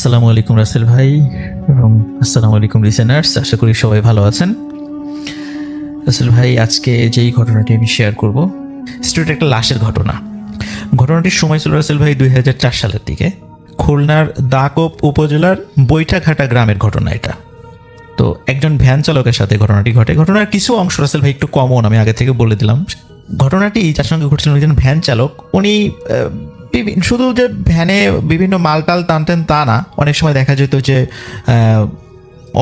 আসসালামু আলাইকুম রাসেল ভাই এবং আসসালামু আলাইকুম লিসেনার্স, আশা করি সবাই ভালো আছেন। রাসেল ভাই, আজকে যেই ঘটনাটি আমি শেয়ার করব স্টোরিটা একটা লাশের ঘটনাটির সময় ছিল রাসেল ভাই 2004 সালের দিকে। খুলনার দাকোপ উপজেলার বৈঠাঘাটা গ্রামের ঘটনা এটা। তো একজন ভ্যান চালকের সাথে ঘটনাটি ঘটে। ঘটনার কিছু অংশ রাসেল ভাই একটু কমন, আমি আগে থেকে বলে দিলাম। ঘটনাটি যার সঙ্গে ঘটছিল একজন ভ্যান চালক। উনি শুধু যে ভ্যানে বিভিন্ন মালটাল টানতেন তা না, অনেক সময় দেখা যেত যে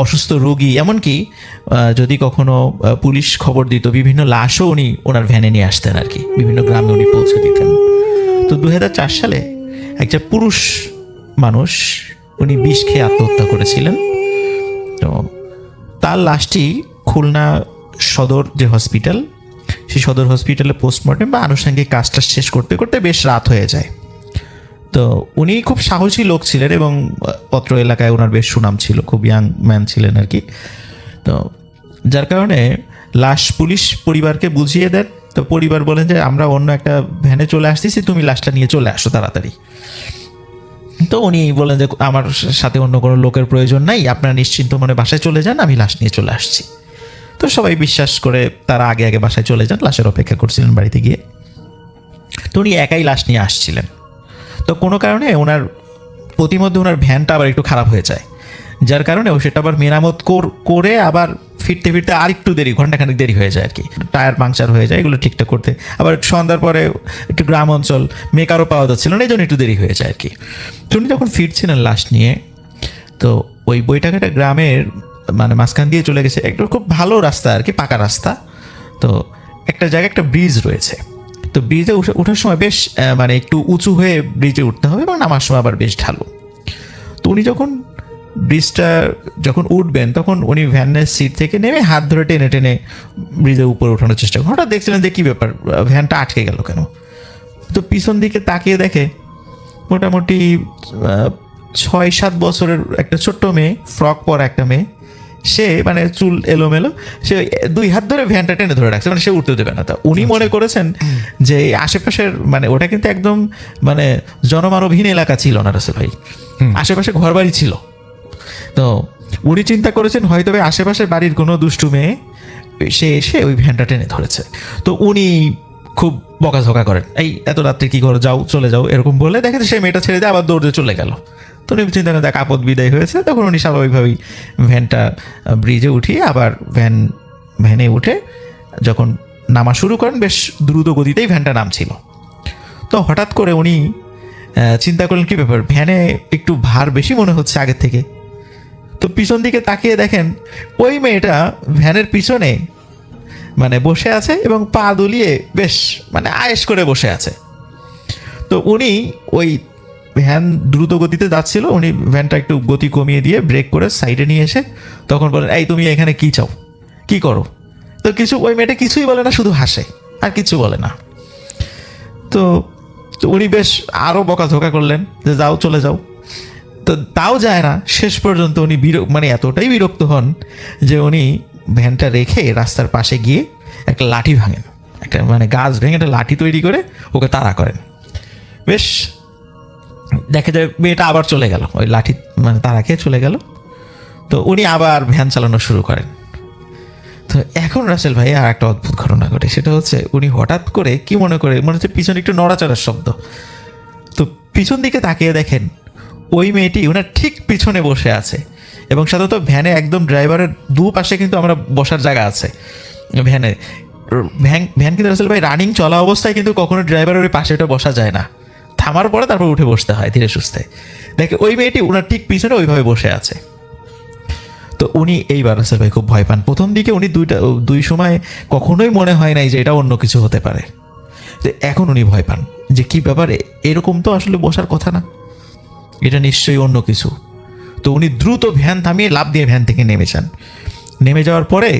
অসুস্থ রোগী, এমনকি যদি কখনো পুলিশ খবর দিত, বিভিন্ন লাশও উনি ওনার ভ্যানে নিয়ে আসতেন আর কি, বিভিন্ন গ্রামে উনি পৌঁছে দিতেন। তো 2004 সালে একটা পুরুষ মানুষ, উনি বিষ খেয়ে আত্মহত্যা করেছিলেন। তো তার লাশটি খুলনা সদর যে হসপিটাল, সেই সদর হসপিটালে পোস্টমর্টেম বা আনুষঙ্গিক কাজটা শেষ করতে করতে বেশ রাত হয়ে যায়। তো উনি খুব সাহসী লোক ছিলেন এবং পত্র এলাকায় ওনার বেশ সুনাম ছিল, খুব ইয়াং ম্যান ছিলেন আর কি। তো যার কারণে লাশ পুলিশ পরিবারকে বুঝিয়ে দেন। তো পরিবার বলেন যে আমরা অন্য একটা ভ্যানে চলে আসতেছি, তুমি লাশটা নিয়ে চলে আসো তাড়াতাড়ি। তো উনি বলেন যে আমার সাথে অন্য কোনো লোকের প্রয়োজন নাই, আপনারা নিশ্চিন্ত মনে বাসায় চলে যান, আমি লাশ নিয়ে চলে আসছি। তো সবাই বিশ্বাস করে তারা আগে আগে বাসায় চলে যান, লাশের অপেক্ষা করছিলেন বাড়িতে গিয়ে। তো উনি একাই লাশ নিয়ে আসছিলেন। তো কোনো কারণে ওনার প্রতিমধ্যে ওনার ভ্যানটা আবার একটু খারাপ হয়ে যায়, যার কারণে ও সেটা আবার মেরামত করে আবার ফিরতে ফিরতে আর একটু দেরি, ঘন্টাখানেক দেরি হয়ে যায় আর কি। টায়ার পাংচার হয়ে যায়, এগুলো ঠিকঠাক করতে আবার সন্ধ্যার পরে একটু গ্রাম অঞ্চল, মেকারও পাওয়া যাচ্ছিল না, এই জন্য একটু দেরি হয়ে যায় আর কি। তো উনি যখন ফিরছিলেন লাশ নিয়ে, তো ওই বৈঠাঘাটা গ্রামের মানে মাঝখান দিয়ে চলে গেছে, একটু খুব ভালো রাস্তা আর কি, পাকা রাস্তা। তো একটা জায়গায় একটা ব্রিজ রয়েছে। তো ব্রিজে ওঠার সময় বেশ মানে একটু উঁচু হয়ে ব্রিজে উঠতে হবে এবং নামার সময় আবার বেশ ঢালু। তো উনি ব্রিজটা যখন উঠবেন, তখন উনি ভ্যানের সিট থেকে নেমে হাত ধরে টেনে টেনে ব্রিজের উপরে ওঠানোর চেষ্টা করেন। হঠাৎ দেখছিলেন যে কী ব্যাপার, ভ্যানটা আটকে গেল কেন। তো পিছন দিকে তাকিয়ে দেখে মোটামুটি 6-7 বছরের একটা ছোট্ট মেয়ে, ফ্রক পরা একটা মেয়ে, সে মানে চুল এলোমেলো, সে 2 হাত ধরে ভ্যানটা টেনে ধরে রাখছে, মানে সে উঠতে দেবে না। তা উনি মনে করেছেন যে আশেপাশের মানে ওটা কিন্তু একদম মানে জনমানবহীন এলাকা ছিল না রাসেল ভাই, আশেপাশে ঘরবাড়ি ছিল। তো উনি চিন্তা করেছেন হয়তো আশেপাশের বাড়ির কোনো দুষ্টু মেয়ে সে এসে ওই ভ্যানটা টেনে ধরেছে। তো উনি খুব বকাঝকা করেন, এই এত রাত্রে কী করো, যাও চলে যাও, এরকম বলে দেখে সেই মেয়েটা ছেড়ে দিয়ে আবার দৌড়ে চলে গেল। তো উনি চিন্তা করেন দেখ আপদ বিদায় হয়েছে। তখন উনি স্বাভাবিকভাবেই ভ্যানটা ব্রিজে উঠিয়ে আবার ভ্যানে উঠে যখন নামা শুরু করেন, বেশ দ্রুত গতিতেই ভ্যানটা নামছিল। তো হঠাৎ করে উনি চিন্তা করলেন কী ব্যাপার, ভ্যানে একটু ভার বেশি মনে হচ্ছে আগের থেকে। তো পিছন দিকে তাকিয়ে দেখেন ওই মেয়েটা ভ্যানের পিছনে মানে বসে আছে এবং পা দুলিয়ে বেশ মানে আয়েশ করে বসে আছে। তো উনি ওই ভ্যান দ্রুত গতিতে যাচ্ছিল, উনি ভ্যানটা একটু গতি কমিয়ে দিয়ে ব্রেক করে সাইডে নিয়ে এসে তখন বলেন, এই তুমি এখানে কী চাও, কী করো? তো ওই মেয়েটা কিছুই বলে না, শুধু হাসে আর কিছু বলে না। তো উনি বেশ আরও বকাঝকা করলেন যে যাও চলে যাও। তো তাও যায় না। শেষ পর্যন্ত উনি মানে এতটাই বিরক্ত হন যে উনি ভ্যানটা রেখে রাস্তার পাশে গিয়ে একটা লাঠি ভাঙেন, একটা মানে গাছ ভেঙে একটা লাঠি তৈরি করে ওকে তাড়া করেন। বেশ দেখা যায় মেয়েটা আবার চলে গেল, ওই লাঠি মানে তাড়া খেয়ে চলে গেল। তো উনি আবার ভ্যান চালানো শুরু করেন। তো এখন রাসেল ভাই আর একটা অদ্ভুত ঘটনা ঘটে, সেটা হচ্ছে উনি হঠাৎ করে কি মনে হচ্ছে পিছনে একটু নড়াচড়ার শব্দ। তো পিছন দিকে তাকিয়ে দেখেন ওই মেয়েটি ওনার ঠিক পিছনে বসে আছে এবং সাধারণত ভ্যানে একদম ড্রাইভারের দুপাশে কিন্তু আমরা বসার জায়গা আছে ভ্যান কিন্তু রাসেল ভাই রানিং চলা অবস্থায় কিন্তু কখনো ড্রাইভারের ওই পাশে ওটা বসা যায় না, থামার পরে তারপর উঠে বসতে হয় ধীরে সুস্থে। দেখে ওই মেয়েটি ওনার ঠিক পিছনে ওইভাবে বসে আছে। তো উনি এইবার রাসেল ভাই খুব ভয় পান। প্রথম দিকে উনি দুই সময় কখনোই মনে হয় নাই যে এটা অন্য কিছু হতে পারে। তো এখন উনি ভয় পান যে কী ব্যাপারে, এরকম তো আসলে বসার কথা না, এটা নিশ্চয়ই অন্য কিছু। তো উনি দ্রুত ভ্যান থামিয়ে লাফ দিয়ে ভ্যান থেকে নেমে যান। নেমে যাওয়ার পরে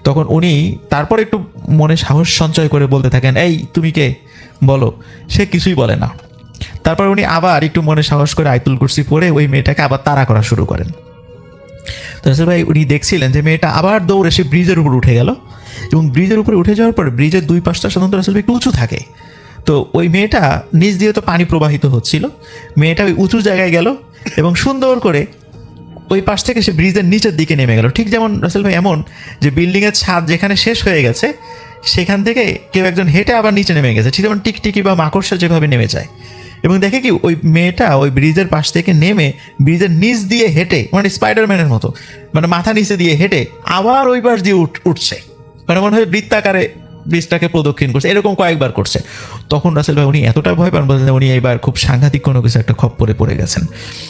তখন উনি তারপর একটু মনে সাহস সঞ্চয় করে বলতে থাকেন, এই তুমি কে, বলো। সে কিছুই বলে না। তারপর উনি আবার একটু মনে সাহস করে আয়াতুল কুরসি পড়ে ওই মেয়েটাকে আবার তাড়া করা শুরু করেন। তো রাসেল ভাই উনি দেখছিলেন যে মেয়েটা আবার দৌড়ে সে ব্রিজের উপর উঠে গেল এবং ব্রিজের উপরে উঠে যাওয়ার পর ব্রিজের 2 পাশটা সাধারণত রাসেল ভাই একটু উঁচু থাকে। তো ওই মেয়েটা নিচ দিয়ে তো পানি প্রবাহিত হচ্ছিল, মেয়েটা ওই উঁচু জায়গায় গেল এবং সুন্দর করে ওই পাশ থেকে সে ব্রিজের নিচের দিকে নেমে গেল। ঠিক যেমন রাসেল ভাই এমন যে বিল্ডিংয়ের ছাদ যেখানে শেষ হয়ে গেছে সেখান থেকে কেউ একজন হেঁটে আবার নিচে নেমে গেছে, ঠিক যেমন টিকটিকি বা মাকড়সা যেভাবে নেমে যায়। এবং দেখে কি ওই মেয়েটা ওই ব্রিজের পাশ থেকে নেমে ব্রিজের নিচ দিয়ে হেঁটে, মানে স্পাইডারম্যানের মতো, মানে মাথা নিচে দিয়ে হেঁটে আবার ওই পাশ দিয়ে উঠছে, মানে মনে হয় বৃত্তাকারে ব্রিজটাকে প্রদক্ষিণ করছে, এরকম কয়েকবার করছে। তখন রাসেল ভাই উনি এতটা ভয় পান বলছেন উনি এবার খুব সাংঘাতিক কোনো কিছু একটা খপ্পরে পড়ে গেছেন।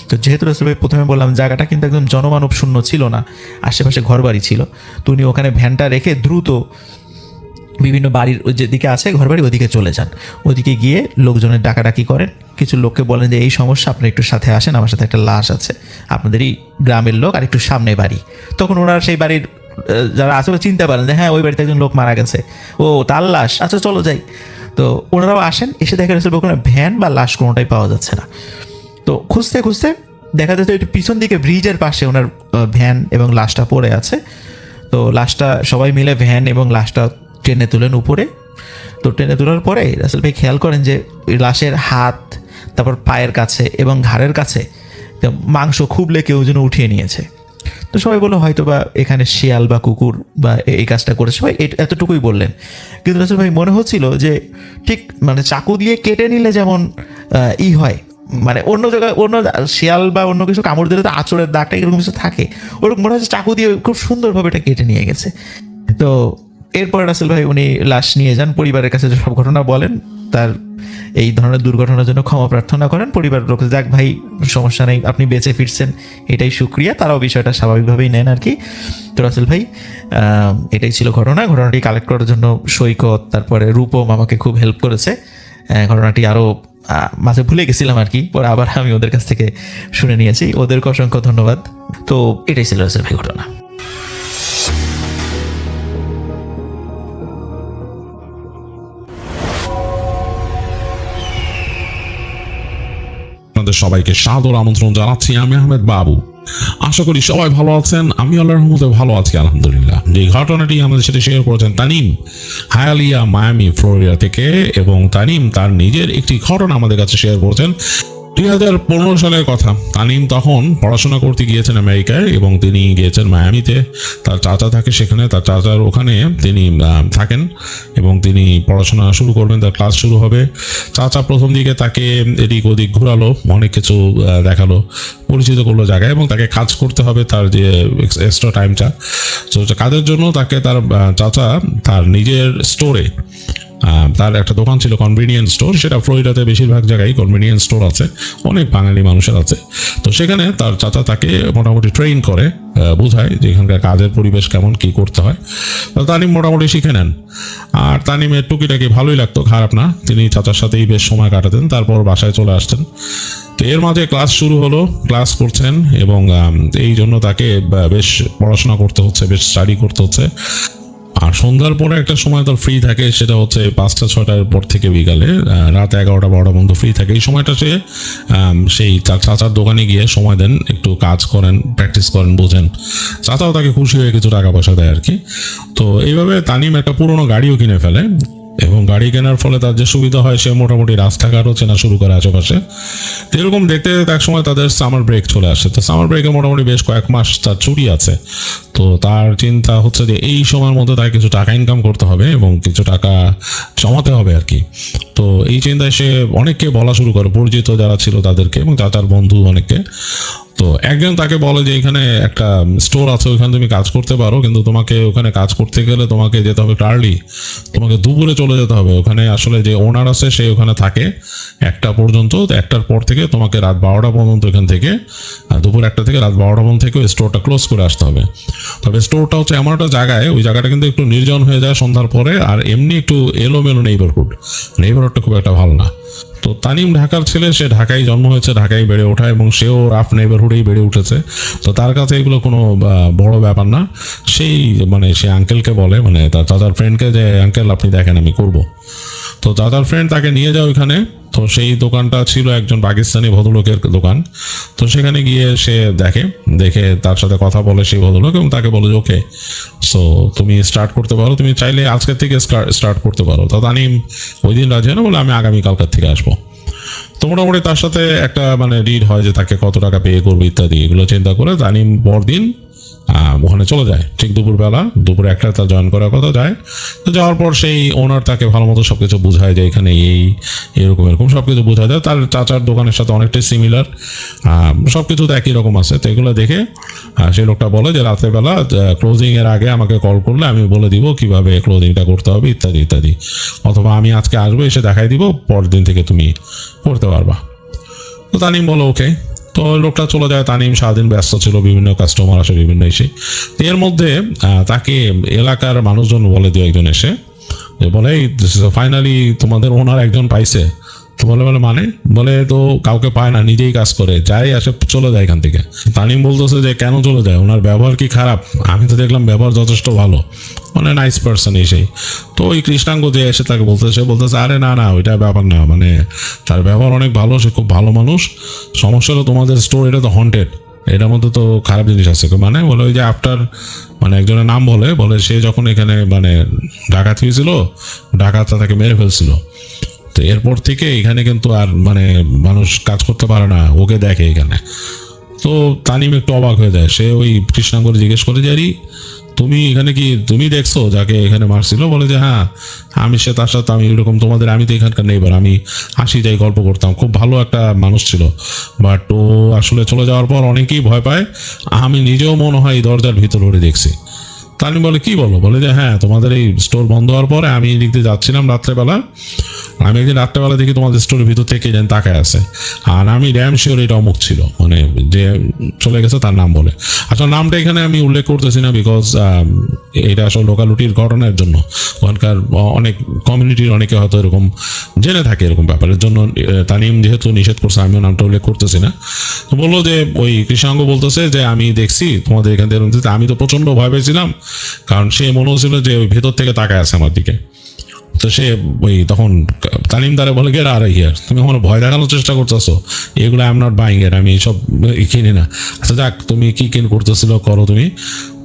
তো যেহেতু রাসেল ভাই প্রথমে বললাম জায়গাটা কিন্তু একদম জনমানব শূন্য ছিল না, আশেপাশে ঘরবাড়ি ছিল, তো উনি ওখানে ভ্যানটা রেখে দ্রুত বিভিন্ন বাড়ির যেদিকে আছে ঘরবাড়ি ওদিকে চলে যান। ওদিকে গিয়ে লোকজনের ডাকাডাকি করেন, কিছু লোককে বলেন যে এই সমস্যা, আপনারা একটু সাথে আসেন, আমার সাথে একটা লাশ আছে, আপনাদেরই গ্রামের লোক, আর একটু সামনে বাড়ি। তখন ওনারা সেই বাড়ির যারা আসলে চিনতে পারেন যে হ্যাঁ ওই বাড়িতে একজন লোক মারা গেছে, ও তার লাশ, আচ্ছা চলো যাই। তো ওনারাও আসেন, এসে দেখা যাচ্ছে ওখানে ভ্যান বা লাশ কোনোটাই পাওয়া যাচ্ছে না। তো খুঁজতে খুঁজতে দেখা যাচ্ছে একটু পিছন দিকে ব্রিজের পাশে ওনার ভ্যান এবং লাশটা পড়ে আছে। তো লাশটা সবাই মিলে ভ্যান এবং লাশটা টেনে তুলেন উপরে। তো টেনে তোলার পরে রাসেল ভাই খেয়াল করেন যে লাশের হাত, তারপর পায়ের কাছে এবং ঘাড়ের কাছে মাংস খুবলে কেউ যেন উঠিয়ে নিয়েছে। তো সবাই বললো হয়তো বা এখানে শিয়াল বা কুকুর বা এই কাজটা করেছে, সবাই এতটুকুই বললেন। কিন্তু রাসেল ভাই মনে হচ্ছিল যে ঠিক মানে চাকু দিয়ে কেটে নিলে যেমন হয়, মানে অন্য জায়গায় অন্য শিয়াল বা অন্য কিছু কামড় দিলে তো আঁচড়ের দাগটা এরকম কিছু থাকে, ওরকম মনে হচ্ছে চাকু দিয়ে খুব সুন্দরভাবে এটা কেটে নিয়ে গেছে। তো এরপর রাসেল ভাই উনি লাশ নিয়ে যান, পরিবারের কাছে সব ঘটনা বলেন, তার এই ধরনের দুর্ঘটনার জন্য ক্ষমা প্রার্থনা করেন। পরিবারের লোক যাক ভাই সমস্যা নেই, আপনি বেঁচে ফিরছেন, এটাই শুক্রিয়া, তারাও বিষয়টা স্বাভাবিকভাবেই নেন আর কি। তো রাসেল ভাই এটাই ছিল ঘটনাটি কালেক্ট করার জন্য সৈকত তারপরে রূপম আমাকে খুব হেল্প করেছে। ঘটনাটি আরও মাঝে ভুলে গেছিলাম আর কি, পরে আবার আমি ওদের কাছ থেকে শুনে নিয়েছি, ওদেরকে অসংখ্য ধন্যবাদ। তো এটাই ছিল রাসেল ভাই ঘটনা। আপনাদের সবাইকে সাদর আমন্ত্রণ জানাচ্ছি। আমি আহমেদ বাবু, আশা করি সবাই ভালো আছেন। আমি আল্লাহর রহমতে ভালো আছি আলহামদুলিল্লাহ। যে ঘটনাটি আমাদের সাথে শেয়ার করেছেন তানিম, হায়ালিয়া মায়ামি ফ্লোরিডা থেকে, এবং তানিম তার নিজের একটি ঘটনা আমাদের কাছে শেয়ার করেছেন 2015 সালের কথা। তানিম তখন পড়াশোনা করতে গিয়েছেন আমেরিকায়, এবং তিনি গিয়েছেন মায়ামিতে, তার চাচা থাকে সেখানে, তার চাচার ওখানে তিনি থাকেন এবং তিনি পড়াশোনা শুরু করবেন, তার ক্লাস শুরু হবে। চাচা প্রথম দিকে তাকে এদিক ওদিক ঘুরালো, অনেক কিছু দেখালো, পরিচিত করলো জায়গায়, এবং তাকে কাজ করতে হবে তার যে এক্সট্রা টাইমটা। তো কাজের জন্য তাকে তার চাচা তার নিজের স্টোরে, তার একটা দোকান ছিল কনভিনিয়েন্স স্টোর, সেটা ফ্লোরিডাতে বেশিরভাগ জায়গায় কনভিনিয়েন্স স্টোর আছে, অনেক বাঙালি মানুষের আছে। তো সেখানে তার চাচা তাকে মোটামুটি ট্রেন করে, বোঝায় যে এখানকার কাজের পরিবেশ কেমন, কি করতে হয়। তো তানিম মোটামুটি শিখে নেন, আর তানিমের টুকিটাকি ভালোই লাগতো, খারাপ না। তিনি চাচার সাথেই বেশ সময় কাটাতেন, তারপর বাসায় চলে আসতেন। তো এর মাঝে ক্লাস শুরু হলো, ক্লাস করছেন, এবং এই জন্য তাকে বেশ পড়াশোনা করতে হচ্ছে, বেশ স্টাডি করতে হচ্ছে। আর সন্ধ্যার পরে একটা সময় তার ফ্রি থাকে, সেটা হচ্ছে 5টা-6টার পর থেকে বিকালে রাত 11টা-12টা পর্যন্ত ফ্রি থাকে। এই সময়টা সে সেই তার চাচার দোকানে গিয়ে সময় দেন, একটু কাজ করেন, প্র্যাকটিস করেন, বোঝেন। চাচাও তাকে খুশি হয়ে কিছু টাকা পয়সা দেয় আর কি। তো এইভাবে তানিম একটা পুরোনো গাড়িও কিনে ফেলে, এবং গাড়ি কেনার ফলে তার যে সুবিধা হয়, সে মোটামুটি রাস্তাঘাটও চেনা শুরু করে আশেপাশে। তো এরকম দেখতে দেখতে এক সময় তাদের সামার ব্রেক চলে আসে। তো সামার ব্রেকে মোটামুটি বেশ কয়েক মাস তার ছুটি আছে। তো তার চিন্তা হচ্ছে যে এই সময়ের মধ্যে তাকে কিছু টাকা ইনকাম করতে হবে এবং কিছু টাকা জমাতে হবে আর কি। তো এই চিন্তায় সে অনেককে বলা শুরু করে, পরিচিত যারা ছিল তাদেরকে, এবং তার বন্ধু অনেককে। তো একজন তাকে বলে যে এখানে একটা স্টোর আছে, ওখানে তুমি কাজ করতে পারো, কিন্তু তোমাকে ওখানে কাজ করতে গেলে তোমাকে যেতে হবে আর্লি, তোমাকে দুপুরে চলে যেতে হবে। ওখানে আসলে যে ওনার আছে সে ওখানে থাকে 1টা পর্যন্ত, 1টার পর থেকে তোমাকে রাত 12টা পর্যন্ত এখান থেকে, দুপুর 1টা থেকে রাত 12টা পর্যন্ত থেকে ওই স্টোরটা ক্লোজ করে আসতে হবে। তবে স্টোরটা হচ্ছে এমন একটা জায়গায়, ওই জায়গাটা কিন্তু একটু নির্জন হয়ে যায় সন্ধ্যার পরে, আর এমনি একটু এলোমেলো নেইবারহুডটা খুব একটা ভালো না। তো তানিম ঢাকার ছেলে, সে ঢাকায় জন্ম হয়েছে, ঢাকায় বেড়ে ওঠা, এবং সেও রাফ নেইবারহুডেই বেড়ে উঠেছে। তো তার কাছে এগুলো কোনো বড় ব্যাপার না। সেই সে আঙ্কেলকে বলে, মানে তার চাচার ফ্রেন্ডকে, যে আঙ্কেল আপনি দেখেন আমি করব। তো চাচার ফ্রেন্ড তাকে নিয়ে যায় ওইখানে। তো সেই দোকানটা ছিল একজন পাকিস্তানি ভদ্রলোকের দোকান। তো সেখানে গিয়ে সে দেখে তার সাথে কথা বলে সেই ভদ্রলোক, এবং তাকে বলে যে ওকে, সো তুমি স্টার্ট করতে পারো, তুমি চাইলে আজকের থেকে স্টার্ট করতে পারো। তো তানিম ওই দিন রাজি হয় না, বলে আমি আগামীকালকার থেকে আসবো। তো মোটামুটি তার সাথে একটা মানে ডিল হয় যে তাকে কত টাকা পে করবে ইত্যাদি, এগুলো চিন্তা করে তানিম পরদিন ওখানে চলে যায় ঠিক দুপুরবেলা, দুপুরে একটা তার জয়েন করার কথা যায়। তো যাওয়ার পর সেই ওনার তাকে ভালো মতো সবকিছু বোঝায় যে এখানে এরকম এরকম সবকিছু বোঝায় দেয়। তার চাচার দোকানের সাথে অনেকটাই সিমিলার, সবকিছু তো একই রকম আছে। তো এগুলো দেখে সেই লোকটা বলে যে রাত্রেবেলা ক্লোজিং এর আগে আমাকে কল করলে আমি বলে দিব কিভাবে ক্লোজিংটা করতে হবে ইত্যাদি ইত্যাদি, অথবা আমি আজকে আসবো এসে দেখাই দিব, পরের দিন থেকে তুমি করতে পারবা। তো তানিম বলো ওকে। তো লোকটা চলে যায়। তানিম সারাদিন ব্যস্ত ছিল, বিভিন্ন কাস্টমার আসে, বিভিন্ন এসে। এর মধ্যে তাকে এলাকার মানুষজন বলে দু একজন এসে যে বলে ফাইনালি তোমাদের ওনার একজন পাইছে। তো বলে বলে তো কাউকে পায় না, নিজেই কাজ করে, যাই আসে চলে যায় এখান থেকে। তানিম বলতেছে যে কেন চলে যায়, ওনার ব্যবহার কি খারাপ? আমি তো দেখলাম ব্যবহার যথেষ্ট ভালো, মানে নাইস পার্সন এসেই। তো ওই কৃষ্ণাঙ্গ যে এসে তাকে বলতেছে আরে না না ওইটা ব্যাপার না, মানে তার ব্যবহার অনেক ভালো, সে খুব ভালো মানুষ। সমস্যা হলো তোমাদের স্টোর এটা তো হন্টেড, এটার মধ্যে তো খারাপ জিনিস আছে। মানে বলে ওই যে আফটার মানে একজনের নাম বলে সে যখন এখানে মানে ডাকাত হয়েছিল, ডাকাতটা তাকে মেরে ফেলছিল। তো এরপর থেকে এখানে কিন্তু আর মানে মানুষ কাজ করতে পারে না, ওকে দেখে এখানে। তো তানিম একটু অবাক হয়ে যায়। সে ওই কৃষ্ণাঙ্গরে জিজ্ঞেস করে যে তুমি এখানে কি তুমি দেখছো যাকে এখানে মারছিল? বলে যে হ্যাঁ আমি সে তার সাথে আমি এরকম তোমাদের, আমি তো এখানকার নেইবার, আমি আসি যাই গল্প করতাম, খুব ভালো একটা মানুষ ছিল, বাট ও আসলে চলে যাওয়ার পর অনেকেই ভয় পায়, আমি নিজেও মনে হয় এই দরজার ভিতর ওরে দেখছি। তানিম বলে কি বলে যে হ্যাঁ তোমাদের এই স্টোর বন্ধ হওয়ার পরে আমি এই দিক দিয়ে যাচ্ছিলাম রাত্রেবেলা, আমি একদিন রাত্রেবেলা দেখি তোমাদের স্টোরের ভিতর থেকে যেন তাকায় আছে, আর আমি ড্যাম শিওর এটা অমুক ছিল, মানে যে চলে গেছে তার নাম বলে। আসলে নামটা এখানে আমি উল্লেখ করতেছি না, বিকজ এটা আসলে লোকালিটির ঘটনার জন্য, ওখানকার অনেক কমিউনিটির অনেকে হয়তো এরকম জেনে থাকে এরকম ব্যাপারের জন্য তানিম যেহেতু নিষেধ করছে আমিও নামটা উল্লেখ করতেছি না। তো বললো যে ওই কৃষ্ণাঙ্গ বলতেছে যে আমি দেখছি তোমাদের এখান থেকে, আমি তো প্রচন্ড ভয় পেয়েছিলাম, কারণ সে মনে হচ্ছিল যে ওই ভেতর থেকে তাকায় আছে আমার দিকে। তো সে ওই তখন তানিম তারে বলে গেট আর হিয়ার, তুমি আমার ভয় দেখানোর চেষ্টা করতেছো, এগুলো আই এম নট বাইং ইট, আমি এইসব কিনি না। আচ্ছা যাক তুমি কি করতেছিল করো তুমি।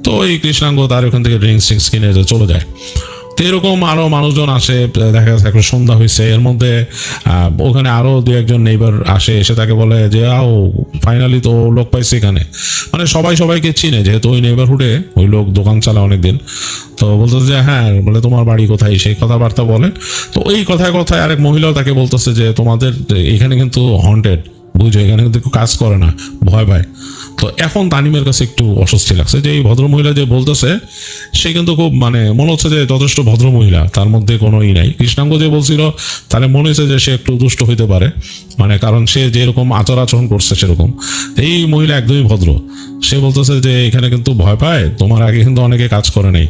তো ওই কৃষ্ণাঙ্গ তার ওখান থেকে ড্রিঙ্কস কিনে চলে যায়। তো এরকম আরো মানুষজন আসে, দেখা যাচ্ছে একটা সন্ধ্যা হয়েছে, এর মধ্যে ওখানে আরো দু একজন নেইবার আসে, এসে তাকে বলে যে ফাইনালি তো লোক পাইছে এখানে, মানে সবাই সবাইকে চিনে যেহেতু ওই নেইবারহুডে ওই লোক দোকান চালা অনেকদিন। তো বলতেছে যে হ্যাঁ, বলে তোমার বাড়ি কোথায়, সেই কথাবার্তা বলে। তো এই কথায় কথায় আরেক মহিলাও তাকে বলতেছে যে তোমাদের এখানে কিন্তু হন্টেড, বুঝো এখানে কিন্তু কাজ করে না, ভয় পায়। তো এখন তানিমের কাছে একটু অস্বস্তি লাগছে যে এই ভদ্রমহিলা যে বলতেছে সে কিন্তু খুব মানে মনে হচ্ছে যে যথেষ্ট ভদ্র মহিলা, তার মধ্যে কোনো নাই। কৃষ্ণাঙ্গ যে বলছিল তাহলে মনে হচ্ছে যে সে একটু দুষ্ট হইতে পারে, মানে কারণ সে যেরকম আচার আচরণ করছে সেরকম। এই মহিলা একদমই ভদ্র। সে বলতেছে যে এখানে কিন্তু ভয় পায়, তোমার আগে কিন্তু অনেকে কাজ করে নাই।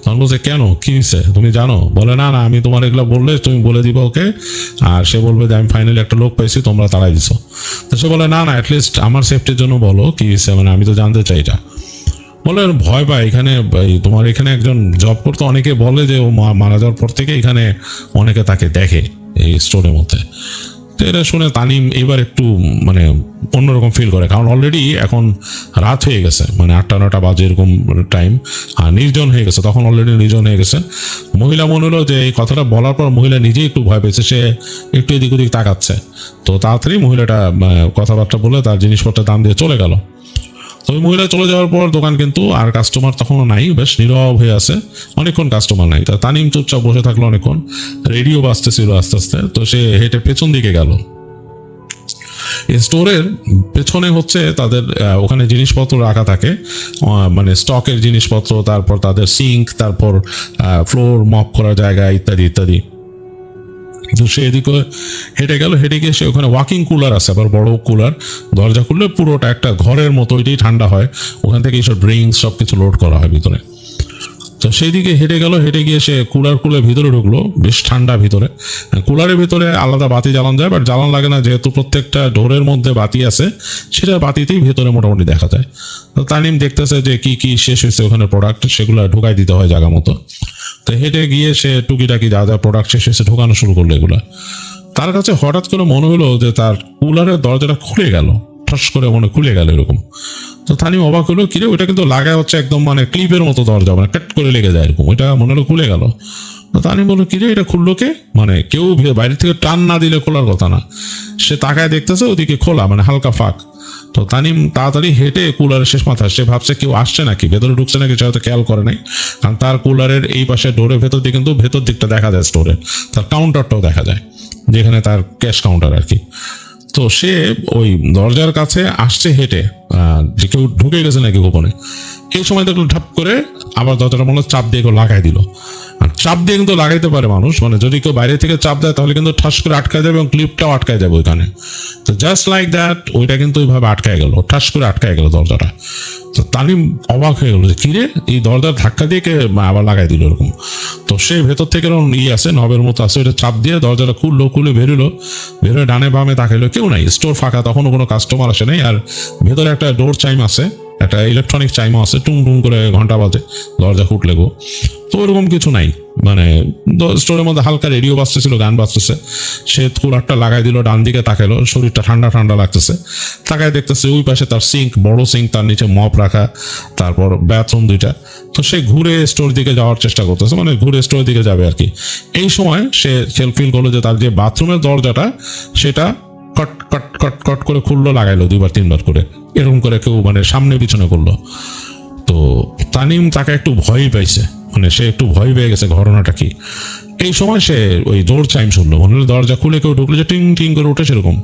তখন বলছে কেন, কি হয়েছে তুমি জানো? বলে না না আমি তোমার এগুলো বললে তুমি বলে দিবা ওকে, আর সে বলবে যে আমি ফাইনালি একটা লোক পাইছি তোমরা তাড়াই দিছো। তো সে বলে না না অ্যাটলিস্ট আমার সেফটির জন্য বলো কি হয়েছে, মানে আমি তো জানতে চাই এটা। বলে ভয় পায় এখানে, তোমার এখানে একজন জব করতে, অনেকে বলে যে ও মারা যাওয়ার পর থেকে এখানে অনেকে তাকে দেখে এই স্টোরের মধ্যে। তো এটা শুনে তানিম এবার একটু মানে অন্যরকম ফিল করে, কারণ অলরেডি এখন রাত হয়ে গেছে, মানে 8-9 বাজে এরকম টাইম, আর নির্জন হয়ে গেছে, তখন অলরেডি নির্জন হয়ে গেছে। মহিলা মনে হলো যে এই কথাটা বলার পর মহিলা নিজেই একটু ভয় পেয়েছে, সে একটু এদিক ওদিক তাকাচ্ছে। তো তাড়াতাড়ি মহিলাটা কথাবার্তা বলে তার জিনিসপত্রের দাম দিয়ে চলে গেল। তো ওই মহিলা চলে যাওয়ার পর দোকান কিন্তু আর কাস্টমার তখনও নাই, বেশ নীরব হয়ে আছে, অনেকক্ষণ কাস্টমার নাই। তা তানিম চুপচাপ বসে থাকলো অনেকক্ষণ, রেডিও বাজতেছিল আস্তে আস্তে। তো সে হেঁটে পেছন দিকে গেল। স্টোরের পেছনে হচ্ছে তাদের ওখানে জিনিসপত্র রাখা থাকে, মানে স্টকের জিনিসপত্র, তারপর তাদের সিঙ্ক, তারপর ফ্লোর মপ করার জায়গা ইত্যাদি ইত্যাদি। তো সে এদিকে হেঁটে গেল, হেঁটে গিয়ে সে ওখানে ওয়াকিং কুলার আছে, আবার বড় কুলার, দরজা খুললে পুরোটা একটা ঘরের মতো, ওইটাই ঠান্ডা হয়, ওখান থেকে এইসব ড্রিঙ্কস সব কিছু লোড করা হয় ভিতরে। তো সেই দিকে হেঁটে গেল, হেঁটে গিয়ে সে কুলার খুলে ভিতরে ঢুকলো, বেশ ঠান্ডা ভিতরে। কুলারের ভিতরে আলাদা বাতি জ্বালানো যায়, বাট জ্বালানো লাগে না, যেহেতু প্রত্যেকটা ডোরের মধ্যে বাতি আছে, সেটা বাতিতেই ভেতরে মোটামুটি দেখা যায়। তো তানিম দেখতেছে যে কি কি শেষ হয়েছে ওখানে প্রোডাক্ট, সেগুলো ঢুকাই দিতে হয় জায়গা মতো। তো হেঁটে গিয়ে সে টুকিটাকি যা যা প্রোডাক্ট শেষ হয়েছে ঢোকানো শুরু করলো এগুলা। তার কাছে হঠাৎ করে মনে হলো যে তার কুলারের দরজাটা খুলে গেল, ঠস করে মনে খুলে গেল এরকম। তো তানিম অবাক হলো, কিরে ওইটা কিন্তু লাগায় হচ্ছে একদম মানে ক্লিপের মতো দরজা, মানে কাট করে লেগে যায় এরকম, ওইটা মনে হলো খুলে গেল। তো তানিম বললো কিরে এটা খুললো কে, মানে কেউ বাইরে থেকে টান না দিলে খোলার কথা না। সে তাকায় দেখতেছে ওদিকে খোলা, মানে হালকা ফাঁক। তো তানিম তাড়াতাড়ি হেঁটে কুলারের শেষ মাথায়, সে ভাবছে কেউ আসছে নাকি, ভেতরে ঢুকছে নাকি, সে হয়তো খেয়াল করে নাই। কারণ তার কুলারের এই পাশে ডোরের ভেতর দিকে কিন্তু ভেতর দিকটা দেখা যায় স্টোরে, তার কাউন্টারটাও দেখা যায়, যেখানে তার ক্যাশ কাউন্টার আর কি। তো সে ওই দরজার কাছে আসছে হেঁটে, যে কেউ ঢুকে গেছে নাকি গোপনে। এই সময় দেখলো ঢাপ করে আবার দরজাটা মনে হয় চাপ দিয়ে কেউ লাগাই দিল। আর চাপ দিয়ে কিন্তু লাগাইতে পারে মানুষ, মানে যদি কেউ বাইরে থেকে চাপ দেয় তাহলে কিন্তু ঠাস করে আটকায় যাবে এবং ক্লিপটাও আটকায় যাবে ওইখানে। তো জাস্ট লাইক দ্যাট ওইটা কিন্তু ওইভাবে আটকায় গেল, ঠাস করে আটকায় গেল দরজাটা। তো তানিম অবাক হয়ে গেল যে কিরে এই দরজার ধাক্কা দিয়ে কে আবার লাগাই দিল এরকম। তো সে ভেতর থেকে এরকম আছে নবের মতো আছে, ওইটা চাপ দিয়ে দরজাটা খুলে বেরোলো। বেরোয় ডানে বামে তাকাইলো, কেউ নাই, স্টোর ফাঁকা, তখনও কোনো কাস্টমার আসে নাই। আর ভেতরে একটা ডোর চাইম আছে, একটা ইলেকট্রনিক চাইমও আছে, টুং টুং করে ঘন্টা বাজে দরজা ফুটলে গো। তো ওরকম কিছু নাই, মানে স্টোরের মধ্যে হালকা রেডিও বাজতেছিল, গান বাজতেছে। সে কুলারটা লাগাই দিল, ডান দিকে তাকাইলো, শরীরটা ঠান্ডা ঠান্ডা লাগতেছে। তাকায় দেখতেছে ওই পাশে তার সিঙ্ক, বড় সিঙ্ক, তার নিচে মপ রাখা, তারপর বাথরুম দুইটা। তো সে ঘুরে স্টোর দিকে যাওয়ার চেষ্টা করতেছে, মানে ঘুরে স্টোরের দিকে যাবে আর কি। এই সময় সে ফিল করলো যে তার যে বাথরুমের দরজাটা সেটা কট কট কট কট করে খুললো, লাগাইলো 2-3 বার করে, এরকম করে কেউ মানে সামনে পিছনে করলো। তো তানিম তাকে একটু ভয় পাইছে, মানে সে একটু ভয় পেয়ে গেছে ঘটনাটা কি। এই সময় সে ওই ডোর চাইম শুনলো, মনে হলো দরজা খুলে কেউ ঢুকলো যে টিং টিং করে উঠে সেরকম।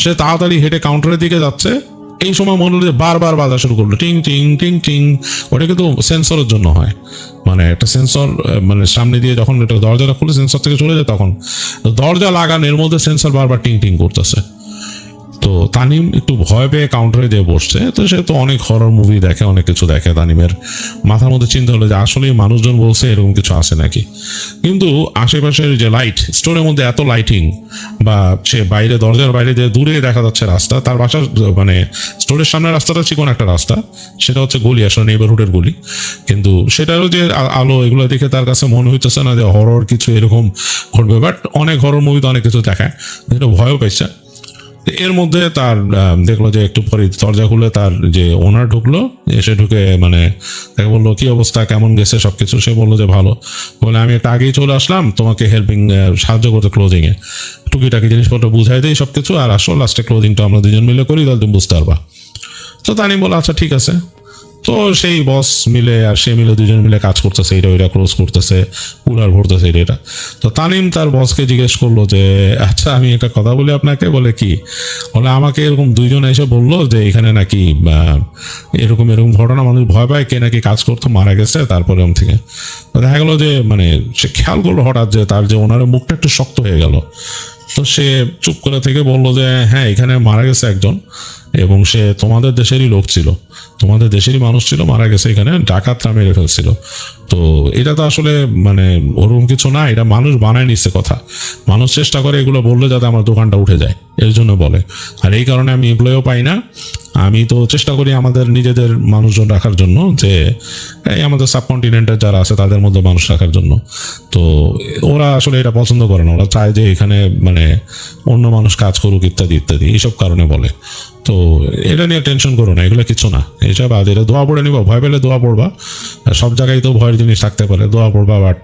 সে তাড়াতাড়ি হেঁটে কাউন্টারের দিকে যাচ্ছে। এই সময় মনে হলো যে বারবার বাজা শুরু করলো, টিং টিং টিং টিং। ওটা কিন্তু সেন্সরের জন্য হয়, মানে একটা সেন্সর, মানে সামনে দিয়ে যখন এটা দরজাটা খুলে সেন্সর থেকে চলে যায়, তখন দরজা লাগানোর মধ্যে সেন্সর বারবার টিং টিং করতেছে। তো তানিম একটু ভয় পেয়ে কাউন্টারে দিয়ে বসছে। তো সে তো অনেক হরর মুভি দেখে, অনেক কিছু দেখে। তানিমের মাথার মধ্যে চিন্তা হলো যে আসলে মানুষজন বলছে এরকম কিছু আছে নাকি। কিন্তু আশেপাশের যে লাইট, স্টোরের মধ্যে এত লাইটিং, বা সে বাইরে দরজার বাইরে যে দূরে দেখা যাচ্ছে রাস্তা, তার বাসার মানে স্টোরের সামনের রাস্তাটা চিকন একটা রাস্তা, সেটা হচ্ছে গলি, আসলে নেইবারহুডের গলি। কিন্তু সেটারও যে আলো, এগুলো দেখে তার কাছে মনে হইতেছে না যে হরর কিছু এরকম ঘটবে। বাট অনেক হরর মুভিতে অনেক কিছু দেখায়, যেটা ভয়ও পাইছে। এর মধ্যে তার দেখলো যে একটু পরে দরজা খুলে তার যে ওনার ঢুকলো, এসে ঢুকে মানে তাকে বললো কি অবস্থা, কেমন গেছে সবকিছু। সে বললো যে ভালো। বলে আমি একটা আগেই চলে আসলাম তোমাকে সাহায্য করতে ক্লোজিং এ, টুকিটাকি জিনিসপত্র বুঝাই দেয় সবকিছু, আর আসল লাস্টে ক্লোজিংটা আমরা দুজন মিলে করি, তাহলে তুমি বুঝতে পারবা। তো তানি বলো আচ্ছা ঠিক আছে। তো সেই বস মিলে আর সে মিলে দুজন মিলে কাজ করতেছে, এটা ওইটা ক্লোজ করতেছে, কুলার ভরতেছে এটা। তো তানিম তার বসকে জিজ্ঞেস করলো যে আচ্ছা আমি একটা কথা বলি আপনাকে। বলে কি? বলে আমাকে এরকম দুইজন এসে বললো যে এখানে নাকি এরকম এরকম ঘটনা, মানুষ ভয় পায়, কে নাকি কাজ করতে মারা গেছে। তারপরে থেকে দেখা গেলো যে মানে সে খেয়াল করলো হঠাৎ যে তার যে ওনার মুখটা একটু শক্ত হয়ে গেল। তো সে চুপ করে থেকে বললো যে হ্যাঁ এখানে মারা গেছে একজন, এবং সে তোমাদের দেশেরই লোক ছিল, তোমাদের দেশেরই মানুষ ছিল, মারা গেছে এখানে, ডাকাতরা মেরে ফেলছিল। তো এটা তো আসলে মানে ওরকম কিছু না, এটা মানুষ বানায় নিচ্ছে কথা। মানুষ চেষ্টা করে এগুলো বললে যাতে আমার দোকানটা উঠে যায়, এর জন্য বলে। আর এই কারণে আমি এমপ্লয়ও পাই না। আমি তো চেষ্টা করি আমাদের নিজেদের মানুষজন রাখার জন্য, যে এই আমাদের সাবকন্টিনেন্টের যারা আছে তাদের মধ্যে মানুষ রাখার জন্য। তো ওরা আসলে এটা পছন্দ করে না, ওরা চায় যে এখানে মানে অন্য মানুষ কাজ করুক ইত্যাদি ইত্যাদি, এইসব কারণে বলে। তো এটা নিয়ে টেনশন করো না, এগুলো কিছু না, এইসব আজ এটা দোয়া পড়ে নিবা, ভয় পেলে দোয়া পড়বা। সব জায়গায় তো ভয়ের জিনিস থাকতে পারে, দোয়া পড়বা, বাট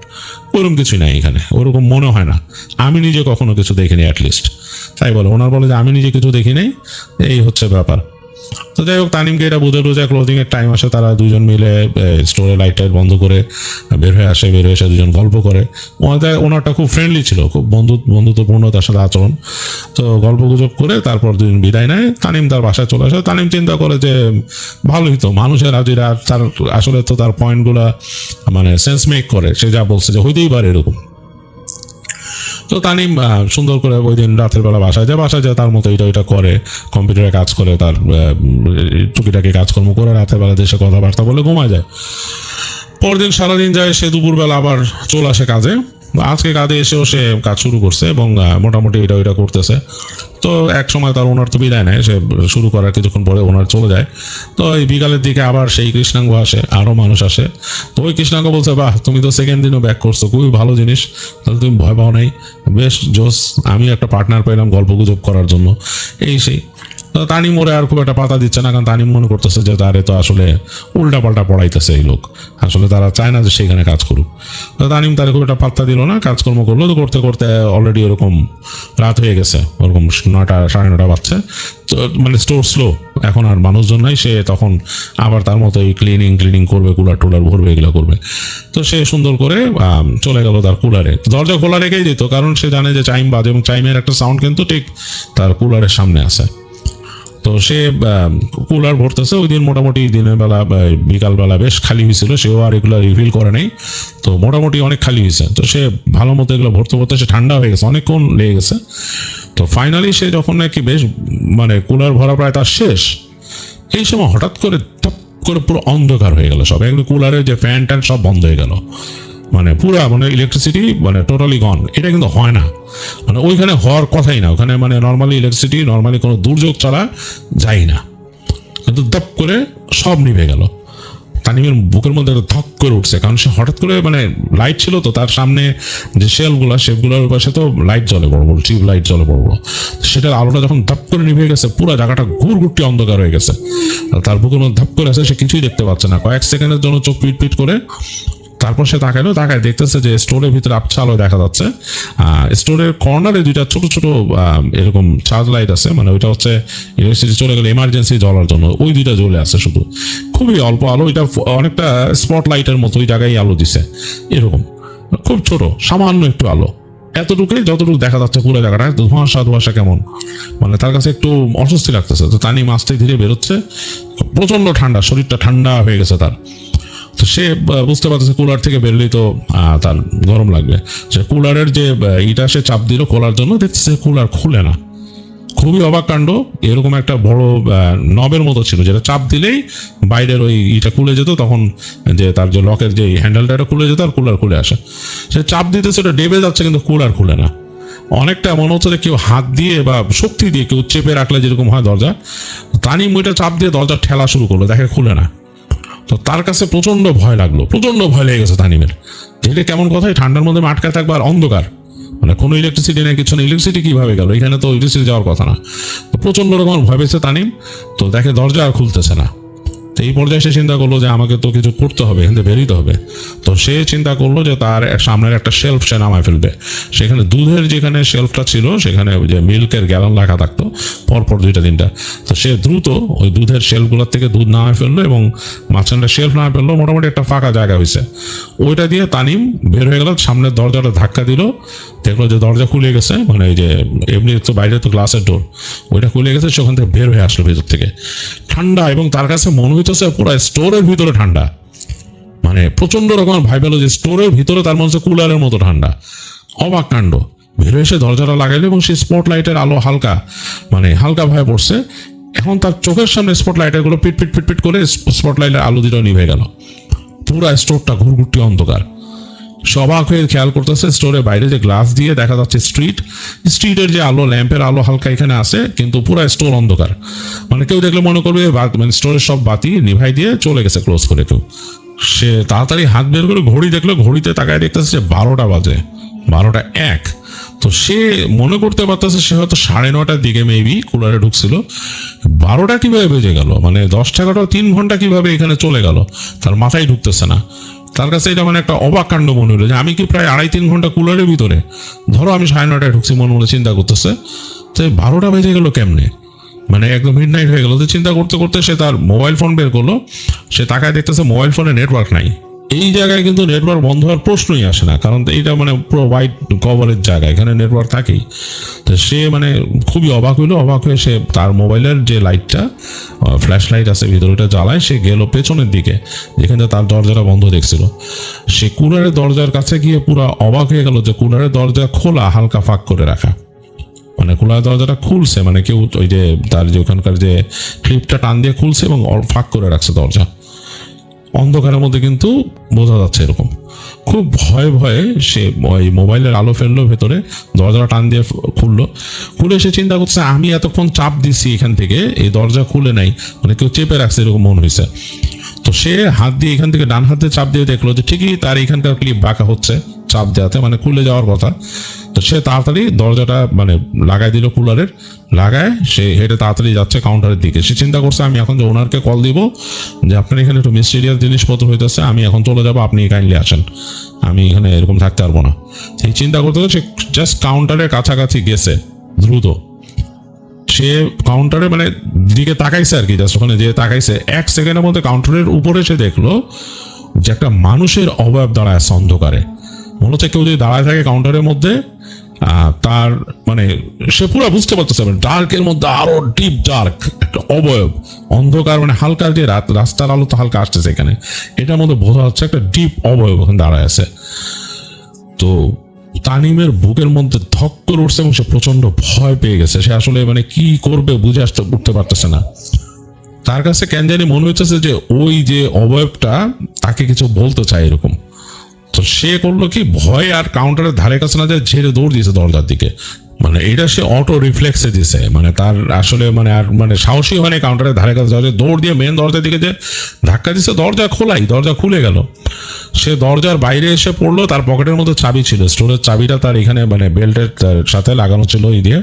ওরকম কিছুই নাই এখানে, ওরকম মনে হয় না। আমি নিজে কখনো কিছু দেখিনি অ্যাটলিস্ট, তাই বলে। ওনার বলে যে আমি নিজে কিছু দেখি নাই, এই হচ্ছে ব্যাপার। তো যাই হোক, তানিমকে এটা বুঝে টুঝে ক্লোজিং এর টাইম আসে, তারা দুজন মিলে স্টোরে লাইট টাইট বন্ধ করে বের হয়ে আসে। বের হয়ে এসে দুজন গল্প করে। ওনারটা খুব ফ্রেন্ডলি ছিল, খুব বন্ধুত্বপূর্ণ তার সাথে আচরণ। তো গল্প গুজব করে তারপর দুজন বিদায় নেয়। তানিম তার বাসায় চলে আসে। তানিম চিন্তা করে যে ভালোই তো, মানুষের হাজিরা, তার আসলে তো তার পয়েন্টগুলা মানে সেন্স মেক করে, সে যা বলছে যে হইতেই পারে এরকম। তো তানিম সুন্দর করে ওই দিন রাতের বেলা বাসায় যায় তার মতো এটা ওইটা করে, কম্পিউটারে কাজ করে, তার টুকিটাকি কাজকর্ম করে রাতের বেলা দেশে কথাবার্তা বলে ঘুমায় যায়। পরদিন সারাদিন যায়, সে দুপুরবেলা আবার চলে আসে কাজে। আজকে কাজে এসেও সে কাজ শুরু করছে এবং মোটামুটি এটা ওইটা করতেছে। তো এক সময় তার ওনার তো বিদায় নেয়, সে শুরু করার কিছুক্ষণ পরে ওনার চলে যায়। তো এই বিকালের দিকে আবার সেই কৃষ্ণাঙ্গ আসে, আরও মানুষ আসে। তো ওই কৃষ্ণাঙ্গ বলছে বাহ তুমি তো সেকেন্ড দিনও ব্যাক করছো, খুবই ভালো জিনিস, তাহলে তুমি ভয় পাও নাই, বেশ জোস, আমি একটা পার্টনার পেলাম গল্প গুজব করার জন্য, এই সেই। তানিম ওরে আর খুব একটা পাতা দিচ্ছে না, কারণ তানিম মনে করতেছে যে তারে তো আসলে উল্টাপাল্টা পড়াইতেছে এই লোক, আসলে তারা চায় না যে সেখানে কাজ করুক। তো তানিম তারে খুব একটা পাত্তা দিল না, কাজকর্ম করলো। তো করতে করতে অলরেডি এরকম রাত হয়ে গেছে, ওরকম 9টা 9:30 বাজছে। তো মানে স্টোর স্লো, এখন আর মানুষজন নাই। সে তখন আবার তার মতো এই ক্লিনিং করবে, কুলার টুলার ভরবে, এগুলো করবে। তো সে সুন্দর করে চলে গেল তার কুলারে, দরজা খোলা রেখেই দিত, কারণ সে জানে যে চাইম বাজে এবং চাইমের একটা সাউন্ড কিন্তু ঠিক তার কুলারের সামনে আছে। তো সে কুলার ভরতেছে। ওই দিন মোটামুটি দিনের বেলা বিকালবেলা বেশ খালি হয়েছিল, সেও আর এগুলো রিভিল করে নেই। তো মোটামুটি অনেক খালি হয়েছে। তো সে ভালো মতো এগুলো ভরতে ভরতে সে ঠান্ডা হয়ে গেছে, অনেকক্ষণ লেগে গেছে। তো ফাইনালি সে যখন নাকি বেশ মানে কুলার ভরা প্রায় তার শেষ, এই সময় হঠাৎ করে টপ করে পুরো অন্ধকার হয়ে গেল সব, একদম কুলারের যে ফ্যান ট্যান সব বন্ধ হয়ে গেল, মানে পুরা মানে ইলেকট্রিসিটি মানে টোটালি গন। এটা কিন্তু হয় না, মানে ওইখানে হওয়ার কথাই না। ওখানে মানে নর্মালি ইলেকট্রিসিটি নর্মালি কোনো দুর্যোগ ছাড়া যায় না, কিন্তু দপ করে সব নিভে গেল। তানিমের বুকের মধ্যে ধক করে উঠছে, কারণ সে হঠাৎ করে মানে লাইট ছিল তো তার সামনে, যে শেলগুলোর পাশে তো লাইট জ্বলে বড় বড়, টিউব লাইট জ্বলে বড় বড়। সেটার আলোটা যখন ধপ করে নিভে গেছে, পুরো জায়গাটা ঘুরঘুরটি অন্ধকার হয়ে গেছে। তার বুকের মধ্যে ধপ করে আছে, সে কিছুই দেখতে পাচ্ছে না। কয়েক সেকেন্ডের জন্য চোখ পিট করে তারপর সে তাকায় দেখতেছে যে স্টোরের ভিতরে আবছা আলো দেখা যাচ্ছে। স্টোরের কর্নারে দুইটা ছোট ছোট এরকম চার্জ লাইট আছে, মানে ওইটা হচ্ছে ইলেকট্রিসিটি চলে গেলে এমার্জেন্সি জ্বলার জন্য, ওই দুইটা জ্বলে আছে শুধু, খুবই অল্প আলো। এটা অনেকটা স্পট লাইটের মতো ওই জায়গায় আলো দিছে, এরকম খুব ছোট সামান্য একটু আলো, এতটুকুই যতটুকু দেখা যাচ্ছে পুরো জায়গাটা। ধোঁয়াশা কেমন, মানে তার কাছে একটু অস্বস্তি লাগতেছে। তো তানিম আস্তে ধীরে বেরোচ্ছে, প্রচন্ড ঠান্ডা, শরীরটা ঠান্ডা হয়ে গেছে তার। তো সে বুঝতে পারতেছে কুলার থেকে বেরলেই তো তার গরম লাগবে। সে কুলারের যে ইটা সে চাপ দিল খোলার জন্য, দেখতেছে কুলার খুলে না। খুবই অবাক কাণ্ড। এরকম একটা বড় নবের মতো ছিল, যেটা চাপ দিলেই বাইরের ওই ইটা খুলে যেত, তখন যে তার যে লকের যে হ্যান্ডেলটা এটা খুলে যেত আর কুলার খুলে আসে। সে চাপ দিতেছে, ওটা ডেবে যাচ্ছে, কিন্তু কুলার খুলে না। অনেকটা মনে হচ্ছে যে কেউ হাত দিয়ে বা শক্তি দিয়ে কেউ চেপে রাখলে যেরকম হয় দরজা, তানিম ওইটা চাপ দিয়ে দরজা ঠেলা শুরু করলো, দেখে খুলে না। তো তার কাছে প্রচন্ড ভয় লাগলো, প্রচন্ড ভয় লেগে গেছে তানিমের। যেটা কেমন কথাই, ঠান্ডার মধ্যে আটকায় থাকবে আর অন্ধকার, মানে কোনো ইলেকট্রিসিটি নেই, কিছু নেই। ইলেকট্রিসিটি কিভাবে গেল এখানে, তো ইলেকট্রিসিটি যাওয়ার কথা না। তো প্রচন্ড রকমের ভয় পেয়েছে তানিম। তো দেখে দরজা আর খুলতেছে না। তো এই পর্যায়ে সে চিন্তা করলো যে আমাকে তো কিছু করতে হবে, এখান থেকে বেরোতে হবে। তো সে চিন্তা করলো যে তার সামনের একটা শেলফ সে নামায় ফেলবে। সেখানে দুধের যেখানে শেলফটা ছিল, সেখানে যে মিল্কের গ্যালন রাখা থাকতো পরপর 2-3টা। তো সে দ্রুত ওই দুধের শেলফগুলোর থেকে দুধ নামায় ফেললো এবং মাঝখানটা শেলফ নামায় ফেললো। মোটামুটি একটা ফাঁকা জায়গা হয়েছে, ওইটা দিয়ে তানিম বের হয়ে গেল। সামনের দরজাটা ধাক্কা দিল, দেখলো যে দরজা খুলে গেছে, মানে এই যে এমনি তো বাইরে তো গ্লাসের ডোর, ওইটা খুলে গেছে। সেখান থেকে বের হয়ে আসলো ভিতর থেকে ঠান্ডা, এবং তার কাছে মনে হইতেছে পুরো স্টোরের ভিতরে ঠান্ডা, মানে প্রচন্ড রকমের ভাই পেল যে স্টোরের ভিতরে তার মনে হচ্ছে কুলারের মতো ঠান্ডা। অবাক কাণ্ড। বের হয়ে এসে দরজাটা লাগাইলো এবং সেই স্পট লাইটের আলো হালকা ভয় পড়ছে। এখন তার চোখের সামনে স্পট লাইটের গুলো পিট করে স্পট লাইটের আলো দুটো নিভে গেল। পুরা স্টোরটা ঘুরঘুরটি অন্ধকার। অবাক হয়ে খেয়াল করতেছে স্টোরের বাইরে যে গ্লাস দিয়ে দেখা যাচ্ছে স্ট্রিটের যে আলো, ল্যাম্পের আলো হালকা এখানে আছে, কিন্তু পুরো স্টোর অন্ধকার। মানে কেউ দেখলে মনে করবে মানে স্টোরের সব বাতি নিভাই দিয়ে চলে গেছে ক্লোজ করে কেউ। সে তাড়াতাড়ি হাত বের করে ঘড়ি দেখলো, ঘড়িতে তাকায় দেখতেছে যে 12টা বাজে, 12:01। তো সে মনে করতে পারতেছে সে হয়তো 9:30টার দিকে মেবি কুলারে ঢুকছিল। 12টা কিভাবে বেজে গেল, মানে 10-11 3 ঘন্টা কিভাবে এখানে চলে গেল, তার মাথায় ঢুকতেছে না। তার কাছে এটা মানে একটা অবাক কাণ্ড মনে হলো যে আমি কি প্রায় 2.5-3 ঘন্টা কুলারের ভিতরে, ধরো আমি 9:30টায় ঢুকছি, মনে চিন্তা করতেছে তো 12টা বেজে গেল কেমনে, মানে একদম মিডনাইট হয়ে গেল। তো চিন্তা করতে করতে সে তার মোবাইল ফোন বের করলো। সে তাকায় দেখতেছে মোবাইল ফোনে নেটওয়ার্ক নাই। এই জায়গায় কিন্তু নেটওয়ার্ক বন্ধ হওয়ার প্রশ্নই আসে না, কারণ এইটা মানে পুরো হোয়াইট কভারের জায়গা, এখানে নেটওয়ার্ক থাকেই। তো সে মানে খুবই অবাক হয়ে সে তার মোবাইলের যে লাইটটা, ফ্ল্যাশ লাইট আছে ভিতরে, ওটা জ্বালায়। সে গেল পেছনের দিকে, যেখানে তার দরজাটা বন্ধ দেখছিল। সে কুলারের দরজার কাছে গিয়ে পুরো অবাক হয়ে গেল যে কুলারের দরজা খোলা, হালকা ফাঁক করে রাখা। মানে কুলারের দরজাটা খুলছে, মানে কেউ ওই যে তার যে ওখানকার যে ক্লিপটা টান দিয়ে খুলছে এবং ফাঁক করে রাখছে দরজা। অন্ধকারের মধ্যে কিন্তু বোঝা যাচ্ছে এরকম। খুব ভয়ে সে ওই মোবাইলের আলো ফেললো ভেতরে, দরজাটা টান দিয়ে খুলে সে চিন্তা করছে আমি এতক্ষণ চাপ দিচ্ছি এখান থেকে, এই দরজা খুলে নাই, মানে কেউ চেপে রাখছে এরকম মনে হয়েছে। তো সে হাত দিয়ে এখান থেকে ডান হাতে চাপ দিয়ে দেখলো যে ঠিকই তার এখানকার ক্লিপ বাঁকা হচ্ছে, চাপ দেওয়াতে মানে খুলে যাওয়ার কথা। তো সে তাড়াতাড়ি দরজাটা মানে লাগাই দিল কুলারের, লাগায় সে হেঁটে তাড়াতাড়ি যাচ্ছে কাউন্টারের দিকে। সে চিন্তা করছে আমি এখন যে ওনারকে কল দিব যে আপনার এখানে একটু মিস্টেরিয়াস জিনিসপত্র হইতেছে, আমি এখন চলে যাবো, আপনি কাইন্ডলি আসেন, আমি এখানে এরকম থাকতে পারবো না। সেই চিন্তা করতে সে জাস্ট কাউন্টারের কাছাকাছি গেছে দ্রুত। সে কাউন্টারে মানে দিকে তাকাইছে আর কি, জাস্ট ওখানে যে তাকাইছে 1 সেকেন্ডের মধ্যে কাউন্টারের উপরে সে দেখলো যে একটা মানুষের অবয়ব দাঁড়ায় আছে অন্ধকারে। মনে হচ্ছে কেউ যদি দাঁড়ায় থাকে কাউন্টারের মধ্যে, তার মানে সে পুরো বুঝতে পারতেছে ডার্কের মধ্যে আরো ডিপ ডার্ক একটা অবয়ব, অন্ধকার মানে হালকা যে রাস্তার আলো তো হালকা আসতেছে এখানে, এটার মধ্যে বোঝা যাচ্ছে একটা ডিপ অবয়ব ওখানে দাঁড়ায় আছে। তো তানিমের বুকের মধ্যে ধক করে উঠছে এবং সে প্রচন্ড ভয় পেয়ে গেছে। সে আসলে মানে কি করবে বুঝে উঠতে পারতেছে না। তার কাছে কেন জানি মনে হইতেছে যে ওই যে অবয়বটা তাকে কিছু বলতে চায় এরকম। তো সে করলো কি, ভয় আর কাউন্টারের ধারে কাছে না যায় ঝেড়ে দৌড় দিয়েছে দরজার দিকে। মানে এটা সে অটো রিফ্লেক্সে দিছে, মানে তার আসলে মানে আর মানে সাহসী হয়নি কাউন্টারের ধারে কাছে যাওয়া, দৌড় দিয়ে মেন দরজার দিকে যে ধাক্কা দিচ্ছে, দরজা খোলাই, দরজা খুলে গেল। সে দরজার বাইরে এসে পড়লো, তার পকেটের মধ্যে চাবি ছিল, স্টোরের চাবিটা তার এখানে মানে বেল্টের সাথে লাগানো ছিল এই দিয়ে।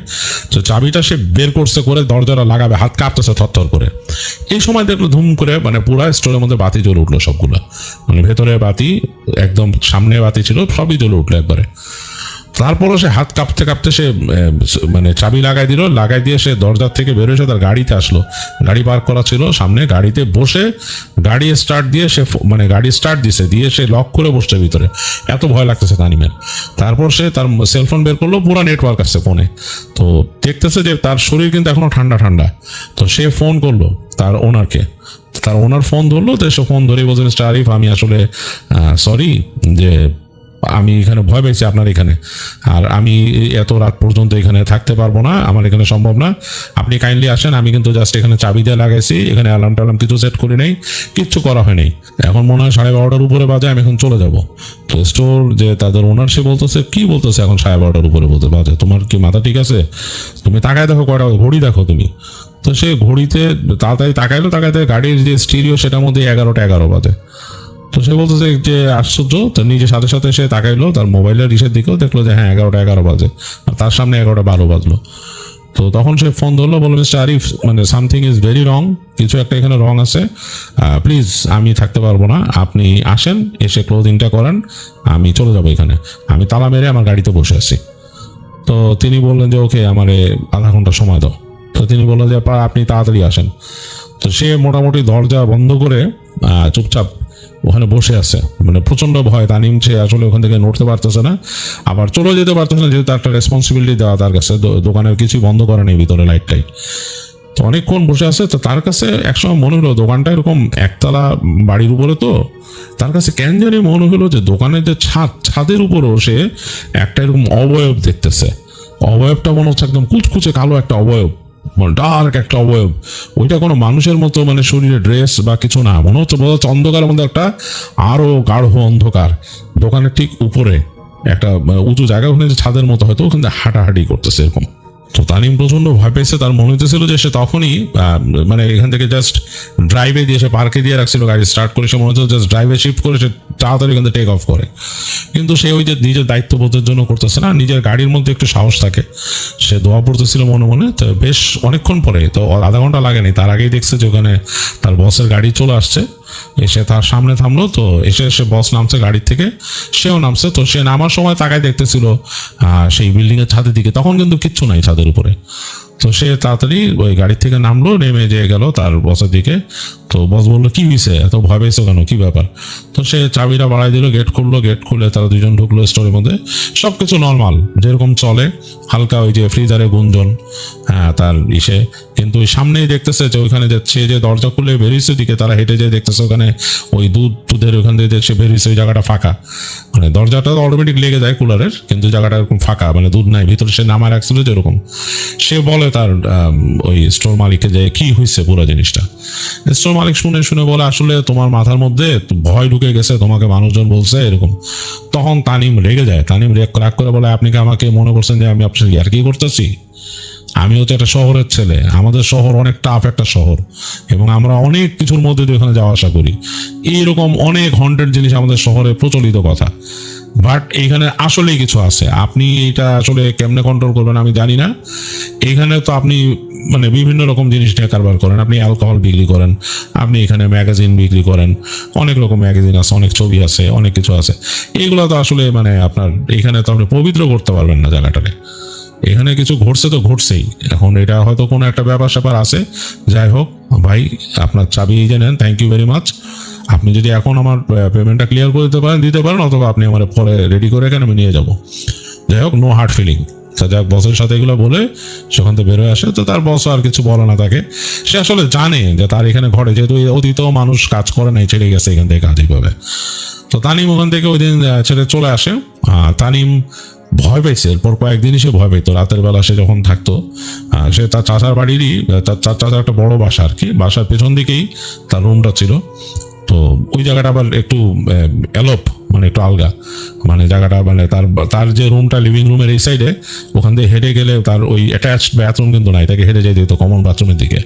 তো চাবিটা সে বের করছে, করে দরজাটা লাগাবে, হাত কাঁপতেছে থরথর করে। এই সময় দেখলো ধুম করে মানে পুরা স্টোরের মধ্যে বাতি জ্বলে উঠলো সবগুলো, মানে ভেতরে বাতি, একদম সামনে বাতি ছিল, সবই জ্বলে উঠলো একবারে। তারপরও সে হাত কাঁপতে কাঁপতে সে মানে চাবি লাগাই দিল, লাগাই দিয়ে সে দরজার থেকে বেরোয় তার গাড়িতে আসলো। গাড়ি পার্ক করা ছিল সামনে, গাড়িতে বসে গাড়ি স্টার্ট দিয়ে সে মানে গাড়ি স্টার্ট দিছে, দিয়ে সে লক করে বসছে ভিতরে, এত ভয় লাগতেছে তানিমের। তারপর সে তার সেলফোন বের করলো, পুরো নেটওয়ার্ক আসছে ফোনে। তো দেখতেছে যে তার শরীর কিন্তু এখনো ঠান্ডা ঠান্ডা। তো সে ফোন করলো তার ওনারকে, তার ওনার ফোন ধরলো। তো সে ফোন ধরে বলছে, মিস্টার আরিফ, আমি আসলে সরি যে আমি এখানে ভয় পেয়েছি আপনার এখানে, আর আমি এত রাত পর্যন্ত এখানে থাকতে পারবো না, আমার এখানে সম্ভব না, আপনি কাইন্ডলি আসেন। আমি কিন্তু জাস্ট এখানে চাবি দিয়ে লাগাইছি, এখানে অ্যালার্ম টালার্ম কিছু সেট করি নাই, কিচ্ছু করা হয়নি। এখন মনে হয় 12:30টার উপরে বাজে, আমি এখন চলে যাব। তো স্টোর যে তাদের ওনার সে বলতেছে, কি বলতেছে এখন 12:30টার উপরে বলতে বাজে, তোমার কি মাথা ঠিক আছে? তুমি তাকায় দেখো কয়টা, ঘড়ি দেখো তুমি। তো সে ঘড়িতে তাড়াতাড়ি তাকাইলো, তাকাইতে গাড়ির যে স্টিরিও সেটার মধ্যে 11:11 বাজে। তো সে বলতেছে যে আশ্চর্য, তো নিজের সাথে সাথে সে তাকাইলো তার মোবাইলের রিসের দিকেও, দেখলো যে হ্যাঁ 11:11 বাজে, আর তার সামনে 11:12 বাজলো। তো তখন সে ফোন ধরলো, বললো, মিস্টার আরিফ, মানে সামথিং ইজ ভেরি রং, কিছু একটা এখানে রং আছে, প্লিজ আমি থাকতে পারবো না, আপনি আসেন, এসে ক্লোজিংটা করেন, আমি চলে যাবো এখানে, আমি তালা মেরে আমার গাড়িতে বসে আছি। তো তিনি বললেন যে ওকে, আমার আধা ঘন্টা সময় দাও। তো তিনি বললেন যে আপনি তাড়াতাড়ি আসেন। তো সে মোটামুটি দরজা বন্ধ করে চুপচাপ ওখানে বসে আছে, মানে প্রচন্ড ভয়। তানিম সে আসলে ওখান থেকে নড়তে পারতেছে না, আবার চলে যেতে পারতেছে না, যেহেতু একটা রেসপন্সিবিলিটি দেওয়া তার কাছে, দোকানের কিছুই বন্ধ করে নেই ভিতরে লাইট টাইট। তো অনেকক্ষণ বসে আছে। তো তার কাছে একসময় মনে হলো দোকানটা এরকম একতলা বাড়ির উপরে, তো তার কাছে কেন জানি মনে হলো যে দোকানের যে ছাদের উপরও সে একটা এরকম অবয়ব দেখতেছে। অবয়বটা মনে হচ্ছে একদম কুচকুচে কালো একটা অবয়ব, ডার্ক একটা অবয়ব। ওইটা কোনো মানুষের মতো মানে শরীরে ড্রেস বা কিছু না, মনে হচ্ছে বোঝা যাচ্ছে অন্ধকারের মধ্যে একটা আরো গাঢ় অন্ধকার। দোকানের ঠিক উপরে একটা উঁচু জায়গা, ওখানে যে ছাদের মতো হয়তো ওখানে হাঁটাহাঁটি করতেছে এরকম। তো তানিম প্রচন্ড ভয় পেয়েছে। তার মনে হইতেছিল যে সে তখনই মানে এখান থেকে জাস্ট ড্রাইভে দিয়ে, সে পার্কে দিয়ে রাখছিল গাড়ি স্টার্ট করে, সে মনে হচ্ছে জাস্ট ড্রাইভে শিফট করে সে তাড়াতাড়ি এখান থেকে টেক অফ করে। কিন্তু সে ওই যে নিজের দায়িত্ববোধের জন্য করতেছে না, নিজের গাড়ির মধ্যে একটু সাহস থাকে, সে দোয়া পড়তেছিল মনে মনে। তো বেশ অনেকক্ষণ পরে, তো আধা ঘন্টা লাগেনি, তার আগেই দেখছে যে ওখানে তার বসের গাড়ি চলে আসছে, এসে তার সামনে থামলো। তো এসে বস নামছে গাড়ির থেকে, সেও নামছে। তো সে নামার সময় তাকায় দেখতেছিল সেই বিল্ডিং এর ছাদের দিকে, তখন কিন্তু কিচ্ছু নাই ছাদের উপরে। তো সে তাড়াতাড়ি ওই গাড়ির থেকে নামলো, নেমে যেয়ে গেল তার বসের দিকে। তো বস বললো, কি হয়েছে, এত ভয় পেয়েছো কেন, কি ব্যাপার? তো সে চাবিটা বাড়াই দিল, গেট খুললো, গেট খুলে তারা দুজন ঢুকলো স্টোরের মধ্যে। সবকিছু নর্মাল যেরকম চলে, হালকা ওই যে ফ্রিজারে গুঞ্জন, হ্যাঁ তার ইসে। কিন্তু ওই সামনেই দেখতেছে যে ওইখানে যাচ্ছে, যে দরজা খুলে বেরিয়েছে দিকে তারা হেঁটে যেয়ে দেখতেছে ওখানে ওই দুধের ওখান থেকে সে বেরিয়েছে, ওই জায়গাটা ফাঁকা। মানে দরজাটা অটোমেটিক লেগে যায় কুলারের, কিন্তু জায়গাটা এরকম ফাঁকা, মানে দুধ নাই ভিতরে, সে নামায় রাখছিল যেরকম। সে বলে তার ওই স্টোর মালিককে যে কি হয়েছে পুরো জিনিসটা। স্টোর মালিক শুনে বলে, আসলে তোমার মাথার মধ্যে ভয় ঢুকে গেছে, তোমাকে মানুষজন বলছে এরকম। তখন তানিম রেগে যায়, তানিম রাগ করে বলে, আপনি কি আমাকে মনে করছেন যে আমি আপনার ইয়ার্কি করতেছি? আমি হচ্ছে একটা শহরের ছেলে, আমাদের শহর অনেক টাফ একটা শহর, এবং আমরা অনেক কিছুর মধ্যে দিয়ে ওখানে যাওয়া আসা করি। এইরকম অনেক হন্টেড জিনিস আমাদের শহরে প্রচলিত কথা। বাট এইখানে আসলেই কিছু আছে, আপনি এটা আসলে কেমনে কন্ট্রোল করবেন আমি জানি না। এখানে তো আপনি মানে বিভিন্ন রকম জিনিস নিয়ে কারবার করেন, আপনি অ্যালকোহল বিক্রি করেন, আপনি এখানে ম্যাগাজিন বিক্রি করেন, অনেক রকম ম্যাগাজিন আছে, অনেক ছবি আছে, অনেক কিছু আছে। এইগুলো তো আসলে মানে আপনার এখানে তো আপনি পবিত্র করতে পারবেন না জায়গাটাকে। এখানে কিছু ঘটছে তো ঘটছেই। এখন এটা হয়তো কোনো একটা ব্যাপার স্যাপার আছে, যাই হোক ভাই আপনার চাবি এই যে নেন, থ্যাংক ইউ ভেরি মাচ। আপনি যদি এখন আমার পেমেন্টটা ক্লিয়ার করে দিতে পারেন, অথবা আপনি আমার পরে রেডি করে এখানে আমি নিয়ে যাবো। যাই হোক, নো হার্ড ফিলিং। যাক, বসের সাথে এগুলো বলে সেখান থেকে বেরোয় আসে, তো তার বস আর কিছু বলে না তাকে। সে আসলে জানে যে তার এখানে ঘটে, যেহেতু অতীতেও মানুষ কাজ করে নাই, ছেড়ে গেছে এখান থেকে কাজই পাবে। তো তানিম ওখান থেকে ওই দিন ছেড়ে চলে আসে। তানিম ভয় পাইছে, এরপর কয়েকদিনই সে ভয় পাইতো। রাতের বেলা সে যখন থাকতো, সে তার চাচার বাড়িরই, তার চাচার একটা বড় বাসা আর কি, বাসার পেছন দিকেই তার রুমটা ছিল। তো ওই জায়গাটা আবার একটু এলোপ, মানে একটু আলগা, মানে জায়গাটা মানে তার যে রুমটা লিভিং রুমের এই সাইডে, ওখান দিয়ে হেঁটে গেলে তার ওই অ্যাটাচড বাথরুম কিন্তু নাই, তাকে হেঁটে যেতে হতো কমন বাথরুমের দিকে।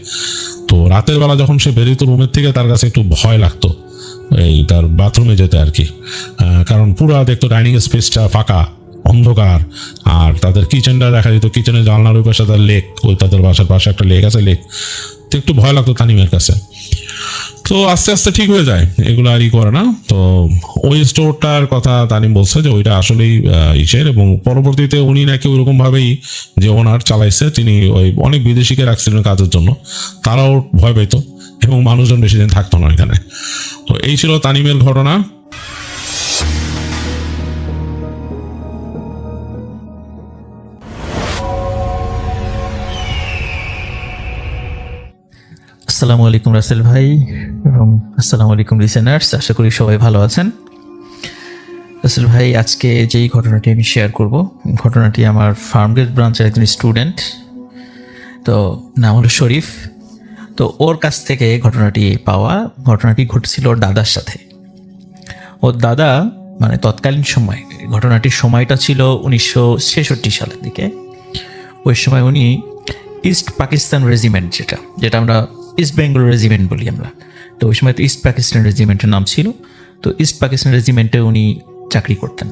তো রাতের বেলা যখন সে বেরিত রুমের থেকে, তার কাছে একটু ভয় লাগতো এই তার বাথরুমে যেতে আর কি। কারণ পুরা দেখতো ডাইনিং স্পেসটা ফাঁকা, অন্ধকার, আর তাদের কিচেনটা দেখা যেত, কিচেনের জানলার ওই পাশে তার লেক, ওই তাদের বাসার পাশে একটা লেক আছে, লেক। তো একটু ভয় লাগতো তানিমের কাছে। তো আস্তে আস্তে ঠিক হয়ে যায়, এগুলো আর ই করে না। তো ওই স্টোরটার কথা তানিম বলছে যে ওইটা আসলেই ইসের, এবং পরবর্তীতে উনি নাকি ওইরকম ভাবেই যে ওনার চালাইছে, তিনি ওই অনেক বিদেশিকে রাখছিলেন কাজের জন্য, তারাও ভয় পেত এবং মানুষজন বেশি দিন থাকতো না এখানে। তো এই ছিল তানিমের ঘটনা। আসসালামু আলাইকুম রাসেল ভাই, এবং আসসালামু আলাইকুম লিসেনার্স। আশা করি সবাই ভালো আছেন। রাসেল ভাই, আজকে যেই ঘটনাটি আমি শেয়ার করব, ঘটনাটি আমার ফার্মগেট ব্রাঞ্চের একজন স্টুডেন্ট, তো নাম হলো শরীফ। তো ওর কাছ থেকে ঘটনাটি ঘটেছিল ওর দাদার সাথে। ওর দাদা মানে তৎকালীন সময়, ঘটনাটির সময়টা ছিল 1966 সালের দিকে। ওই সময় উনি ইস্ট পাকিস্তান রেজিমেন্ট, যেটা আমরা ইস্ট বেঙ্গল রেজিমেন্ট বলি আমরা, তো ওই সময় তো ইস্ট পাকিস্তান রেজিমেন্টের নাম ছিল। তো ইস্ট পাকিস্তান রেজিমেন্টে উনি চাকরি করতেন।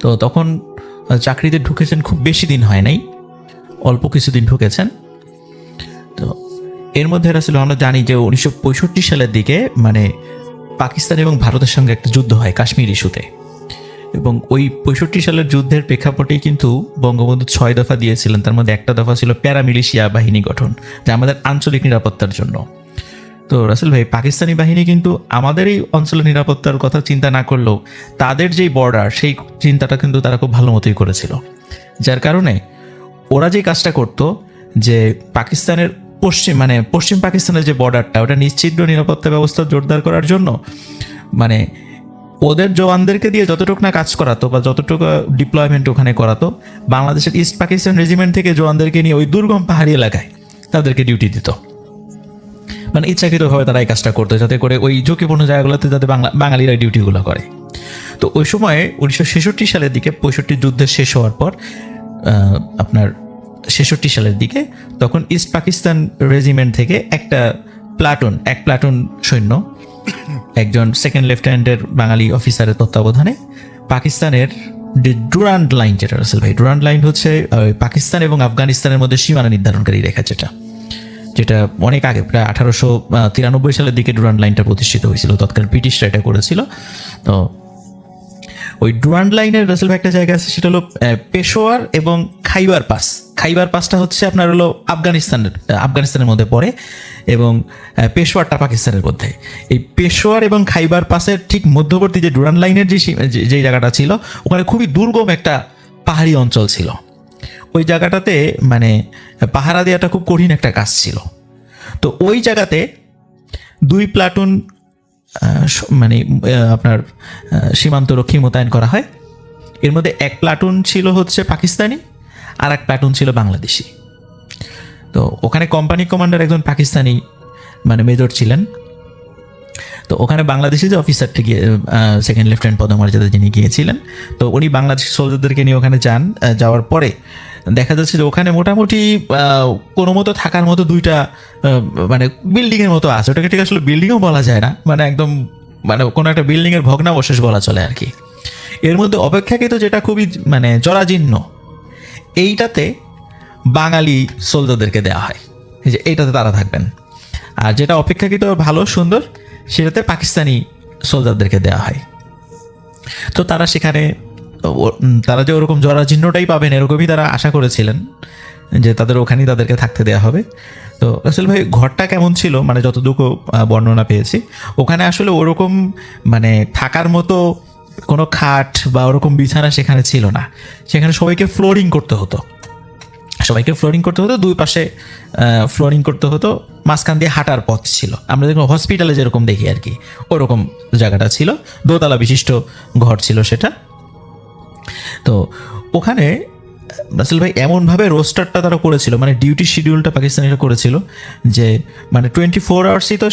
তো তখন চাকরিতে ঢুকেছেন, খুব বেশি দিন হয় নাই, অল্প কিছুদিন ঢুকেছেন। তো এর মধ্যে আসলে আমরা জানি যে 1965 সালের দিকে মানে পাকিস্তান এবং ভারতের সঙ্গে একটা যুদ্ধ হয় কাশ্মীর ইস্যুতে, এবং ওই 65 সালের যুদ্ধের প্রেক্ষাপটেই কিন্তু বঙ্গবন্ধু 6 দফা দিয়েছিলেন। তার মধ্যে একটা দফা ছিল প্যারামিলিশিয়া বাহিনী গঠন, যা আমাদের আঞ্চলিক নিরাপত্তার জন্য। তো রাসেল ভাই, পাকিস্তানি বাহিনী কিন্তু আমাদের এই অঞ্চলের নিরাপত্তার কথা চিন্তা না করলেও তাদের যেই বর্ডার, সেই চিন্তাটা কিন্তু তারা খুব ভালো মতোই করেছিল। যার কারণে ওরা যে কাজটা করতো, যে পাকিস্তানের পশ্চিম পাকিস্তানের যে বর্ডারটা, ওটা নিশ্চিদ্র নিরাপত্তা ব্যবস্থা জোরদার করার জন্য মানে ওদের জওয়ানদেরকে দিয়ে যতটুকু না কাজ করাতো বা যতটুকু ডিপ্লয়মেন্ট ওখানে করাতো, বাংলাদেশের ইস্ট পাকিস্তান রেজিমেন্ট থেকে জওয়ানদেরকে নিয়ে ওই দুর্গম পাহাড়ি এলাকায় তাদেরকে ডিউটি দিত। মানে ইচ্ছাকৃতভাবে তারা এই কাজটা করতো, যাতে করে ওই ঝুঁকিপূর্ণ জায়গাগুলোতে যাতে বাঙালিরা ডিউটিগুলো করে। তো ওই সময়ে 1966 সালের দিকে, 65 যুদ্ধের শেষ হওয়ার পর আপনার 66 সালের দিকে, তখন ইস্ট পাকিস্তান রেজিমেন্ট থেকে এক প্লাটুন সৈন্য, একজন সেকেন্ড লেফটেন্যান্টের বাঙালি অফিসারের তত্ত্বাবধানে পাকিস্তানের ডুরান্ড লাইন, যেটা রাসেল ভাই, ডুরান্ড লাইন হচ্ছে পাকিস্তান এবং আফগানিস্তানের মধ্যে সীমানা নির্ধারণকারী রেখা, যেটা অনেক আগে, প্রায় 1893 সালের দিকে ডুরান্ড লাইনটা প্রতিষ্ঠিত হয়েছিল। তৎকালীন ব্রিটিশরা এটা করেছিল। তো ওই ডুরান্ড লাইনের রাসেল ভাই একটা জায়গা আছে, সেটা হলো পেশোয়ার এবং খাইবার পাসটা হচ্ছে আপনার হলো আফগানিস্তানের মধ্যে পড়ে, এবং পেশোয়ারটা পাকিস্তানের মধ্যে। এই পেশোয়ার এবং খাইবার পাসের ঠিক মধ্যবর্তী যে ডুরান্ড লাইনের যে জায়গাটা ছিল, ওখানে খুবই দুর্গম একটা পাহাড়ি অঞ্চল ছিল। ওই জায়গাটাতে মানে পাহারা দেওয়াটা খুব কঠিন একটা কাজ ছিল। তো ওই জায়গাতে 2 প্লাটুন মানে আপনার সীমান্তরক্ষী মোতায়েন করা হয়। এর মধ্যে 1 প্লাটুন ছিল হচ্ছে পাকিস্তানি, আর 1 প্লাটুন ছিল বাংলাদেশি। তো ওখানে কোম্পানি কমান্ডার একজন পাকিস্তানি মানে মেজর ছিলেন। তো ওখানে বাংলাদেশি যে অফিসারটি গিয়ে সেকেন্ড লেফটেন্যান্ট পদমর্যাদা যিনি গিয়েছিলেন, তো উনি বাংলাদেশি সোলজারদেরকে নিয়ে ওখানে যাওয়ার পরে দেখা যাচ্ছে যে ওখানে মোটামুটি কোনো মতো থাকার মতো 2টা মানে বিল্ডিংয়ের মতো আছে। ওটাকে ঠিক আসলে বিল্ডিংও বলা যায় না, মানে একদম মানে কোনো একটা বিল্ডিংয়ের ভগ্নাবশেষ বলা চলে আর কি। এর মধ্যে অপেক্ষাকৃত যেটা খুবই মানে জরাজীর্ণ, এইটাতে বাঙালি সোলজারদেরকে দেওয়া হয়, এই যে এইটাতে তারা থাকবেন। আর যেটা অপেক্ষাকৃত ভালো সুন্দর, সেটাতে পাকিস্তানি সোলজারদেরকে দেওয়া হয়। তো তারা সেখানে তারা যে ওরকম জরাজীর্ণটাই পাবেন এরকমই তারা আশা করেছিলেন, যে তাদের ওখানেই তাদেরকে থাকতে দেওয়া হবে। তো রাসেল ভাই ঘরটা কেমন ছিল, মানে যতটুকু বর্ণনা পেয়েছি, ওখানে আসলে ওরকম মানে থাকার মতো কোনো খাট বা ওরকম বিছানা সেখানে ছিল না। সেখানে সবাইকে ফ্লোরিং করতে হতো, দুই পাশে ফ্লোরিং করতে হতো, মাঝখান দিয়ে হাঁটার পথ ছিল। আমরা দেখুন হসপিটালে যেরকম দেখি আর কি, ওরকম জায়গাটা ছিল, দোতলা বিশিষ্ট ঘর ছিল সেটা। তো ওখানে রাসেল ভাই এমনভাবে রোস্টারটা তারা করেছিল, মানে ডিউটি শিডিউলটা পাকিস্তানিরা করেছিল যে মানে 24 আওয়ার্সই তো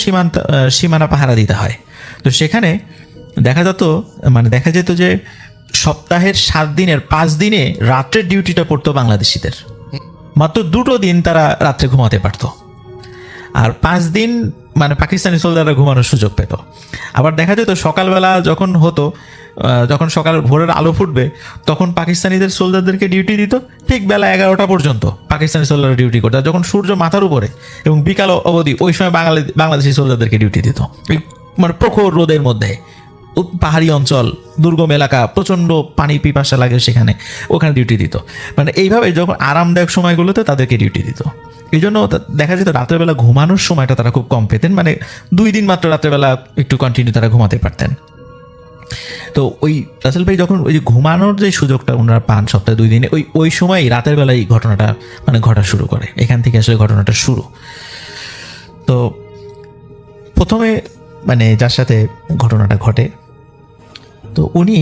সীমানা পাহারা দিতে হয়। তো সেখানে দেখা যেত যে সপ্তাহের 7 দিনের 5 দিনে রাত্রের ডিউটিটা পড়তো বাংলাদেশিদের। মাত্র 2টো দিন তারা রাত্রে ঘুমাতে পারতো, আর 5 দিন মানে পাকিস্তানি সোলজাররা ঘুমানোর সুযোগ পেত। আবার দেখা যেত সকালবেলা যখন সকাল ভোরের আলো ফুটবে, তখন পাকিস্তানিদের সোলজারদেরকে ডিউটি দিত ঠিক বেলা 11টা পর্যন্ত পাকিস্তানি সোলজাররা ডিউটি করতো। আর যখন সূর্য মাথার উপরে এবং বিকাল অবধি, ওই সময় বাংলাদেশি সোলজারদেরকে ডিউটি দিত, মানে প্রখর রোদের মধ্যে, পাহাড়ি অঞ্চল, দুর্গম এলাকা, প্রচণ্ড পানি পিপাসা লাগে সেখানে, ওখানে ডিউটি দিত। মানে এইভাবে যখন আরামদায়ক সময়গুলোতে তাদেরকে ডিউটি দিত। এই জন্য দেখা যেত রাত্রেবেলা ঘুমানোর সময়টা তারা খুব কম পেতেন, মানে 2 দিন মাত্র রাত্রেবেলা একটু কন্টিনিউ তারা ঘুমাতে পারতেন। তো ওই রাসেল ভাই যখন ওই যে ঘুমানোর যে সুযোগটা ওনারা পান সপ্তাহে 2 দিনে, ওই সময় রাতের বেলায় এই ঘটনাটা মানে ঘটা শুরু করে। এখান থেকে আসলে ঘটনাটা শুরু। তো প্রথমে মানে যার সাথে ঘটনাটা ঘটে, তো উনি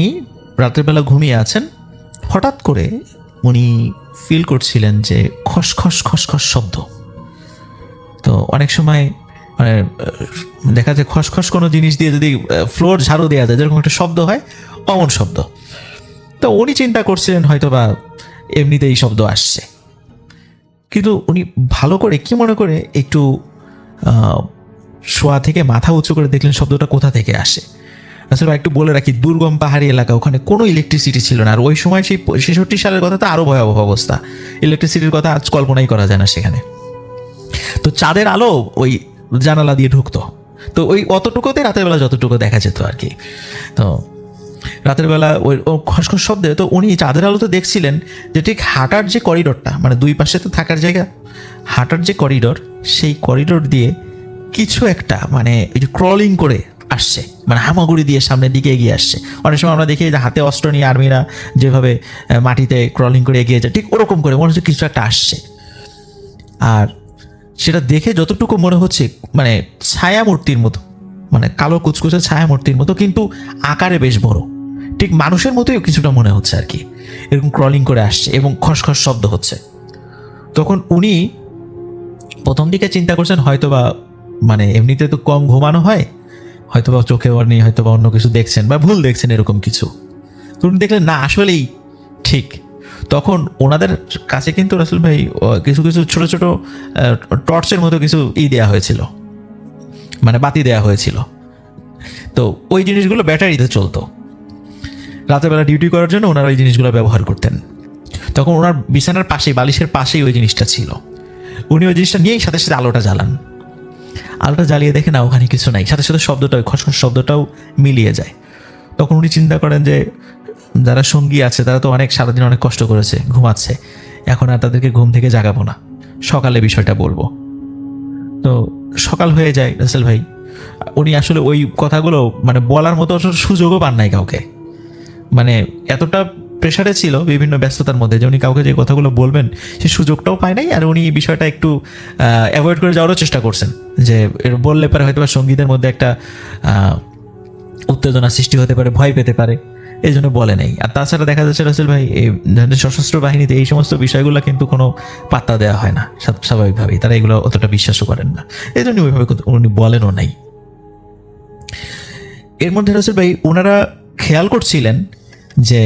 রাতের বেলা ঘুমিয়ে আছেন, হঠাৎ করে উনি ফিল করছিলেন যে খসখস খসখস শব্দ। তো অনেক সময় মানে দেখা যায় খসখস কোনো জিনিস দিয়ে যদি ফ্লোর ঝাড়ু দেওয়া যায় যেরকম একটা শব্দ হয়, অমন শব্দ। তো উনি চিন্তা করছিলেন হয়তো বা এমনিতেই শব্দ আসছে, কিন্তু উনি ভালো করে কি মনে করে একটু শোয়া থেকে মাথা উঁচু করে দেখলেন শব্দটা কোথা থেকে আসে। আসলে একটু বলে রাখি, দুর্গম পাহাড়ি এলাকা, ওখানে কোনো ইলেকট্রিসিটি ছিল না। আর ওই সময় সেই 66 সালের কথা তো আরও ভয়াবহ অবস্থা, ইলেকট্রিসিটির কথা আজ কল্পনাই করা যায় না সেখানে। তো চাঁদের আলো ওই জানালা দিয়ে ঢুকতো, তো ওই অতটুকুতে রাতের বেলা যতটুকু দেখা যেত আর কি। তো রাতের বেলা ওই খসখস শব্দে তো উনি চাঁদের আলোতে দেখছিলেন যে ঠিক হাঁটার যে করিডোরটা, মানে দুই পাশে তো থাকার জায়গা, হাঁটার যে করিডোর, সেই করিডোর দিয়ে কিছু একটা মানে এই যে ক্রলিং করে আসছে, মানে হামাগুড়ি দিয়ে সামনের দিকে এগিয়ে আসছে। অনেক সময় আমরা দেখি যে হাতে অস্ত্র নিয়ে আর্মিরা যেভাবে মাটিতে ক্রলিং করে এগিয়ে যায়, ঠিক ওরকম করে মনে হচ্ছে কিছু একটা আসছে। আর সেটা দেখে যতটুকু মনে হচ্ছে মানে ছায়া মূর্তির মতো, মানে কালো কুচকুচে ছায়া মূর্তির মতো, কিন্তু আকারে বেশ বড়, ঠিক মানুষের মতোই কিছুটা মনে হচ্ছে আর কি। এরকম ক্রলিং করে আসছে এবং খসখস শব্দ হচ্ছে। তখন উনি প্রথম দিকে চিন্তা করছেন হয়তোবা মানে এমনিতে তো কম ঘুমানো হয়, হয়তোবা চোখে ওর নেই, হয়তোবা অন্য কিছু দেখছেন বা ভুল দেখছেন এরকম কিছু। তো উনি দেখলেন না, আসলেই ঠিক। তখন ওনাদের কাছে কিন্তু রাসেল ভাই কিছু কিছু ছোট ছোট টর্চের মতো কিছু দেওয়া হয়েছিল, মানে বাতি দেওয়া হয়েছিল। তো ওই জিনিসগুলো ব্যাটারিতে চলতো। রাতের বেলা ডিউটি করার জন্য ওনারা ওই জিনিসগুলো ব্যবহার করতেন। তখন ওনার বিছানার পাশেই, বালিশের পাশেই ওই জিনিসটা ছিল। উনি ওই জিনিসটা নিয়েই সাথে সাথে আলোটা জ্বালিয়ে দেখে না ওখানে কিছু নাই, সাথে সাথে শব্দটাও খসখস শব্দটাও মিলিয়ে যায়। তখন উনি চিন্তা করেন যে যারা সঙ্গী আছে তারা তো সারাদিন অনেক কষ্ট করেছে, ঘুমাচ্ছে, এখন আর তাদেরকে ঘুম থেকে জাগাবো না, সকালে বিষয়টা বলবো। তো সকাল হয়ে যায়। রাসেল ভাই উনি আসলে ওই কথাগুলো মানে বলার মতো সুযোগও পান নাই কাউকে, মানে এতটা প্রেশারে ছিল বিভিন্ন ব্যস্ততার মধ্যে যে উনি কাউকে যে কথাগুলো বলবেন সে সুযোগটাও পায় নাই। আর উনি বিষয়টা একটু অ্যাভয়েড করে যাওয়ারও চেষ্টা করছেন, যে বললে পারে হয়তো বা সঙ্গীদের মধ্যে একটা উত্তেজনা সৃষ্টি হতে পারে, ভয় পেতে পারে, এই জন্য বলে নেই। আর তাছাড়া দেখা যাচ্ছে রাসেল ভাই এই সশস্ত্র বাহিনীতে এই সমস্ত বিষয়গুলো কিন্তু কোনো পাত্তা দেওয়া হয় না স্বাভাবিকভাবেই, তারা এগুলো অতটা বিশ্বাসও করেন না, এই জন্য ওইভাবে উনি বলেনও নাই। এর মধ্যে রাসেল ভাই ওনারা খেয়াল করছিলেন যে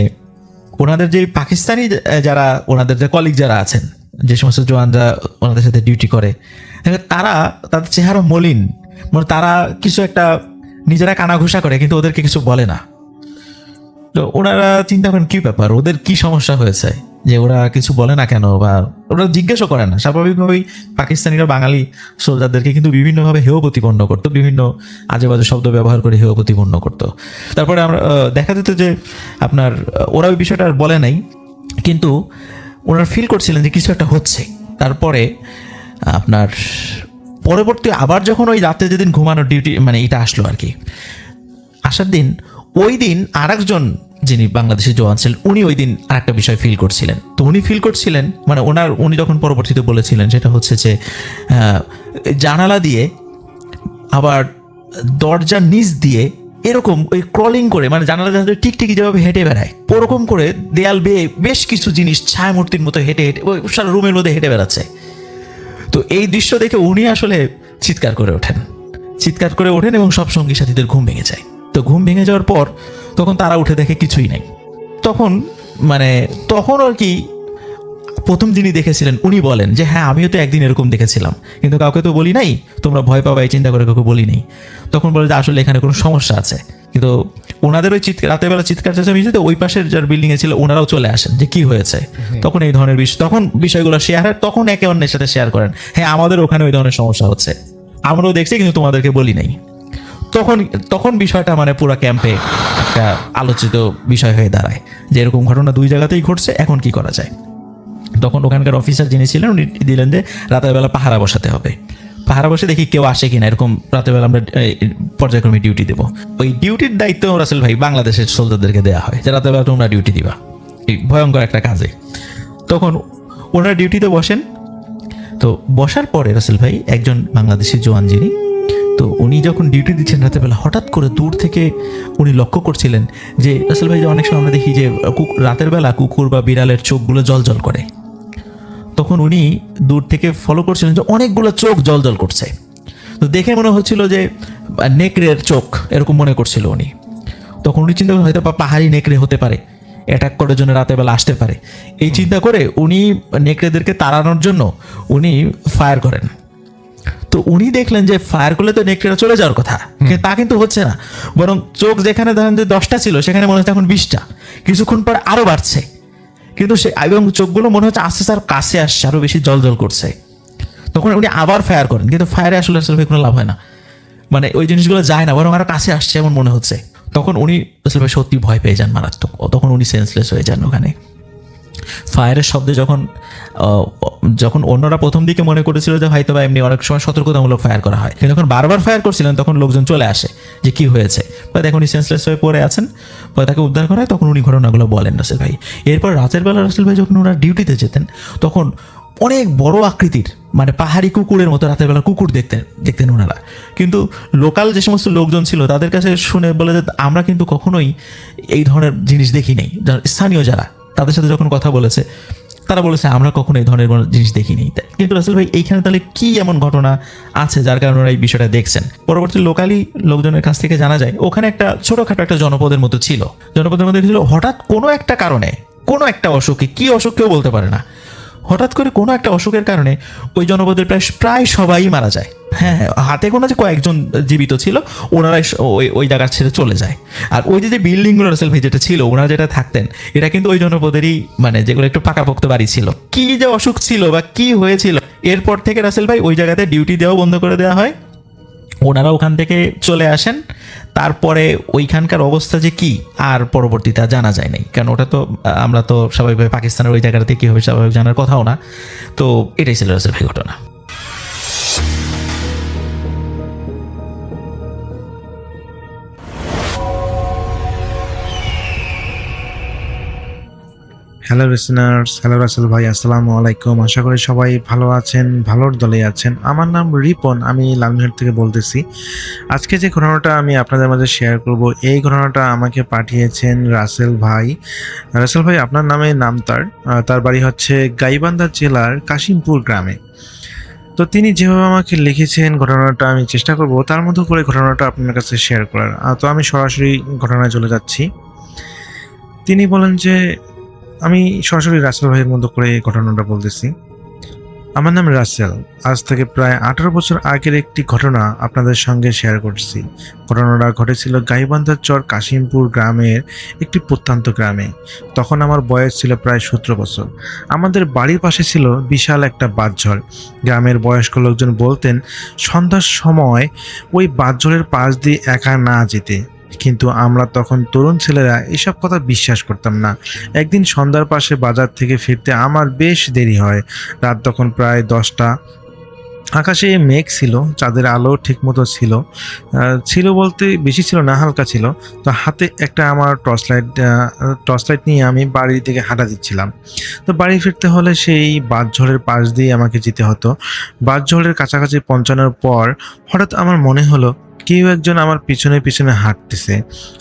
ওনাদের যে পাকিস্তানি যারা ওনাদের যে কলিগ যারা আছেন, যে সমস্ত জওয়ানরা ওনাদের সাথে ডিউটি করে, তাদের চেহারা মলিন, মানে তারা কিছু একটা নিজেরা কানাঘুষা করে কিন্তু ওদেরকে কিছু বলে না। তো ওনারা চিন্তা করেন কি ব্যাপার, ওদের কি সমস্যা হয়েছে যে ওরা কিছু বলে না কেন, বা ওরা জিজ্ঞাসা করে না। স্বাভাবিকভাবেই পাকিস্তানিরা বাঙালি সোলজারদেরকে কিন্তু বিভিন্নভাবে হেয় প্রতিপন্ন করতো, বিভিন্ন আজে বাজে শব্দ ব্যবহার করে হেয় প্রতিপন্ন করতো। তারপরে আমরা দেখা যেত যে আপনার ওরা ওই বিষয়টা আর বলে নাই, কিন্তু ওনারা ফিল করছিলেন যে কিছু একটা হচ্ছে। তারপরে আপনার পরবর্তী আবার যখন ওই রাতে যেদিন ঘুমানোর ডিউটি মানে এটা আসলো আর কি, আসার দিন, ওই দিন আর একজন যিনি বাংলাদেশি জওয়ান ছিলেন উনি ওই দিন আর একটা বিষয় ফিল করছিলেন। তো উনি ফিল করছিলেন মানে উনি যখন পরবর্তীতে বলেছিলেন সেটা হচ্ছে যে জানালা দিয়ে আবার দরজার নিচ দিয়ে এরকম ওই ক্রলিং করে, মানে জানালা জানালা টিকটিকি যেভাবে হেঁটে বেড়ায় ওরকম করে দেয়াল বেয়ে বেশ কিছু জিনিস ছায়ামূর্তির মতো হেঁটে হেঁটে ওই সারা রুমের মধ্যে হেঁটে বেড়াচ্ছে। তো এই দৃশ্য দেখে উনি আসলে চিৎকার করে ওঠেন এবং সব সঙ্গী সাথীদের ঘুম ভেঙে যায়। তো ঘুম ভেঙে যাওয়ার পর তখন তারা উঠে দেখে কিছুই নাই। তখন আর কি প্রথম দিনই দেখেছিলেন উনি বলেন যে হ্যাঁ আমিও তো একদিন এরকম দেখেছিলাম, কিন্তু কাউকে তো বলি নাই, তোমরা ভয় পাবা এই চিন্তা করে কাউকে বলি নাই। তখন বলে যে আসলে এখানে কোনো সমস্যা আছে, কিন্তু ওনাদের ওই রাতের বেলা চিৎকার চেঁচামেচিতে ওই পাশের যার বিল্ডিংয়ে ছিল ওনারাও চলে আসেন যে কি হয়েছে। তখন এই ধরনের তখন বিষয়গুলো শেয়ার হয়, তখন একে অন্যের সাথে শেয়ার করেন, হ্যাঁ আমাদের ওখানে ওই ধরনের সমস্যা হচ্ছে, আমরাও দেখছি কিন্তু তোমাদেরকে বলি নাই। তখন বিষয়টা মানে পুরো ক্যাম্পে একটা আলোচিত বিষয় হয়ে দাঁড়ায় যে এরকম ঘটনা দুই জায়গাতেই ঘটছে, এখন কি করা যায়। তখন ওখানকার অফিসার যিনি ছিলেন উনি দিলেন যে রাতের বেলা পাহারা বসাতে হবে, পাহারা বসে দেখি কেউ আসে কিনা, এরকম রাতের বেলা আমরা পর্যায়ক্রমে ডিউটি দেবো। ওই ডিউটির দায়িত্ব রাসেল ভাই বাংলাদেশের সোলজারদেরকে দেওয়া হয় যে রাতের বেলা তোমরা ডিউটি দিবা, এই ভয়ঙ্কর একটা কাজে। তখন ওনারা ডিউটিতে বসেন। তো বসার পরে রাসেল ভাই একজন বাংলাদেশি জওয়ান যিনি, তো উনি যখন ডিউটি দিচ্ছেন রাতের বেলা হঠাৎ করে দূর থেকে উনি লক্ষ্য করছিলেন যে রাসেল ভাই যে অনেক সময় আমরা দেখি যে রাতের বেলা কুকুর বা বিড়ালের চোখগুলো জল করে, তখন উনি দূর থেকে ফলো করছিলেন যে অনেকগুলো চোখ জল করছে। তো দেখে মনে হচ্ছিল যে নেকড়ের চোখ এরকম মনে করছিল উনি। তখন উনি চিন্তা করেন হয়তো পাহাড়ি নেকড়ে হতে পারে, অ্যাটাক করার জন্য রাতের বেলা আসতে পারে। এই চিন্তা করে উনি নেকড়েদেরকে তাড়ানোর জন্য উনি ফায়ার করেন। তো উনি দেখলেন যে ফায়ার করলে তো নেকড়েরা চলে যাওয়ার কথা, তা কিন্তু হচ্ছে না, বরং চোখ যেখানে ধরেন যে 10টা ছিল সেখানে মনে হচ্ছে এখন 20টা, কিছুক্ষণ পর আরো বাড়ছে, কিন্তু এবং চোখগুলো মনে হচ্ছে আস্তে আস্তে কাছে আসছে, আরো বেশি জল করছে। তখন উনি আবার ফায়ার করেন, কিন্তু ফায়ারে আসলে কোনো লাভ হয় না, মানে ওই জিনিসগুলো যায় না, বরং আরো কাছে আসছে এমন মনে হচ্ছে। তখন উনি আসলে সত্যি ভয় পেয়ে যান মারাত্মক, তখন উনি সেন্সলেস হয়ে যান ওখানে। ফায়ারের শব্দে যখন অন্যরা প্রথম দিকে মনে করেছিল যে হয়তো বা এমনি অনেক সময় সতর্কতামূলক ফায়ার করা হয়, কিন্তু যখন বারবার ফায়ার করছিলেন তখন লোকজন চলে আসে যে কি হয়েছে, দেখুন উনি সেন্সলেস হয়ে পড়ে আছেন, পরে তাকে উদ্ধার করা হয়। তখন উনি ঘটনাগুলো বলেন রাসেল ভাই। এরপর রাতের বেলা রাসেল ভাই যখন ওনারা ডিউটিতে যেতেন তখন অনেক বড় আকৃতির মানে পাহাড়ি কুকুরের মতো রাতের বেলা কুকুর দেখতেন ওনারা, কিন্তু লোকাল যে সমস্ত লোকজন ছিল তাদের কাছে শুনে বলে যে আমরা কিন্তু কখনোই এই ধরনের জিনিস দেখি নাই। স্থানীয় যারা তাদের সাথে যখন কথা বলেছে তারা বলেছে আমরা কখনো এই ধরনের জিনিস দেখিনি। কিন্তু রাসেল ভাই এইখানে তাহলে কি এমন ঘটনা আছে যার কারণে ওরা এই বিষয়টা দেখছেন? পরবর্তী লোকালি লোকজনের কাছ থেকে জানা যায় ওখানে একটা ছোটখাটো একটা জনপদের মতো ছিল, জনপদের মধ্যে ছিল হঠাৎ কোনো একটা কারণে, কোনো একটা অসুখে, কি অসুখ কেউ বলতে পারে না, হঠাৎ করে কোনো একটা অসুখের কারণে ওই জনপদের প্রায় সবাই মারা যায়। হ্যাঁ, হাতে গোনা যে কয়েকজন জীবিত ছিল ওনারাই ওই জায়গা ছেড়ে চলে যায়। আর ওই যে বিল্ডিংগুলো রাসেল ভাই যেটা ছিল ওনারা যেটা থাকতেন এটা কিন্তু ওই জনপদেরই, মানে যেগুলো একটু পাকাপোক্ত বাড়ি ছিল। কি যে অসুখ ছিল বা কি হয়েছিল, এরপর থেকে রাসেল ভাই ওই জায়গাতে ডিউটি দেওয়া বন্ধ করে দেওয়া হয়, ওনারা ওখান থেকে চলে আসেন। তারপরে ওইখানকার অবস্থা যে কি আর পরবর্তীতে জানা যায় নাই, কারণ ওটা তো আমরা তো স্বাভাবিকভাবে পাকিস্তানের ওই জায়গাতে কি হবে স্বাভাবিক জানার কথাও না। তো এটাই ছিল রাসেল ভাই ঘটনা। হ্যালো লিসেনার্স, হ্যালো রাসেল ভাই, আসসালামু আলাইকুম। আশা করি সবাই ভালো আছেন, ভালোর দলে আছেন। আমার নাম রিপন, আমি লালমিহাট থেকে বলতেছি। আজকে যে ঘটনাটা আমি আপনাদের মাঝে শেয়ার করব, এই ঘটনাটা আমাকে পাঠিয়েছেন রাসেল ভাই। রাসেল ভাই আপনার নামে নাম তার বাড়ি হচ্ছে গাইবান্ধা জেলার কাশিমপুর গ্রামে। তো তিনি যেভাবে আমাকে লিখেছেন ঘটনাটা আমি চেষ্টা করব তার মতো করে ঘটনাটা আপনার কাছে শেয়ার করার। তো আমি সরাসরি ঘটনায় চলে যাচ্ছি। তিনি বলেন যে আমি সরাসরি রাসেল ভাইয়ের মতো করে ঘটনাটা বলতেছি। আমার নাম রাসেল। আজ থেকে প্রায় 18 বছর আগের একটি ঘটনা আপনাদের সঙ্গে শেয়ার করছি। ঘটনাটা ঘটেছিল গাইবান্ধার চর কাশিমপুর গ্রামের একটি প্রত্যন্ত গ্রামে। তখন আমার বয়স ছিল প্রায় 17 বছর। আমাদের বাড়ির পাশে ছিল বিশাল একটা বাঁশঝড়। গ্রামের বয়স্ক লোকজন বলতেন সন্ধ্যার সময় ওই বাঁশঝড়ের পাশ দিয়ে একা না যেতে, কিন্তু আমরা তখন তরুণ ছেলেরা এসব কথা বিশ্বাস করতাম না। একদিন সন্ধ্যার পাশে বাজার থেকে ফিরতে আমার বেশ দেরি হয়। রাত তখন প্রায় 10টা। আকাশে মেঘ ছিল, চাঁদের আলো ঠিকমতো ছিল। ছিল বলতে বেশি ছিল না, হালকা ছিল। তো হাতে একটা আমার টর্চ লাইট নিয়ে আমি বাড়ির দিকে হাঁটা দিচ্ছিলাম। তো বাড়ি ফিরতে হলে সেই বাঁশঝড়ের পাশ দিয়ে আমাকে যেতে হতো। বাঁশঝড়ের কাছাকাছি পৌঁছানোর পর হঠাৎ আমার মনে হলো কেউ একজন আমার পিছনে পিছনে হাঁটতেছে।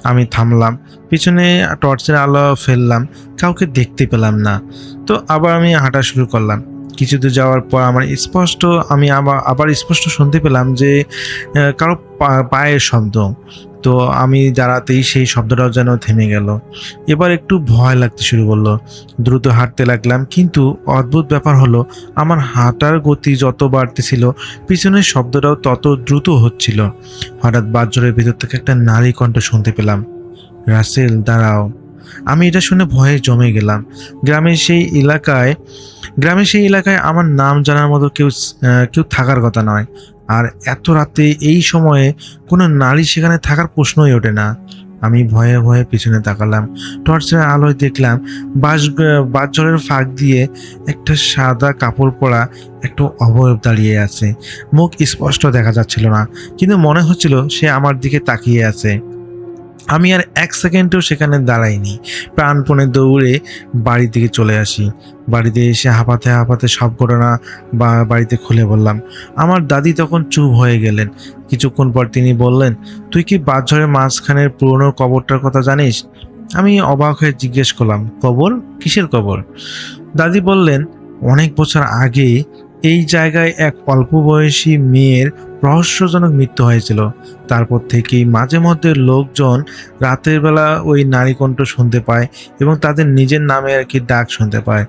আমি থামলাম, পিছনে টর্চের আলো ফেললাম, কাউকে দেখতে পেলাম না। তো আবার আমি হাঁটা শুরু করলাম। কিছু দূর যাওয়ার পর আমি আবার স্পষ্ট শুনতে পেলাম যে কারো পায়ের শব্দ। তো আমি দাঁড়াতেই সেই শব্দটাও যেন থেমে গেল। এবার একটু ভয় লাগতে শুরু করলো। দ্রুত হাঁটতে লাগলাম, কিন্তু অদ্ভুত ব্যাপার হলো আমার হাঁটার গতি যত বাড়তেছিল পিছনের শব্দটাও তত দ্রুত হচ্ছিল। হঠাৎ বাঁশঝড়ের ভিতর থেকে একটা নারী কণ্ঠ শুনতে পেলাম, রাসেল দাঁড়াও। আমি এটা শুনে ভয়ে জমে গেলাম। গ্রামের সেই এলাকায় আমার নাম জানার মতো কেউ থাকার কথা নয়। আর এত রাতে এই সময়ে কোনো নারী সেখানে থাকার প্রশ্নই ওঠে না। আমি ভয়ে ভয়ে পিছনে তাকালাম। টর্চের আলোয় দেখলাম বাঁশঝড়ের ফাঁক দিয়ে একটা সাদা কাপড় পরা একটা অবয়ব দাঁড়িয়ে আছে। মুখ স্পষ্ট দেখা যাচ্ছিল না, কিন্তু মনে হচ্ছিল সে আমার দিকে তাকিয়ে আছে। আমি আর 1 সেকেন্ডও সেখানে দাঁড়াইনি, প্রাণপণে দৌড়ে বাড়ির দিকে চলে আসি। বাড়িতে এসে হাঁপাতে হাঁপাতে সব ঘটনা বাড়িতে খুলে বললাম। আমার দাদি তখন চুপ হয়ে গেলেন। কিছুক্ষণ পর তিনি বললেন, তুই কি বাঁশঝড়ের মাঝখানের পুরনো কবরটার কথা জানিস? আমি অবাক হয়ে জিজ্ঞেস করলাম, কবর? কিসের কবর? দাদি বললেন, অনেক বছর আগে এই জায়গায় এক অল্প বয়সী মেয়ের রহস্যজনক মৃত্যু হয়েছিল। তারপর থেকেই মাঝে মধ্যে লোকজন রাতের বেলা ওই নারী কণ্ঠ শুনতে পায় এবং তাদের নিজের নামে আর কি ডাক শুনতে পায়।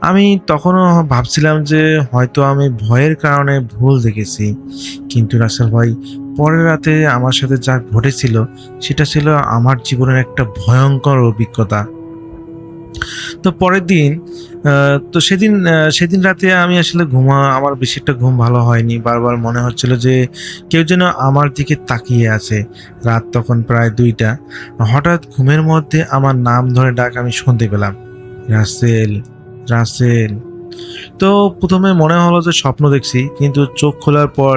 আমি তখনও ভাবছিলাম যে হয়তো আমি ভয়ের কারণে ভুল দেখেছি, কিন্তু রাসেল ভাই, পরের রাতে আমার সাথে যা ঘটেছিল সেটা ছিল আমার জীবনের একটা ভয়ঙ্কর অভিজ্ঞতা। তো পরের দিন সেদিন রাতে আমি আসলে আমার বেশি একটা ঘুম ভালো হয়নি। বারবার মনে হচ্ছিল যে কেউ যেন আমার দিকে তাকিয়ে আছে। রাত তখন প্রায় 2টা। হঠাৎ ঘুমের মধ্যে আমার নাম ধরে ডাক আমি শুনতে পেলাম, রাসেল, রাসেল। তো প্রথমে মনে হলো যে স্বপ্ন দেখছি, কিন্তু চোখ খোলার পর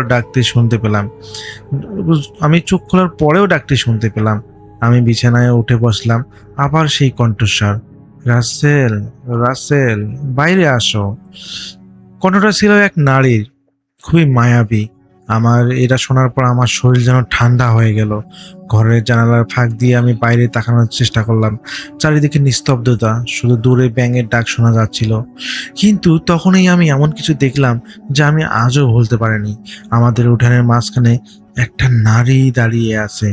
আমি চোখ খোলার পরেও ডাকতে শুনতে পেলাম। আমি বিছানায় উঠে বসলাম। আবার সেই কণ্ঠস্বর, রাসেল, রাসেল, বাইরে আসো। কণ্ঠটা ছিল এক নারীর, খুবই মায়াবী। আমার এটা শোনার পর আমার শরীর যেন ঠান্ডা হয়ে গেল। ঘরের জানালার ফাঁক দিয়ে আমি বাইরে তাকানোর চেষ্টা করলাম। চারিদিকে নিস্তব্ধতা, শুধু দূরে ব্যাঙের ডাক শোনা যাচ্ছিল। কিন্তু তখনই আমি এমন কিছু দেখলাম যা আমি আজও ভুলতে পারিনি। আমাদের উঠানের মাঝখানে একটা নারী দাঁড়িয়ে আছে।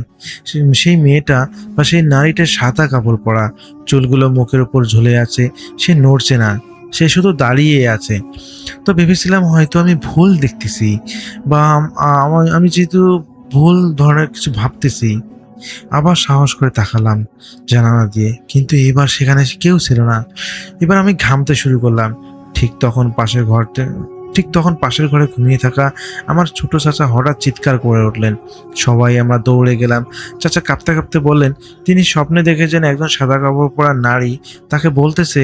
সেই মেয়েটা বা সেই নারীটা সাদা কাপড় পরা, চুলগুলো মুখের উপর ঝুলে আছে। সে নড়ছে না, সে শুধু দাঁড়িয়ে আছে। তো ভেবেছিলাম হয়তো আমি ভুল দেখতেছি, বা আমি যেহেতু ভুল ধরনের কিছু ভাবতেছি। আবার সাহস করে তাকালাম জানালা দিয়ে, কিন্তু এবার সেখানে কেউ ছিল না। এবার আমি ঘামতে শুরু করলাম। ঠিক তখন পাশের ঘরে ঘুমিয়ে থাকা আমার ছোট চাচা হঠাৎ চিৎকার করে উঠলেন। সবাই আমরা দৌড়ে গেলাম। চাচা কাঁপতে কাঁপতে বললেন, তিনি স্বপ্নে দেখেছেন একজন সাদা কাপড় পরা নারী তাকে বলতেছে,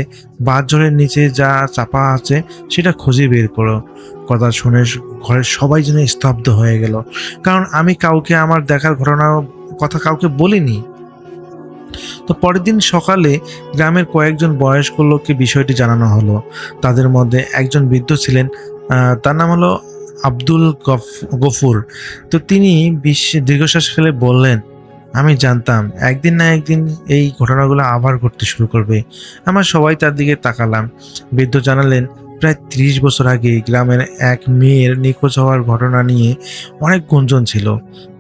বাঁশঝড়ের নিচে যা চাপা আছে সেটা খুঁজে বের করো। কথা শুনে ঘরের সবাই যেন স্তব্ধ হয়ে গেল, কারণ আমি কাউকে আমার দেখার ঘটনার কথা কাউকে বলিনি। তো পরের দিন সকালে গ্রামের কয়েকজন বয়স্ক লোককে বিষয়টি জানানো হলো। তাদের মধ্যে একজন বৃদ্ধ ছিলেন, তার নাম হলো আব্দুল গফুর। তো তিনি দীর্ঘশ্বাস ফেলে বললেন, আমি জানতাম একদিন না একদিন এই ঘটনাগুলো আবার ঘটতে শুরু করবে। আমরা সবাই তার দিকে তাকালাম। বৃদ্ধ জানালেন, প্রায় 30 বছর আগে গ্রামের এক মেয়ের নিখোঁজ হওয়ার ঘটনা নিয়ে অনেক গুঞ্জন ছিল।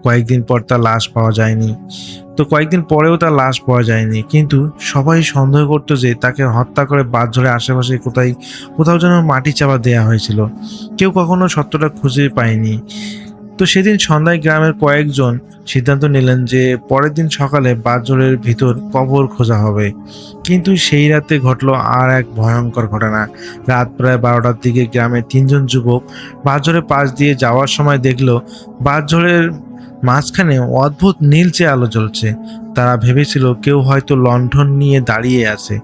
কয়েকদিন পর তার লাশ পাওয়া যায়নি। কয়েকদিন পরেও তার লাশ পাওয়া যায়নি, কিন্তু সবাই সন্দেহ করতো যে তাকে হত্যা করে বাঁশঝড়ের আশেপাশে কোথাও যেন মাটি চাপা দেওয়া হয়েছিল। কেউ কখনো সত্যটা খুঁজে পায়নি। সেদিন সন্ধ্যায় গ্রামের কয়েকজন সিদ্ধান্ত নিলেন যে পরের দিন সকালে বাঁশঝড়ের ভিতর কবর খোঁজা হবে। কিন্তু সেই রাতে ঘটলো আর এক ভয়ঙ্কর ঘটনা। রাত প্রায় 12টার দিকে গ্রামের 3জন যুবক বাঁশঝড়ের পাশ দিয়ে যাওয়ার সময় দেখলো বাঁশঝড়ের মাঝখানে অদ্ভুত নীলচে আলো জ্বলছে। তারা ভেবেছিল কেউ হয়তো লণ্ঠন নিয়ে দাঁড়িয়ে আছে,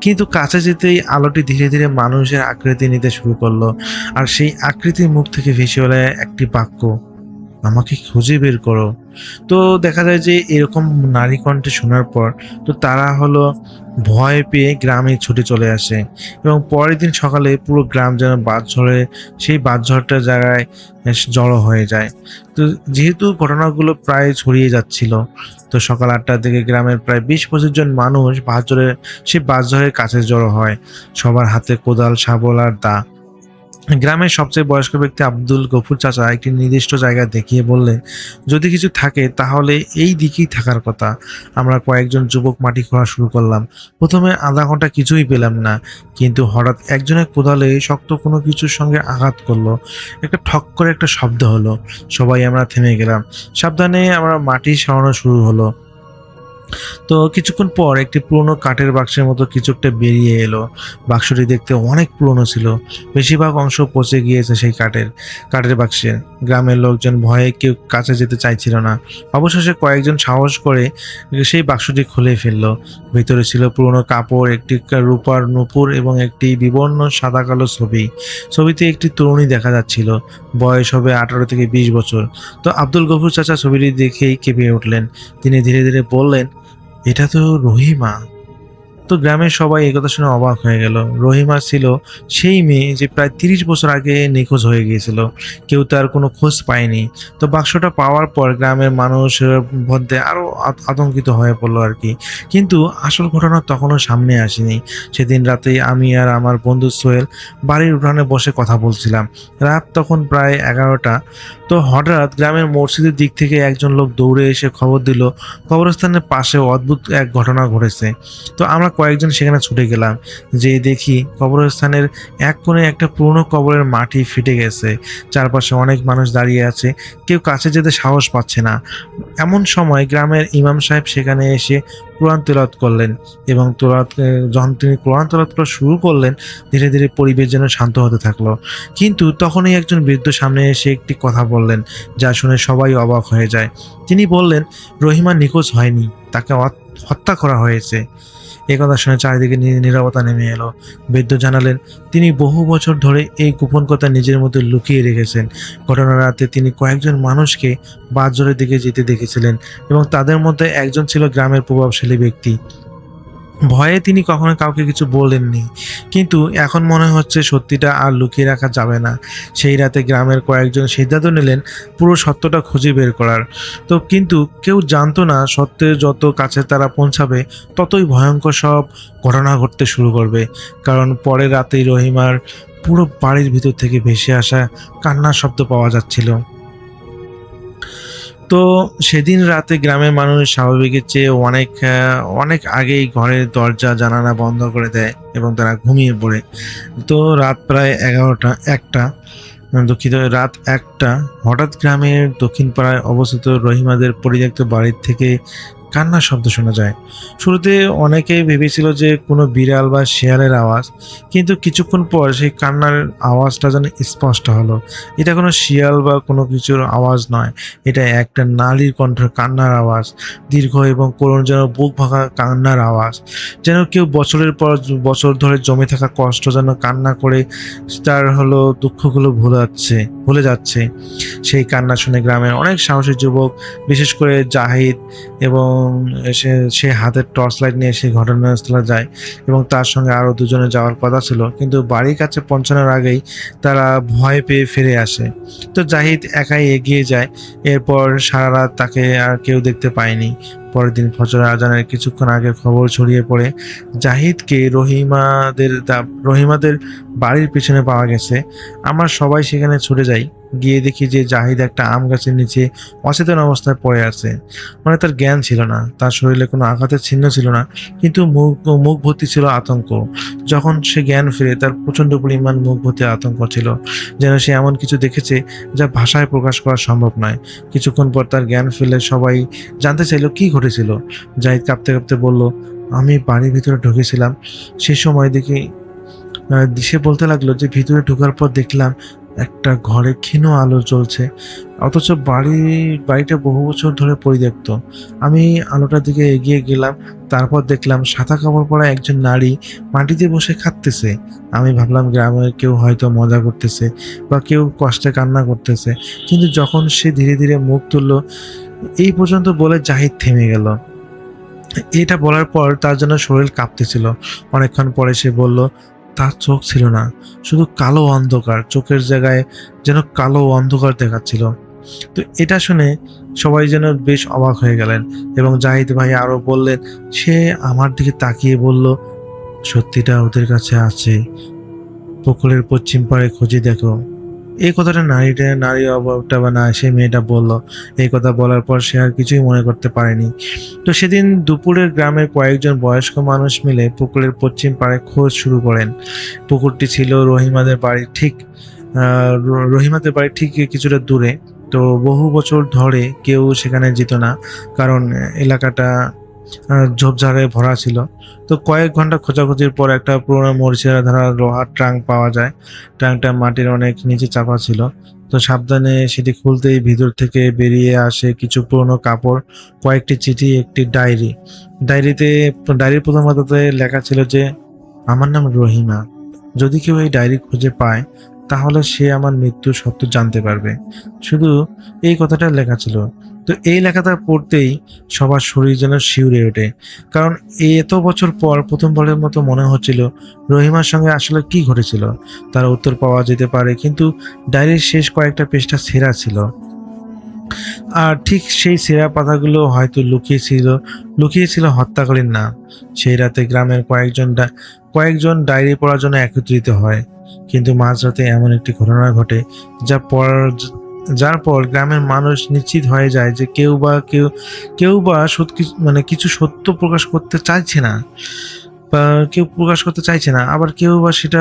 কিন্তু কাছে যেতেই আলোটি ধীরে ধীরে মানুষের আকৃতি নিতে শুরু করলো। আর সেই আকৃতির মুখ থেকে ভেসে এলো একটি বাক্য, আমাকে খুঁজে বের করো। দেখা যায় যে এরকম নারী কণ্ঠে শোনার পর তারা ভয় পেয়ে গ্রামে ছুটে চলে আসে, এবং পরের দিন সকালে পুরো গ্রাম যেন সেই বাঁশঝড়টার জায়গায় জড়ো হয়ে যায়। যেহেতু ঘটনাগুলো প্রায় ছড়িয়ে যাচ্ছিল, সকাল 8টার দিকে গ্রামের প্রায় 20-25 জন মানুষ সেই বাঁশঝড়ের কাছে জড়ো হয়। সবার হাতে কোদাল, শাবল আর দা। গ্রামের সবচেয়ে বয়স্ক ব্যক্তি আব্দুল গফুর চাচা একটি নির্দিষ্ট জায়গা দেখিয়ে বললেন, যদি কিছু থাকে তাহলে এই দিকেই থাকার কথা। আমরা কয়েকজন যুবক মাটি খোঁড়া শুরু করলাম। প্রথমে আধা ঘন্টা কিছুই পেলাম না, কিন্তু হঠাৎ একজনের কোদালে শক্ত কোনো কিছুর সঙ্গে আঘাত করলো। একটা ঠক করে একটা শব্দ হলো। সবাই আমরা থেমে গেলাম। সাবধানে আমরা মাটি সরানো শুরু হলো। কিছুক্ষণ পর একটি পুরনো কাঠের বাক্সের মতো কিছু একটা বেরিয়ে এলো। বাক্সটি দেখতে অনেক পুরনো ছিল, বেশিরভাগ অংশ পচে গিয়েছে সেই কাঠের বাক্সে। গ্রামের লোকজন ভয়ে কেউ কাছে যেতে চাইছিল না। অবশেষে কয়েকজন সাহস করে সেই বাক্সটি খুলে ফেললো। ভিতরে ছিল পুরনো কাপড়, একটি রূপার নূপুর এবং একটি বিবর্ণ সাদা কালো ছবি। ছবিতে একটি তরুণী দেখা যাচ্ছিল, বয়স হবে 18 থেকে 20 বছর। আব্দুল গফুর চাচা ছবিটি দেখেই কেঁপে উঠলেন। তিনি ধীরে ধীরে বললেন, এটা তো রহিমা। গ্রামের সবাই একথা শুনে অবাক হয়ে গেল। রহিমা ছিল সেই মেয়ে যে প্রায় 30 বছর আগে নিখোঁজ হয়ে গিয়েছিল। কেউ তার কোনো খোঁজ পায়নি। বাক্সটা পাওয়ার পর গ্রামের মানুষের মধ্যে আরো আতঙ্কিত হয়ে পড়লো আর কি। কিন্তু আসল ঘটনা তখনও সামনে আসেনি। সেদিন রাতেই আমি আর আমার বন্ধু সোহেল বাড়ির উঠানে বসে কথা বলছিলাম। রাত তখন প্রায় 11টা। হঠাৎ গ্রামের মসজিদের দিক থেকে একজন লোক দৌড়ে এসে খবর দিল কবরস্থানের পাশে অদ্ভুত এক ঘটনা ঘটেছে। আমরা কয়েকজন সেখানে ছুটে গেলাম। যে দেখি কবরস্থানের এক কোণে একটা পুরনো কবরের মাটি ফেটে গেছে। চারপাশে অনেক মানুষ দাঁড়িয়ে আছে, কেউ কাছে যেতে সাহস পাচ্ছে না। এমন সময় গ্রামের ইমাম সাহেব সেখানে এসে কোরআন তেলাওয়াত করলেন, এবং যখন তিনি কোরআন তেলাওয়াত করা শুরু করলেন, ধীরে ধীরে পরিবেশ যেন শান্ত হতে থাকলো। কিন্তু তখনই একজন বৃদ্ধ সামনে এসে একটি কথা বললেন, যা শুনে সবাই অবাক হয়ে যায়। তিনি বললেন, রহিমা নিখোঁজ হয়নি, তাকে হত্যা করা হয়েছে। কথা শুনে চারিদিকে নীরবতা নেমে এলো। বৃদ্ধ জানালেন, তিনি বহু বছর ধরে এই গোপন কথা নিজের মধ্যে লুকিয়ে রেখেছেন। ঘটনার রাতে তিনি কয়েকজন মানুষকে বাঁশঝড়ের দিকে যেতে দেখেছিলেন, এবং তাদের মধ্যে একজন ছিল গ্রামের প্রভাবশালী ব্যক্তি। ভয়ে তিনি কখনো কাউকে কিছু বলেননি, কিন্তু এখন মনে হচ্ছে সত্যিটা আর লুকিয়ে রাখা যাবে না। সেই রাতে গ্রামের কয়েকজন সিদ্ধান্ত নিলেন পুরো সত্যটা খুঁজে বের করার। কিন্তু কেউ জানতো না সত্যের যত কাছে তারা পৌঁছাবে, ততই ভয়ঙ্কর সব ঘটনা ঘটতে শুরু করবে। কারণ পরের রাতেই রহিমার পুরো বাড়ির ভিতর থেকে ভেসে আসা কান্নার শব্দ পাওয়া যাচ্ছিল। সেদিন রাতে গ্রামের মানুষ স্বাভাবিকের চেয়ে অনেক আগেই ঘরের দরজা জানালা বন্ধ করে দেয় এবং তারা ঘুমিয়ে পড়ে। রাত প্রায় 1টা রাত 1টা হঠাৎ গ্রামের দক্ষিণ পাড়ায় অবস্থিত রহিমাদের পরিত্যক্ত বাড়ির থেকে কান্নার শব্দ শোনা যায়। শুরুতে অনেকেই ভেবেছিল যে কোনো বিড়াল বা শেয়ালের আওয়াজ, কিন্তু কিছুক্ষণ পর সেই কান্নার আওয়াজটা যেন স্পষ্ট হলো। এটা কোনো শিয়াল বা কোনো কিছুর আওয়াজ নয়, এটা একটা নারীর কণ্ঠের কান্নার আওয়াজ, দীর্ঘ এবং করুণ, যেন বুক ভাঙা কান্নার আওয়াজ। যেন কেউ বছরের পর বছর ধরে জমে থাকা কষ্ট যেন কান্না করে তার দুঃখগুলো ভুলে যাচ্ছে। সেই কান্না শুনে গ্রামের অনেক সাহসী যুবক, বিশেষ করে জাহিদ, এবং সে হাতের টর্চ লাইট নিয়ে সেই ঘটনাস্থলে যায়, এবং তার সঙ্গে আরও 2জনে যাওয়ার কথা ছিল, কিন্তু বাড়ির কাছে পৌঁছানোর আগেই তারা ভয় পেয়ে ফিরে আসে। জাহিদ একাই এগিয়ে যায়। এরপর সারা রাত তাকে আর কেউ দেখতে পায়নি। পরের দিন ফজরের আজানের কিছুক্ষণ আগে খবর ছড়িয়ে পড়ে জাহিদকে রহিমাদের বাড়ির পিছনে পাওয়া গেছে। আমরা সবাই সেখানে ছুটে যাই। গিয়ে দেখি যে জাহিদ একটা আম গাছের নিচে অচেতন অবস্থায় পড়ে আছে। মানে তার জ্ঞান ছিল না, তার শরীরে কোনো আঘাতের চিহ্ন ছিল না, কিন্তু মুখ ভর্তি ছিল আতঙ্ক। যখন সে জ্ঞান ফিরে তার প্রচন্ড পরিমাণ মুখ ভর্তি আতঙ্ক ছিল, যেন সে এমন কিছু দেখেছে যা ভাষায় প্রকাশ করা সম্ভব নয়। কিছুক্ষণ পর তার জ্ঞান ফিরলে সবাই জানতে চাইলো কি ঘটেছিল। জাহিদ কাঁপতে কাঁপতে বলল, আমি বাড়ির ভিতরে ঢুকেছিলাম, সে সময় দেখি সে বলতে লাগলো যে ভিতরে ঢোকার পর দেখলাম একটা ঘরে ক্ষীণ আলো জ্বলছে, অথচ বাড়িটা বহু বছর ধরে পরিত্যক্ত। আমি আলোটার দিকে এগিয়ে গেলাম, তারপর দেখলাম সাদা কাপড় পরা একজন নারী মাটিতে বসে খাটতেছে। আমি ভাবলাম গ্রামের কেউ হয়তো মজা করতেছে বা কেউ কষ্টে কান্না করতেছে, কিন্তু যখন সে ধীরে ধীরে মুখ তুলল, এই পর্যন্ত বলে জাহিদ থেমে গেল। এটা বলার পর তার জন্য শরীর কাঁপতেছিল। অনেকক্ষণ পরে সে বলল, তার চোখ ছিল না, শুধু কালো অন্ধকার, চোখের জায়গায় যেন কালো অন্ধকার দেখাচ্ছিল। তো এটা শুনে সবাই যেন বেশ অবাক হয়ে গেলেন এবং জাহিদ ভাই আরো বললেন, সে আমার দিকে তাকিয়ে বলল, সত্যিটা ওদের কাছে আছে, পুকুরের পশ্চিম পাড়ে খুঁজে দেখো। এই কথাটা নারী অভাবটা বা না সেই মেয়েটা বলল। এই কথা বলার পর সে আর কিছুই মনে করতে পারেনি। তো সেদিন দুপুরে গ্রামের কয়েকজন বয়স্ক মানুষ মিলে পুকুরের পশ্চিম পাড়ে খোঁজ শুরু করেন। পুকুরটি ছিল রহিমাদের বাড়ি ঠিক কিছুটা দূরে। তো বহু বছর ধরে কেউ সেখানে যেত না, কারণ এলাকাটা ঝোপঝাড়ে ভরা ছিল। তো কয়েক ঘন্টা খোঁজাখুঁজির পর একটা পুরোনো মরিচা ধরা লোহার ট্রাঙ্ক পাওয়া যায়। ট্রাঙ্কটা মাটির অনেক নিচে চাপা ছিল। তো সাবধানে সেটি খুলতেই ভিতর থেকে বেরিয়ে আসে কিছু পুরনো কাপড়, কয়েকটি চিঠি, একটি ডায়েরির প্রথম পাতাতে লেখা ছিল যে, আমার নাম রহিমা, যদি কেউ এই ডায়েরি খুঁজে পায় তাহলে সে আমার মৃত্যুর সত্য জানতে পারবে। শুধু এই কথাটা লেখা ছিল। তো এই লেখাটা পড়তেই সবার শরীর যেন শিউরে ওঠে, কারণ এত বছর পর প্রথমবারের মতো মনে হচ্ছিল রহিমার সঙ্গে আসলে কি ঘটেছিল। তার উত্তর পাওয়া যেতে পারে, কিন্তু ডায়েরির শেষ কয়েকটা পৃষ্ঠা ছেঁড়া ছিল। আর ঠিক সেই ছেঁড়া পাতাগুলো হয়তো লুকিয়েছিল হত্যাকারীর নাম। সেই রাতে গ্রামের কয়েকজন ডায়েরি পড়ার জন্য একত্রিত হয়, কিন্তু মাঝরাতে এমন একটি ঘটনা ঘটে যার পর গ্রামের মানুষ নিশ্চিত হয়ে যায় যে কেউ বা সত্যি কিছু সত্য প্রকাশ করতে চাইছে না, বা কেউ প্রকাশ করতে চাইছে না, আবার কেউ বা সেটা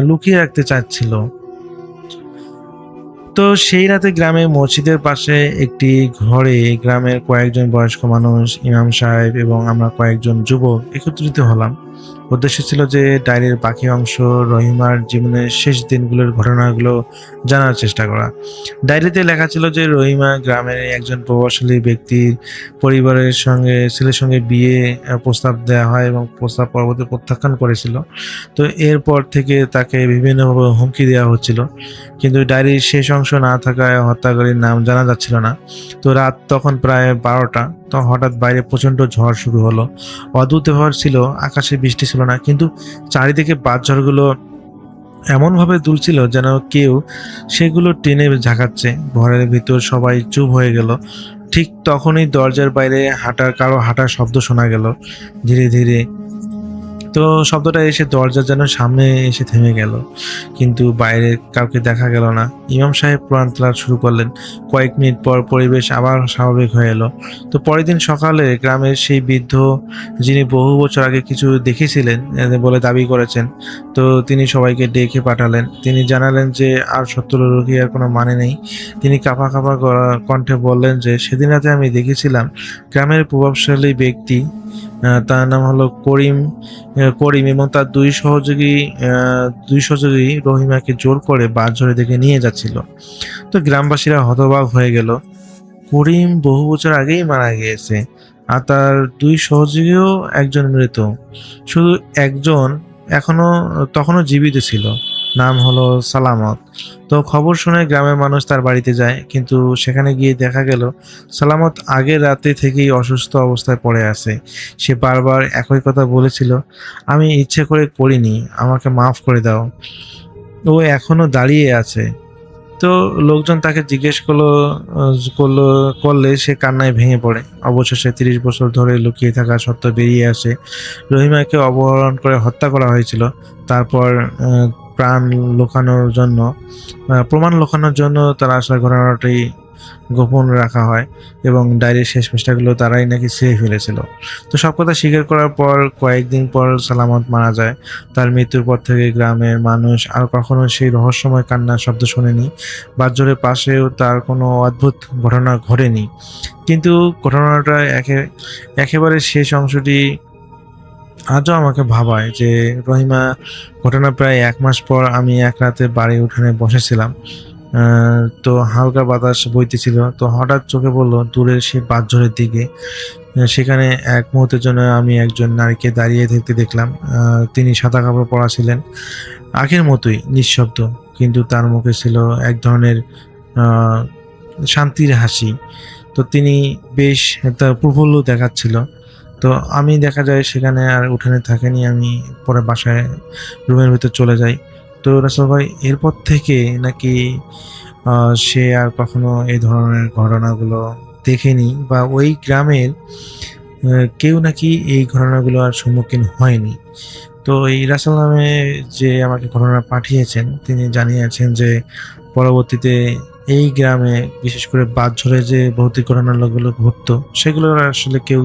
লুকিয়ে রাখতে চাচ্ছিল। তো সেই রাতে গ্রামের মসজিদের পাশে একটি ঘরে গ্রামের কয়েকজন বয়স্ক মানুষ, ইমাম সাহেব এবং আমরা কয়েকজন যুবক একত্রিত হলাম। উদ্দেশ্য ছিল যে ডায়েরির বাকি অংশ, রহিমার জীবনের শেষ দিনগুলোর ঘটনাগুলো জানার চেষ্টা করা। ডায়েরিতে লেখা ছিল যে রহিমা গ্রামের একজন প্রভাবশালী ব্যক্তির ছেলের সঙ্গে বিয়ে প্রস্তাব দেওয়া হয় এবং প্রস্তাব পরবর্তী প্রত্যাখ্যান করেছিল। তো এরপর থেকে তাকে বিভিন্নভাবে হুমকি দেওয়া হচ্ছিল, কিন্তু ডায়েরির শেষ অংশ না থাকায় হত্যাকারীর নাম জানা যাচ্ছিল না। তো রাত তখন প্রায় 12টা। তো হঠাৎ বাইরে প্রচন্ড ঝড় শুরু হলো। অদ্ভুত ব্যাপার ছিল, আকাশে বৃষ্টি ছিল না, কিন্তু চারিদিকে বাদঝড়গুলো এমনভাবে দুলছিল যেন কেউ সেগুলো টেনে ঝাঁকাচ্ছে। ঘরের ভিতর সবাই চুপ হয়ে গেল। ঠিক তখনই দরজার বাইরে কারো হাঁটার শব্দ শোনা গেল ধীরে ধীরে। তো শব্দটা এসে দরজা যেন সামনে এসে থেমে গেল, কিন্তু বাইরে কাউকে দেখা গেল না। ইমাম সাহেব কোরআন তেলাওয়াত শুরু করলেন। কয়েক মিনিট পর পরিবেশ আবার স্বাভাবিক হয়ে এলো। তো পরের দিন সকালে গ্রামের সেই বৃদ্ধ, যিনি বহু বছর আগে কিছু দেখেছিলেন বলে দাবি করেছেন, তো তিনি সবাইকে ডেকে পাঠালেন। তিনি জানালেন যে আর সত্য রুকিয়ার কোনো মানে নেই। তিনি কাঁপা কণ্ঠে বললেন যে, সেদিন রাতে আমি দেখেছিলাম গ্রামের প্রভাবশালী ব্যক্তি, তার নাম হলো করিম এবং তার দুই সহযোগী রহিমাকে জোর করে বাঁশঝড়ের দিকে নিয়ে যাচ্ছিল। তো গ্রামবাসীরা হতবাক হয়ে গেল। করিম বহু বছর আগেই মারা গিয়েছে, আর তার দুই সহযোগীও একজন মৃত, শুধু একজন তখনও জীবিত ছিল, নাম হলো সালামত। তো খবর শুনে গ্রামের মানুষ তার বাড়িতে যায়, কিন্তু সেখানে গিয়ে দেখা গেল সালামত আগের রাতে থেকেই অসুস্থ অবস্থায় পড়ে আছে। সে বারবার একই কথা বলেছিল, আমি ইচ্ছে করে করিনি, আমাকে মাফ করে দাও। ও এখনো দাঁড়িয়ে আছে। তো লোকজন তাকে জিজ্ঞেস করলে সে কান্নায় ভেঙে পড়ে। অবশেষে 30 বছর ধরে লুকিয়ে থাকা সত্য বেরিয়ে আসে। রহিমাকে অপহরণ করে হত্যা করা হয়েছিল। তারপর প্রমাণ লুকানোর জন্য তারা আসলে ঘটনাটি গোপন রাখা হয় এবং ডায়েরির শেষ পৃষ্ঠাগুলো তারাই নাকি ছিঁড়ে ফেলেছিল। তো সব কথা স্বীকার করার পর কয়েকদিন পর সালামত মারা যায়। তার মৃত্যুর পর থেকে গ্রামের মানুষ আর কখনো সেই রহস্যময় কান্নার শব্দ শোনেনি। বাজারের পাশেও তার কোনো অদ্ভুত ঘটনা ঘটেনি। কিন্তু ঘটনাটা একেবারে শেষ অংশটি আজও আমাকে ভাবায় যে রহিমা ঘটনা প্রায় 1 মাস পর আমি এক রাতে বাড়ির উঠানে বসেছিলাম। তো হালকা বাতাস বইতেছিল, তো হঠাৎ চোখে পড়লো দূরের সেই বাঁশঝড়ের দিকে। সেখানে এক মুহূর্তের জন্য আমি একজন নারীকে দাঁড়িয়ে থাকতে দেখলাম। তিনি সাদা কাপড় পরা ছিলেন, আগের মতোই নিঃশব্দ, কিন্তু তার মুখে ছিল এক ধরনের শান্তির হাসি। তো তিনি বেশ একটা প্রফুল্ল দেখাচ্ছিল। তো আমি দেখা যায় সেখানে আর উঠানে থাকেনি, আমি পরে বাসায় রুমের ভিতর চলে যাই। তো রাসেল ভাই এরপর থেকে নাকি সে আর কখনো এই ধরনের ঘটনাগুলো দেখেনি, বা ওই গ্রামের কেউ নাকি এই ঘটনাগুলো আর সম্মুখীন হয়নি। তো এই রাসেল নামে যে আমাকে ঘটনা পাঠিয়েছেন তিনি জানিয়েছেন যে পরবর্তীতে এই গ্রামে বিশেষ করে বাঁশঝড়ে যে ভৌতিক ঘটনাগুলো ঘটতো সেগুলোর আসলে কেউ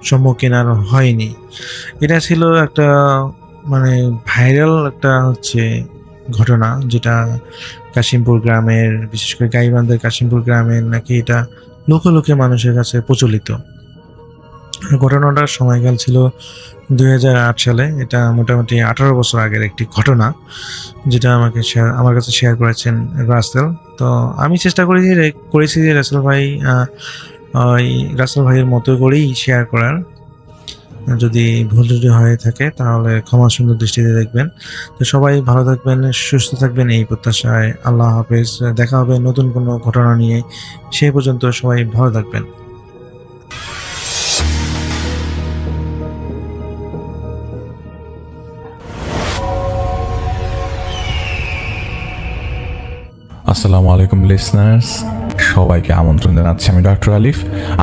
সম্মুখীন আর হয়নি। এটা ছিল একটা মানে ভাইরাল একটা ঘটনা, যেটা কাশিমপুর গ্রামের, বিশেষ করে গাইবান্ধার কাশিমপুর গ্রামের নাকি এটা লোকে লোকে মানুষের কাছে প্রচলিত। ঘটনাটার সময়কাল ছিল 2008 সালে। এটা মোটামুটি 18 বছর আগের একটি ঘটনা, যেটা আমার কাছে শেয়ার করেছেন রাসেল। তো আমি চেষ্টা করেছি যে রাসেল ভাইয়ের মতো করেই শেয়ার করার। যদি ভুল ত্রুটি হয়ে থাকে তাহলে ক্ষমা সুন্দর দৃষ্টিতে দেখবেন। তো সবাই ভালো থাকবেন, সুস্থ থাকবেন এই প্রত্যাশায়। আল্লাহ হাফেজ। দেখা হবে নতুন কোনো ঘটনা নিয়ে। সেই পর্যন্ত সবাই ভালো থাকবেন। আসসালামু আলাইকুম লিসনার্স, সবাইকে আমন্ত্রণ জানাচ্ছি আমি ডক্টর আলিফ।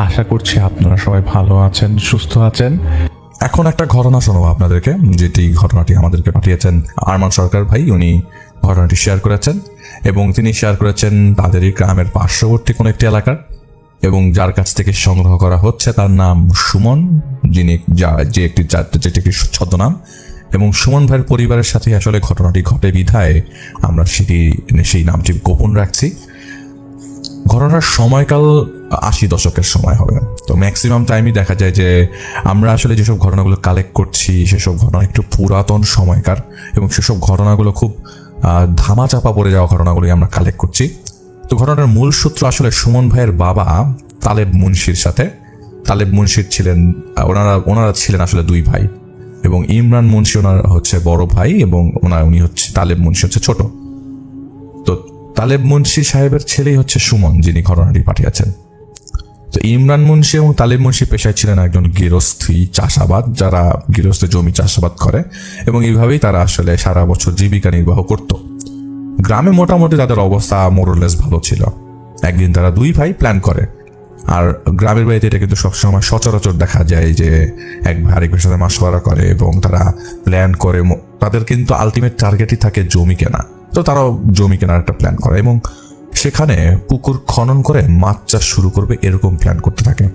আশা করছি আপনারা সবাই ভালো আছেন, সুস্থ আছেন। এখন একটা ঘটনা শোনাবো আপনাদেরকে, যেটি ঘটনাটি আমাদেরকে পাঠিয়েছেন আরমান সরকার ভাই। উনি ঘটনাটি শেয়ার করেছেন এবং তিনি শেয়ার করেছেন তাদেরই গ্রামের পার্শ্ববর্তী কোনো একটি এলাকার, এবং যার কাছ থেকে সংগ্রহ করা হচ্ছে তার নাম সুমন, যেটি একটি ছদ্মনাম। এবং সুমন ভাইয়ের পরিবারের সাথে আসলে ঘটনাটি ঘটে বিধায় আমরা সেই নামটি গোপন রাখছি। ঘটনার সময়কাল 80 দশকের সময় হবে। তো ম্যাক্সিমাম টাইমই দেখা যায় যে আমরা আসলে যেসব ঘটনাগুলো কালেক্ট করছি সেসব ঘটনা একটু পুরাতন সময়কার, এবং সেসব ঘটনাগুলো খুব ধামাচাপা পড়ে যাওয়া ঘটনাগুলোই আমরা কালেক্ট করছি। তো ঘটনার মূল সূত্র আসলে সুমন ভাইয়ের বাবা তালেব মুন্সির সাথে। তালেব মুন্সির ছিলেন, ওনারা ছিলেন আসলে 2 ভাই, এবং ইমরান মুন্সি ওনার হচ্ছে বড় ভাই, এবং উনি হচ্ছে তালেব মুন্সি হচ্ছে ছোট। তো তালেব মুন্সি সাহেবের ছেলেই হচ্ছে সুমন, যিনি ঘটনাটি পাঠিয়েছেন। তো ইমরান মুন্সি এবং তালেব মুন্সি পেশায় ছিলেন একজন গৃহস্থী চাষাবাদ, যারা গৃহস্থ জমি চাষাবাদ করে, এবং এইভাবেই তারা আসলে সারা বছর জীবিকা নির্বাহ করত। গ্রামে মোটামুটি তাদের অবস্থা মোরলেস ভালো ছিল। একদিন তারা 2 ভাই প্ল্যান করে, আর গ্রামের বাড়িতে এটা কিন্তু সবসময় সচরাচর দেখা যায় যে এক ভাই আরেকের সাথে মাসোয়ারা করে এবং তারা প্ল্যান করে। তাদের কিন্তু আলটিমেট টার্গেটই থাকে জমি কেনা। তো তারাও জমি কেনার একটা প্ল্যান করে এবং সেখানে পুকুর খনন করে মাছ চাষ শুরু করবে, এরকম প্ল্যান করতে থাকে।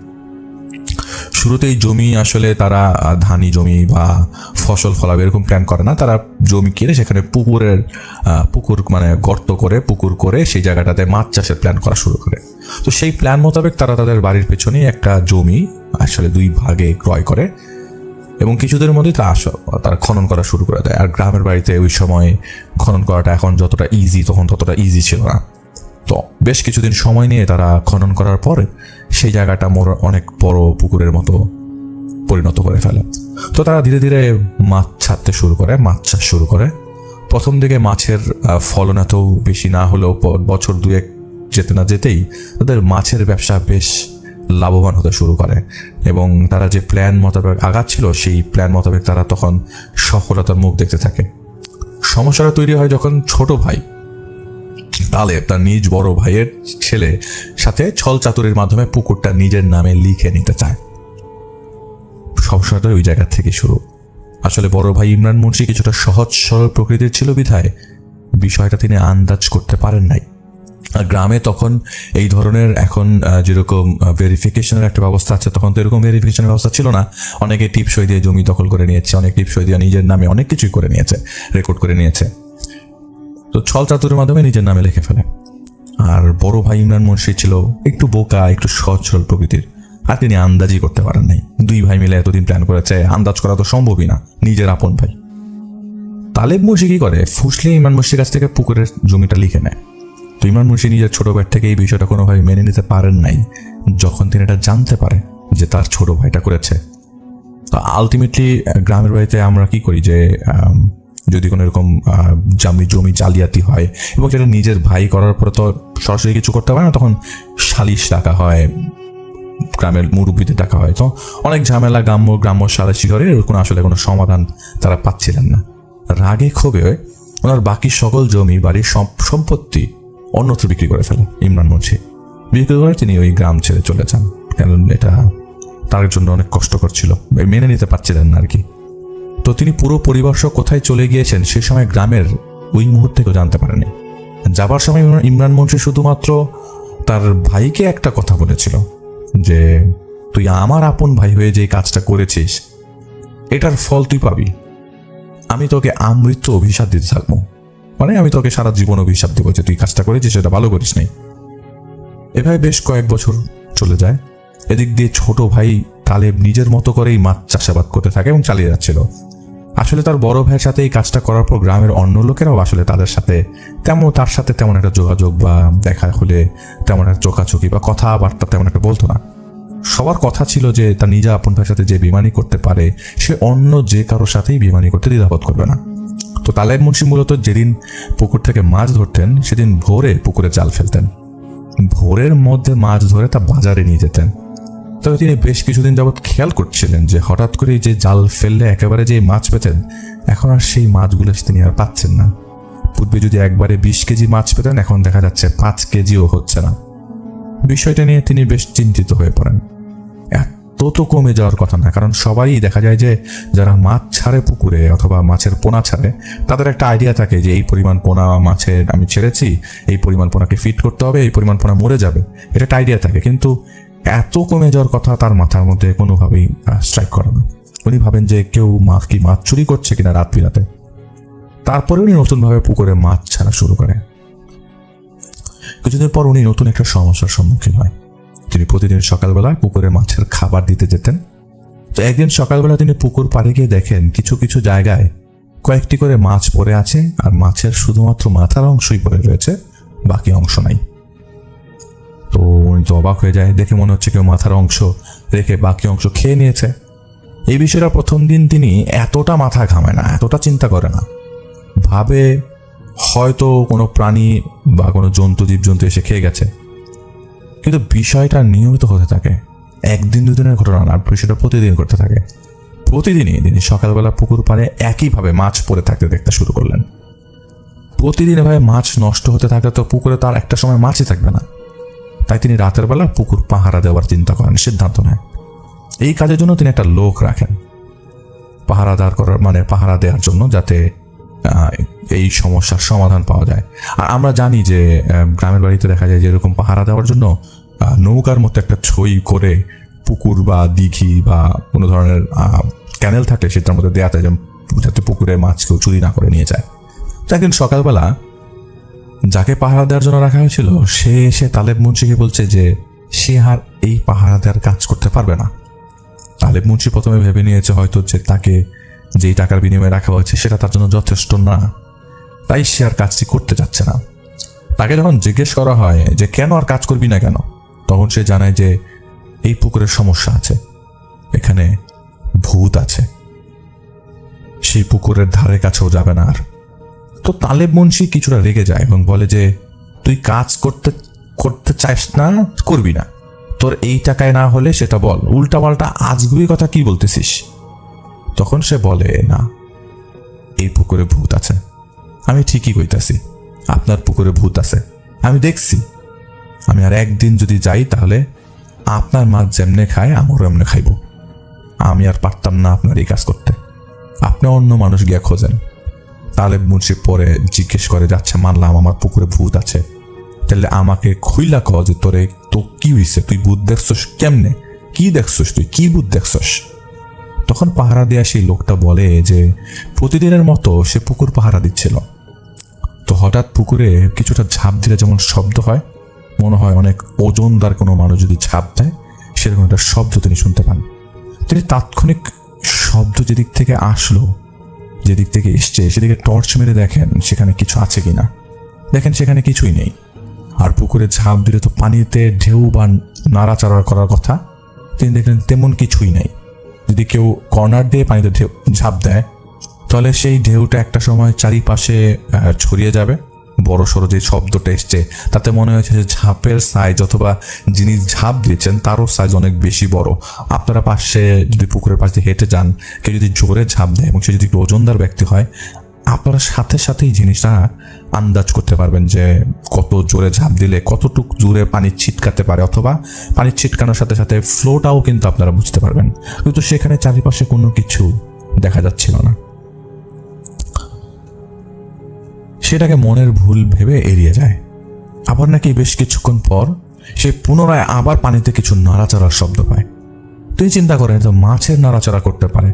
শুরুতেই জমি আসলে তারা ধানি জমি বা ফসল ফলাবে এরকম প্ল্যান করে না। তারা জমি কিনে সেখানে পুকুর মানে গর্ত করে পুকুর করে সেই জায়গাটাতে মাছ চাষের প্ল্যান করা শুরু করে। তো সেই প্ল্যান মোতাবেক তারা তাদের বাড়ির পেছনেই একটা জমি আসলে 2 ভাগে ক্রয় করে, এবং কিছুদিনের মধ্যেই তারা খনন করা শুরু করে দেয়। আর গ্রামের বাড়িতে ওই সময় খনন করাটা এখন যতটা ইজি তখন ততটা ইজি ছিল না। তো বেশ কিছুদিন সময় নিয়ে তারা খনন করার পরে সেই জায়গাটা অনেক বড় পুকুরের মতো পরিণত করে ফেলে। তো তারা ধীরে ধীরে মাছ চাষ শুরু করে। প্রথম দিকে মাছের ফলন এত বেশি না হলেও বছর 2-1 যেতে না যেতেই তাদের মাছের ব্যবসা বেশ লাভবান হতে শুরু করে, এবং তারা যে প্ল্যান মোতাবেক আগাচ্ছিল সেই প্ল্যান মোতাবেক তারা তখন সফলতার মুখ দেখতে থাকে। সমস্যাটা তৈরি হয় যখন ছোট ভাই তালেব তার নিজ বড় ভাইয়ের ছেলে সাথে ছল চাতুরির মাধ্যমে পুকুরটা নিজের নামে লিখে নিতে চায়। সমস্যাটা ওই জায়গা থেকে শুরু। আসলে বড় ভাই ইমরান মুন্সি কিছুটা সহজ সরল প্রকৃতির ছিল বিধায় বিষয়টা তিনি আন্দাজ করতে পারেন নাই। আর গ্রামে তখন এই ধরনের এখন যেরকম ভেরিফিকেশনের একটা ব্যবস্থা আছে, তখন তো এরকম ভেরিফিকেশনের ব্যবস্থা ছিল না। অনেকে টিপসই দিয়ে জমি দখল করে নিয়েছে, অনেক টিপসই দিয়ে নিজের নামে অনেক কিছুই করে নিয়েছে, রেকর্ড করে নিয়েছে। তো ছল চাতুরের মাধ্যমে নিজের নামে লিখে ফেলে। আর বড় ভাই ইমরান মুন্সি ছিল একটু বোকা, একটু সহজ সরল প্রকৃতির, আর তিনি আন্দাজই করতে পারেন নাই। দুই ভাই মিলে এতদিন প্ল্যান করেছে, আন্দাজ করা তো সম্ভবই না, নিজের আপন ভাই। তালেব মুন্সি কি করে, ফুসলে ইমরান মুন্সির কাছ থেকে পুকুরের জমিটা লিখে নেয়। তো ইমরান মুন্সি নিজের ছোট ভাই থেকে এই বিষয়টা কোনোভাবে মেনে নিতে পারেন নাই। যখন তিনি এটা জানতে পারে যে তার ছোট ভাইটা করেছে, তো আলটিমেটলি গ্রামের বাড়িতে আমরা কি করি যে যদি কোনো এরকম জমি জালিয়াতি হয় এবং যেটা নিজের ভাই করার পরে তো সরাসরি কিছু করতে পারে না, তখন সালিশ ডাকা হয়, গ্রামের মুরব্বীদের ডাকা হয়। তো অনেক ঝামেলা, গ্রাম্য সালিশি ঘরে এরকম আসলে কোনো সমাধান তারা পাচ্ছিলেন না। রাগে ক্ষোভে ওনার বাকি সকল জমি, বাড়ির সম্পত্তি অন্যত্র বিক্রি করে ফেলে ইমরান মুন্সি। বিক্রি করে তিনি ওই গ্রাম ছেড়ে চলে যান, কারণ এটা তার জন্য অনেক কষ্টকর ছিল, মেনে নিতে পারছিলেন না আর কি। তো তিনি পুরো পরিবার সহ কোথায় চলে গিয়েছেন সে সময় গ্রামের ওই মুহূর্তে কেউ জানতে পারেনি। যাবার সময় ইমরান মুন্সি শুধুমাত্র তার ভাইকে একটা কথা বলেছিল যে তুই আমার আপন ভাই হয়ে যে কাজটা করেছিস এটার ফল তুই পাবি, আমি তোকে আমৃত্যু অভিশাপ দিতে থাকবো, মানে আমি তোকে সারা জীবন অভিশাপ দেবো যে তুই কাজটা করেছিস সেটা ভালো করিস নাই। এভাবে বেশ কয়েক বছর চলে যায়। এদিক দিয়ে ছোট ভাই তালেব নিজের মতো করেই মাছ চাষাবাদ করতে থাকে এবং চালিয়ে যাচ্ছিল। আসলে তার বড় ভাইয়ের সাথে এই কাজটা করার পর গ্রামের অন্য লোকেরাও আসলে তার সাথে তেমন একটা যোগাযোগ বা দেখা হলে তেমন একটা চোখাচোখি বা কথাবার্তা তেমন একটা বলতো না। সবার কথা ছিল যে তার নিজা আপন ভাইয়ের সাথে যে বেইমানি করতে পারে সে অন্য যে কারোর সাথেই বেইমানি করতে দ্বিধাবোধ করবে না। তো তালেব মুন্সি মূলত যেদিন পুকুর থেকে মাছ ধরতেন সেদিন ভোরে পুকুরে জাল ফেলতেন, ভোরের মধ্যে মাছ ধরে তা বাজারে নিয়ে যেতেন। তবে তিনি বেশ কিছুদিন যাবৎ খেয়াল করছিলেন যে হঠাৎ করে যে জাল ফেললে একেবারে যে মাছ পেতেন এখন আর সেই মাছগুলো তিনি আর পাচ্ছেন না। পূর্বে যদি একবারে 20 কেজি মাছ পেতেন, এখন দেখা যাচ্ছে 5 কেজিও হচ্ছে না। বিষয়টা নিয়ে তিনি বেশ চিন্তিত হয়ে পড়েন। এত তো কমে যাওয়ার কথা না, কারণ সবাই দেখা যায় যে যারা মাছ ছাড়ে পুকুরে অথবা মাছের পোনা ছাড়ে তাদের একটা আইডিয়া থাকে যে এই পরিমাণ পোনা মাছের আমি ছেড়েছি, এই পরিমাণ পোনাকে ফিট করতে হবে, এই পরিমাণ পোনা মরে যাবে, এটা একটা আইডিয়া থাকে। কিন্তু এত কমে যাওয়ার কথা তার মাথার মধ্যে কোনোভাবেই স্ট্রাইক করে না। উনি ভাবেন যে কেউ মাছ চুরি করছে কিনা রাত বিরাতে। তারপরে উনি নতুনভাবে পুকুরে মাছ ছাড়া শুরু করে। কিছুদিন পর উনি নতুন একটা সমস্যার সম্মুখীন হয়। তিনি প্রতিদিন সকালবেলা পুকুরে মাছের খাবার দিতে যেতেন। তো একদিন সকালবেলা তিনি পুকুর পাড়ে গিয়ে দেখেন কিছু কিছু জায়গায় কয়েকটি করে মাছ পড়ে আছে, আর মাছের শুধুমাত্র মাথার অংশই পড়ে রয়েছে, বাকি অংশ নাই। তো উনি তো অবাক হয়ে যায়, দেখে মনে হচ্ছে কেউ মাথার অংশ রেখে বাকি অংশ খেয়ে নিয়েছে। এই বিষয়টা প্রথম দিন তিনি এতটা মাথা ঘামায় না, এতটা চিন্তা করে না, ভাবে হয়তো কোনো প্রাণী বা কোনো জীবজন্তু এসে খেয়ে গেছে। কিন্তু বিষয়টা নিয়মিত হতে থাকে, একদিন দুদিনের ঘটনা না, বিষয়টা প্রতিদিন করতে থাকে। প্রতিদিনই তিনি সকালবেলা পুকুর পাড়ে একইভাবে মাছ পড়ে থাকতে দেখতে শুরু করলেন। প্রতিদিন এভাবে মাছ নষ্ট হতে থাকলে তো পুকুরে তার একটা সময় মাছই থাকবে না। তাই তিনি রাতের বেলা পুকুর পাহারা দেওয়ার চিন্তা করেন, সিদ্ধান্ত নেয়। এই কাজের জন্য তিনি একটা লোক রাখেন পাহারা দেওয়ার জন্য, যাতে এই সমস্যার সমাধান পাওয়া যায়। আর আমরা জানি যে গ্রামের বাড়িতে দেখা যায় যে এরকম পাহারা দেওয়ার জন্য নৌকার মতো একটা ছই করে পুকুর বা দিঘি বা কোনো ধরনের ক্যানেল থাকলে সেটার মধ্যে দেওয়া যায়, যাতে পুকুরে মাছ কেউ চুরি না করে নিয়ে যায়। তো একদিন সকালবেলা যাকে পাহারা দেওয়ার জন্য রাখা হয়েছিল সে এসে তালেব মুন্সিকে বলছে যে সে আর এই পাহারা দেওয়ার কাজ করতে পারবে না। তালেব মুন্সি প্রথমে ভেবে নিয়েছে হয়তো যে তাকে যেই টাকার বিনিময়ে রাখা হয়েছে সেটা তার জন্য যথেষ্ট না, তাই সে আর কাজটি করতে যাচ্ছে না। তাকে যখন জিজ্ঞেস করা হয় যে কেন আর কাজ করবি না কেন, তখন সে জানায় যে এই পুকুরের সমস্যা আছে, এখানে ভূত আছে, সেই পুকুরের ধারে কাছেও যাবে না আর। তো তালেব মুন্সি কিছুটা রেগে যায় এবং বলে যে তুই কাজ করতে চাস না, করবি না, তোর এই টাকায় না হলে সেটা বল, উল্টাপাল্টা আজগুবি কথা কি বলতেছিস। তখন সে বলে না, এই পুকুরে ভূত আছে, আমি ঠিকই কইতাছি, আপনার পুকুরে ভূত আছে, আমি দেখছি। আমি আর একদিন যদি যাই তাহলে আপনার মাছ যেমনে খায় আমারও এমনি খাইব। আমি আর পারতাম না আপনার এই কাজ করতে। আপনি অন্য মানুষ গিয়া খোঁজেন। তালেব মুন্সি পরে জিজ্ঞেস করে, যাচ্ছে মানলাম আমার পুকুরে ভূত আছে, তাহলে আমাকে খুইলা কহ যে তোরে তো কি হইছে, তুই ভূত দেখছস কেমনে, কি দেখছস, তুই কি ভূত দেখছস? তখন পাহারা দেয়া সেই লোকটা বলে যে প্রতিদিনের মতো সে পুকুর পাহারা দিচ্ছিল। তো হঠাৎ পুকুরে কিছুটা ঝাঁপ দিলে যেমন শব্দ হয়, মনে হয় অনেক ওজনদার কোনো মানুষ যদি ঝাঁপ দেয়, সেরকম একটা শব্দ তিনি শুনতে পান। তিনি তাৎক্ষণিক শব্দ যেদিক থেকে আসলো, যেদিক থেকে এসছে, সেদিকে টর্চ মেরে দেখেন সেখানে কিছু আছে কিনা। দেখেন সেখানে কিছুই নেই। আর পুকুরে ঝাঁপ দিলে তো পানিতে ঢেউ বা নাড়াচাড়া করার কথা, তিনি দেখলেন তেমন কিছুই নেই। যদি কেউ কর্নার দিয়ে পানিতে ঝাঁপ দেয় তাহলে সেই ঢেউটা একটা সময় চারিপাশে ছড়িয়ে যাবে। বড় সড়ো যে শব্দটা এসছে তাতে মনে হয়েছে যে ঝাঁপের সাইজ অথবা যিনি ঝাঁপ দিয়েছেন তারও সাইজ অনেক বেশি বড়। আপনারা পাশে যদি পুকুরের পাশে হেঁটে যান, কেউ যদি জোরে ঝাঁপ দেয় এবং সে যদি একটু ওজনদার ব্যক্তি হয়, আপনারা সাথে সাথেই জিনিসটা আন্দাজ করতে পারবেন যে কত জোরে ঝাঁপ দিলে কতটুকু জোরে পানি ছিটকাতে পারে, অথবা পানি ছিটকানোর সাথে সাথে ফ্লোটাও কিন্তু আপনারা বুঝতে পারবেন। কিন্তু সেখানে চারিপাশে কোনো কিছু দেখা যাচ্ছিল না। সেটাকে মনের ভুল ভেবে এড়িয়ে যায়। আবার নাকি বেশ কিছুক্ষণ পর সে পুনরায় আবার পানিতে কিছু নাড়াচাড়ার শব্দ পায়। তুই চিন্তা করেন তো মাছের নাড়াচাড়া করতে পারে,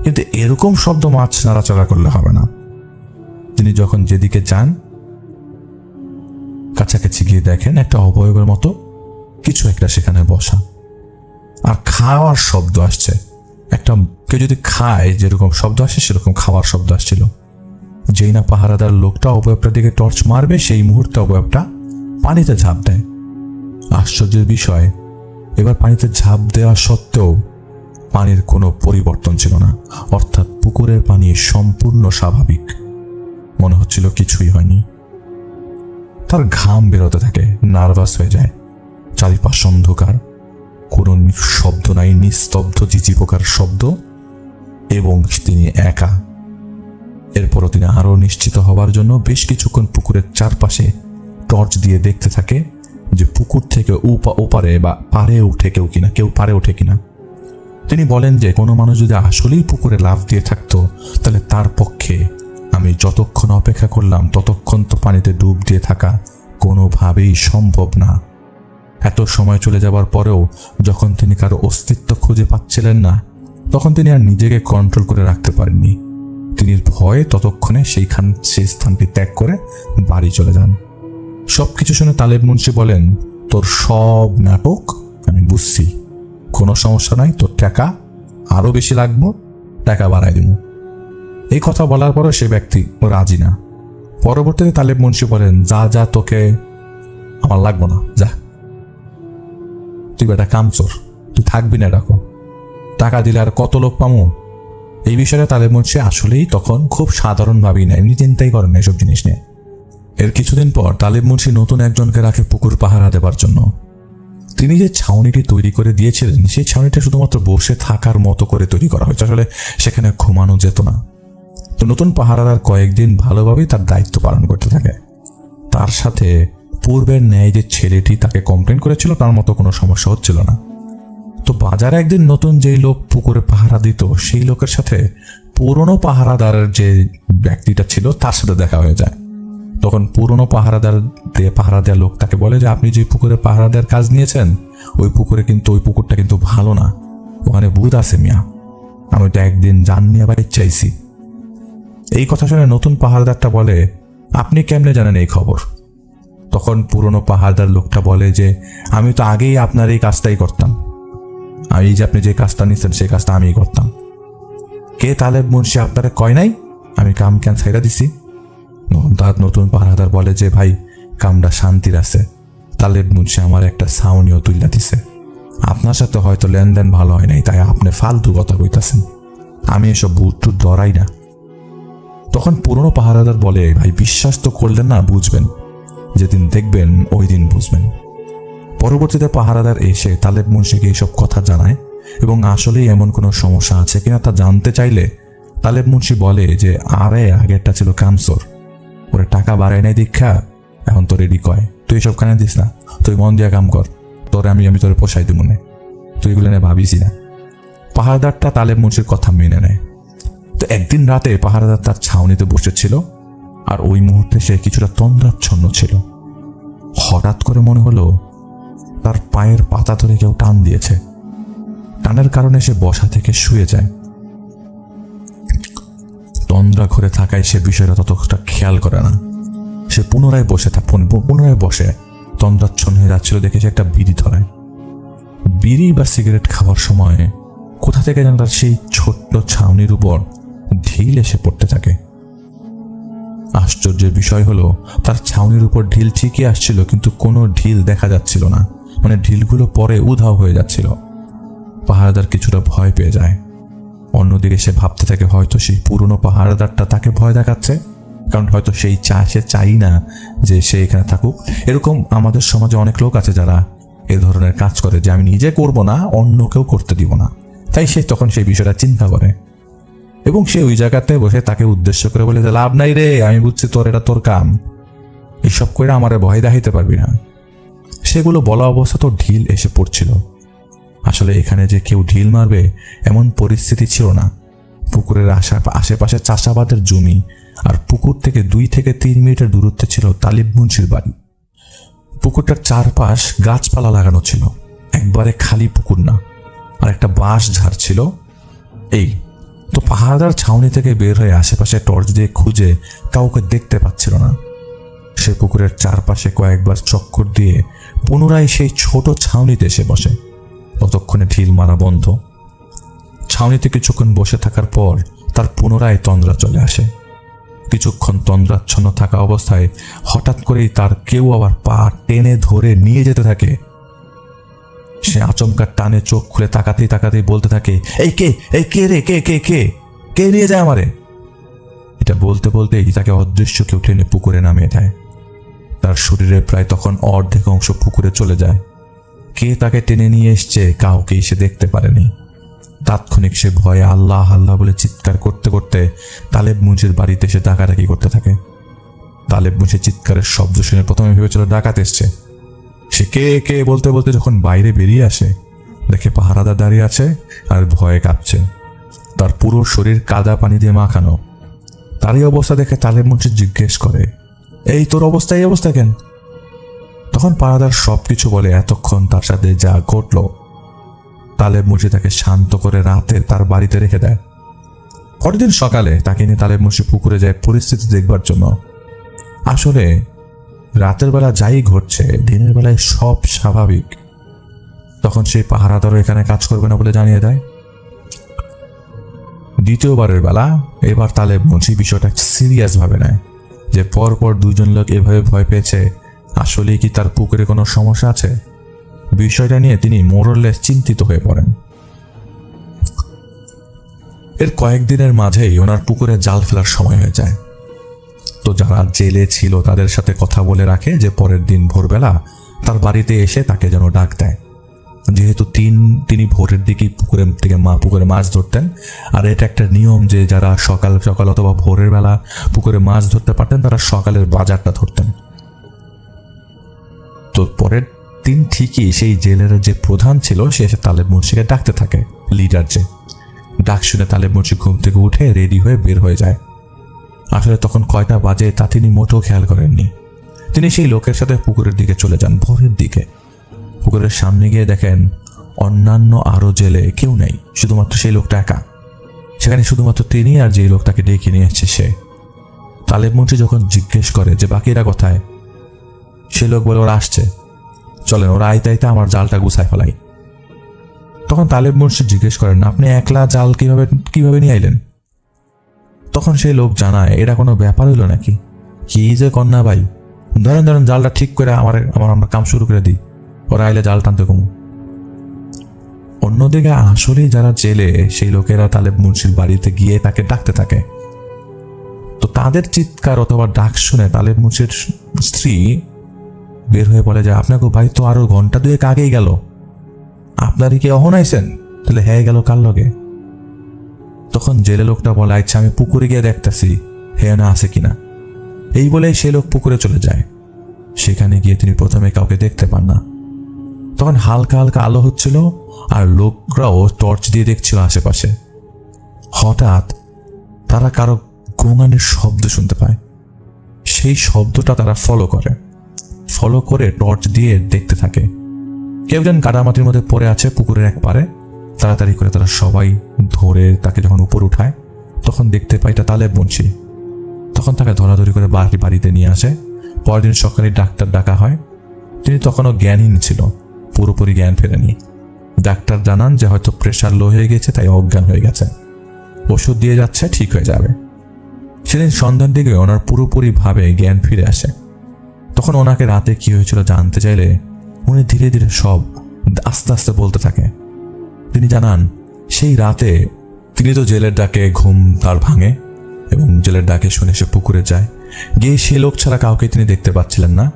কিন্তু এরকম শব্দ মাছ নাড়াচাড়া করলে হবে না। তিনি যখন যেদিকে যান, কাছাকাছি গিয়ে দেখেন একটা অবয়বের মতো কিছু একটা সেখানে বসা, আর খাওয়ার শব্দ আসছে। একটা কেউ যদি খায় যেরকম শব্দ আসে সেরকম খাওয়ার শব্দ আসছিল। যেই না পাহারাদার লোকটা অবয়বটার দিকে টর্চ মারবে, সেই মুহূর্তে অবয়বটা পানিতে ঝাঁপ দেয়। আশ্চর্যের বিষয়, এবার পানিতে ঝাঁপ দেওয়া সত্ত্বেও পানির কোনো পরিবর্তন ছিল না, অর্থাৎ পুকুরের পানি সম্পূর্ণ স্বাভাবিক। মনে হচ্ছিল কিছুই হয়নি। তার ঘাম বেরোতে থাকে, নার্ভাস হয়ে যায়। চারিপাশ অন্ধকার, কোনো শব্দ নাই, নিস্তব্ধ ঝিঝি পোকার শব্দ, এবং তিনি একা। এরপরও তিনি আরো নিশ্চিত হবার জন্য বেশ কিছুক্ষণ পুকুরের চারপাশে টর্চ দিয়ে দেখতে থাকে যে পুকুর থেকে ওপারে বা পারে উঠে কেউ পারে ওঠে কিনা। তিনি বলেন যে কোনো মানুষ যদি আসলেই পুকুরে লাফ দিয়ে থাকতো তাহলে তার পক্ষে আমি যতক্ষণ অপেক্ষা করলাম ততক্ষণ তো পানিতে ডুব দিয়ে থাকা কোনোভাবেই সম্ভব না। এত সময় চলে যাবার পরেও যখন তিনি কারো অস্তিত্ব খুঁজে পাচ্ছিলেন না, তখন তিনি আর নিজেকে কন্ট্রোল করে রাখতে পারেননি। তিনি ভয়ে ততক্ষণে সেই স্থানটি ত্যাগ করে বাড়ি চলে যান। সবকিছু শুনে তালেব মুন্সি বলেন, তোর সব নাটক আমি বুঝছি, কোনো সমস্যা নাই, তোর টাকা আরো বেশি লাগবো, টাকা বাড়াই দিব। এই কথা বলার পরও সে ব্যক্তি রাজি না। পরবর্তীতে তালেব মুন্সি বলেন, যা তোকে আমার লাগবো না, যা, তুই বেটা কামচোর, তুই থাকবি না, ডাকো, টাকা দিলে আর কত লোক পামো। এই বিষয়ে তালেব মুন্সি আসলেই তখন খুব সাধারণভাবেই না, এমনি চিন্তাই করেন না এসব জিনিস নিয়ে। এর কিছুদিন পর তালেব মুন্সি নতুন একজনকে রাখে পুকুর পাহারা দেবার জন্য। তিনি যে ছাউনিটি তৈরি করে দিয়েছিলেন সেই ছাউনিটা শুধুমাত্র বসে থাকার মতো করে তৈরি করা হয়েছে, আসলে সেখানে ঘুমানো যেত না। তো নতুন পাহারাদার কয়েকদিন ভালোভাবেই তার দায়িত্ব পালন করতে থাকে। তার সাথে পূর্বের ন্যায় যে ছেলেটি তাকে কমপ্লেন করেছিল তার মতো কোনো সমস্যা হচ্ছিল না। তো বাজারে একদিন নতুন যেই লোক পুকুরে পাহারা দিত সেই লোকের সাথে পুরনো পাহারাদারের যে ব্যক্তিটা ছিল তার সাথে দেখা হয়ে যায়। তখন পুরনো পাহারা দেওয়া লোক তাকে বলে যে আপনি যে পুকুরে পাহারা দেওয়ার কাজ নিয়েছেন ওই পুকুরটা কিন্তু ভালো না, ওখানে ভূত আছে মিয়া, আমি তো একদিন জান নিয়ে বাড়ি চাইছি। এই কথা শুনে নতুন পাহারাদারটা বলে, আপনি কেমনে জানেন এই খবর? তখন পুরনো পাহারাদার লোকটা বলে যে আমি তো আগেই আপনার এই কাজটাই করতাম, এই যে আপনি যে কাজটা নিচ্ছেন সেই কাজটা আমিই করতাম। কে তালেব মুন্সি আপনারা কয় নাই আমি কাম ক্যান ছাইরা দিছি? নতুন পাহারাদার বলে যে ভাই কামটা শান্তির আছে, তালেব মুন্সি আমার একটা ছাউনিও তুইলা দিছে, আপনার সাথে হয়তো লেনদেন ভালো হয় নাই তাই আপনি ফালতু কথা কইতাছেন, আমি এসব ভূত টুত ডরাই না। তখন পুরনো পাহারাদার বলে, ভাই বিশ্বাস তো করলেন না, বুঝবেন যেদিন দেখবেন ওই দিন বুঝবেন। পরবর্তীতে পাহারাদার এসে তালেব মুন্সিকে এইসব কথা জানায় এবং আসলেই এমন কোনো সমস্যা আছে কিনা তা জানতে চাইলে তালেব মুন্সি বলে যে আরে আগেরটা ছিল কামচোর, ওরে টাকা বাড়ায় নাই দীক্ষা এখন তোর রেডি কয়, তুই এসব কানে দিস না, তুই মন দিয়া কাম কর, তোরে আমি তোরে পোষাই দিব মনে, তুই এগুলো নিয়ে ভাবিসি না। পাহারাদারটা তালেব মুন্সির কথা মেনে নেয়। তো একদিন রাতে পাহারাদার তার ছাউনিতে বসেছিল, আর ওই মুহূর্তে সে কিছুটা তন্দ্রাচ্ছন্ন ছিল। হঠাৎ করে মনে হলো তার পায়ের পাতা ধরে কেউ টান দিয়েছে। টানের কারণে সে বসা থেকে শুয়ে যায়। তন্দ্রা ঘরে থাকায় সে বিষয়টা ততটা খেয়াল করে না। সে পুনরায় বসে তন্দ্রাচ্ছন্ন হয়ে যাচ্ছিল দেখে সে একটা বিড়ি ধরায়। বিড়ি বা সিগারেট খাওয়ার সময় কোথা থেকে যেন তার সেই ছোট্ট ছাউনির উপর ঢিল এসে পড়তে থাকে। আশ্চর্যের বিষয় হলো তার ছাউনির উপর ঢিল ঠিকই আসছিল, কিন্তু কোনো ঢিল দেখা যাচ্ছিল না, মানে ঢিলগুলো পরে উধাও হয়ে যাচ্ছিল। পাহারাদার কিছুটা ভয় পেয়ে যায়। অন্যদিকে সে ভাবতে থাকে হয়তো সেই পুরনো পাহারাদারটা তাকে ভয় দেখাচ্ছে, কারণ হয়তো সে চাই না যে সে এখানে থাকুক। এরকম আমাদের সমাজে অনেক লোক আছে যারা এ ধরনের কাজ করে, যে আমি নিজে করব না, অন্য কেউ করতে দিব না। তাই সে তখন সেই বিষয়টা চিন্তা করে এবং সে ওই জায়গাতে বসে তাকে উদ্দেশ্য করে বলে, লাভ নাই রে, আমি বুঝছি তোর এটা তোর কাম, এইসব করে আমারে ভয় দেখাইতে পারবি না। সেগুলো বলা অবস্থা তো ঢিল এসে পড়ছিল। আসলে এখানে যে কেউ ঢিল মারবে এমন পরিস্থিতি ছিল না। পুকুরের আশেপাশে চাষাবাদের জমি, আর পুকুর থেকে 2 থেকে 3 মিনিটের দূরত্বে ছিল তালিব মুন্সির বাড়ি। পুকুরটার চারপাশ গাছপালা লাগানো ছিল, একবারে খালি পুকুর না, আর একটা বাঁশ ঝাড় ছিল। এই তো পাহাড়াদার ছাউনি থেকে বের হয়ে আশেপাশে টর্চ দিয়ে খুঁজে কাউকে দেখতে পাচ্ছিল না। সে পুকুরের চারপাশে কয়েকবার চক্কর দিয়ে পুনরায় সেই ছোট ছাউনিতে এসে বসে। ততক্ষণে ঢিল মারা বন্ধ। ছাউনিতে কিছুক্ষণ বসে থাকার পর তার পুনরায় তন্দ্রা চলে আসে। কিছুক্ষণ তন্দ্রাচ্ছন্ন থাকা অবস্থায় হঠাৎ করেই তার কেউ আবার পা টেনে ধরে নিয়ে যেতে থাকে। সে আচমকার টানে চোখ খুলে তাকাতেই বলতে থাকে, এই কে রে, কে নিয়ে যায় আমারে? এটা বলতেই তাকে অদৃশ্য কেউ টেনে পুকুরে নামিয়ে দেয়। তার শরীরের প্রায় তখন অর্ধেক অংশ পুকুরে চলে যায়। কে তাকে টেনে নিয়ে এসছে কাউকেই সে দেখতে পারেনি। তাৎক্ষণিক সে ভয়ে আল্লাহ আল্লাহ বলে চিৎকার করতে করতে তালেব মুন্সির বাড়িতে এসে ডাকাডাকি করতে থাকে। তালেব মুন্সির চিৎকারের শব্দ শুনে প্রথমে ভেবেছিল ডাকাত এসছে। সে কে বলতে যখন বাইরে বেরিয়ে আসে, দেখে পাহারাদার দাঁড়িয়ে আছে আর ভয়ে কাঁপছে। তার পুরো শরীর কাদা পানি দিয়ে মাখানো। তারই অবস্থা দেখে তালেব মুন্সি জিজ্ঞেস করে, এই তোর এই অবস্থা কেন? তখন পাহারাদার সবকিছু বলে এতক্ষণ তার সাথে যা ঘটল। তালেব মুন্সি তাকে শান্ত করে রাতে তার বাড়িতে রেখে দেয়। পরের দিন সকালে তাকে নিয়ে তালেব মুন্সি পুকুরে যায় পরিস্থিতি দেখবার জন্য। আসলে রাতের বেলা যাই ঘটছে, দিনের বেলায় সব স্বাভাবিক। তখন সেই পাহারাদারও এখানে কাজ করবে না বলে জানিয়ে দেয়। দ্বিতীয়বারের বেলা এবার তালেব মুন্সি বিষয়টা সিরিয়াস ভাবে নেয় যে পরপর 2জন লোক এভাবে ভয় পেয়েছে, আসলেই কি তার পুকুরে কোনো সমস্যা আছে? বিষয়টা নিয়ে তিনি মোরলেস চিন্তিত হয়ে পড়েন। এর কয়েকদিনের মাঝেই ওনার পুকুরে জাল ফেলার সময় হয়ে যায়। তো যারা জেলে ছিল তাদের সাথে কথা বলে রাখে যে পরের দিন ভোরবেলা তার বাড়িতে এসে তাকে যেন ডাক দেয়। যেহেতু তিনি ভোরের দিকেই পুকুরে মাছ ধরতেন, আর এটা একটা নিয়ম যে যারা সকাল সকাল অথবা ভোরের বেলা পুকুরে মাছ ধরতে পারতেন তারা সকালের বাজারটা ধরতেন। তো পরের দিন ঠিকই সেই জেলের যে প্রধান ছিল সে এসে তালেব মুন্সিকে ডাকতে থাকে। লিডার যে ডাক শুনে তালেব মুন্সি ঘুম থেকে উঠে রেডি হয়ে বের হয়ে যায়। আসলে তখন কয়টা বাজে তা তিনি মোটেও খেয়াল করেননি। তিনি সেই লোকের সাথে পুকুরের দিকে চলে যান। ভোরের দিকে পুকুরের সামনে গিয়ে দেখেন অন্যান্য আরো জেলে কেউ নেই, শুধুমাত্র সেই লোকটা একা। সেখানে শুধুমাত্র তিনি আর যে লোক তাকে ডেকে নিয়ে এসছে সে। তালেব মুন্সি যখন জিজ্ঞেস করে যে বাকিরা কোথায়, সে লোক বলে ওরা আসছে, চলেন ওরা আইতে আমার জালটা গুছায় ফেলাই। তখন তালেব মুন্সি জিজ্ঞেস করেন, আপনি একলা জাল কিভাবে নিয়ে আইলেন? তখন সেই লোক জানায়, এটা কোনো ব্যাপার হইল নাকি? কি যে কন্যা ভাই, ধরেন জালটা ঠিক করে আমরা কাম শুরু করে দিই, ওরা আইলে জাল টানতে কমু। অন্যদিকে আসলেই যারা জেলে সেই লোকেরা তালেব মুন্সির বাড়িতে গিয়ে তাকে ডাকতে থাকে। তো তাদের চিৎকার অথবা ডাক শুনে তালেব মুন্সির স্ত্রী বের হয়ে বলে যে আপনাকে ভাই তো আরো ঘন্টা 2 আগেই গেল, আপনারই কি অহন আইছেন? তাহলে হ্যাঁ গেল কার লগে? তখন জেলে লোকটা বলে, আচ্ছা আমি পুকুরে গিয়ে দেখতেছি হ্যাঁ না আছে কিনা। এই বলে সে লোক পুকুরে চলে যায়। সেখানে গিয়ে তিনি প্রথমে কাউকে দেখতে পান না। তখন হালকা হালকা আলো হচ্ছিল আর লোকরাও টর্চ দিয়ে দেখছিল আশেপাশে। হঠাৎ তারা কারো গোঙানির শব্দ শুনতে পায়। সেই শব্দটা তারা ফলো করে টর্চ দিয়ে দেখতে থাকে। কেউ যেন কাদামাটির মধ্যে পড়ে আছে পুকুরের এক পারে। তাড়াতাড়ি করে তারা সবাই ধরে তাকে যখন উপর উঠায়, তখন দেখতে পায় এটা তালেব মুন্সি। তখন তাকে ধরাধরি করে বাড়িতে নিয়ে আসে। পরদিন সকালে ডাক্তার ডাকা হয়। তিনি তখনও জ্ঞানহীন ছিল, পুরোপুরি জ্ঞান ফেরেনি। ডাক্তার জানান যে হয়তো প্রেশার লো হয়ে গেছে, তাই অজ্ঞান হয়ে গেছে, ওষুধ দিয়ে যাচ্ছে, ঠিক হয়ে যাবে। সেদিন সন্ধ্যার দিকে ওনার পুরোপুরি ভাবে জ্ঞান ফিরে আসে। তখন ওনাকে রাতে কি হয়েছিল জানতে চাইলে উনি ধীরে ধীরে সব আস্তে আস্তে বলতে থাকে। তিনি জানান সেই রাতে তিনি তো জেলের ডাকে ঘুম তার ভাঙে এবং জেলের ডাকে শুনে সে পুকুরে যায়। গিয়ে সে লোক ছাড়া কাউকে তিনি দেখতে পাচ্ছিলেন না।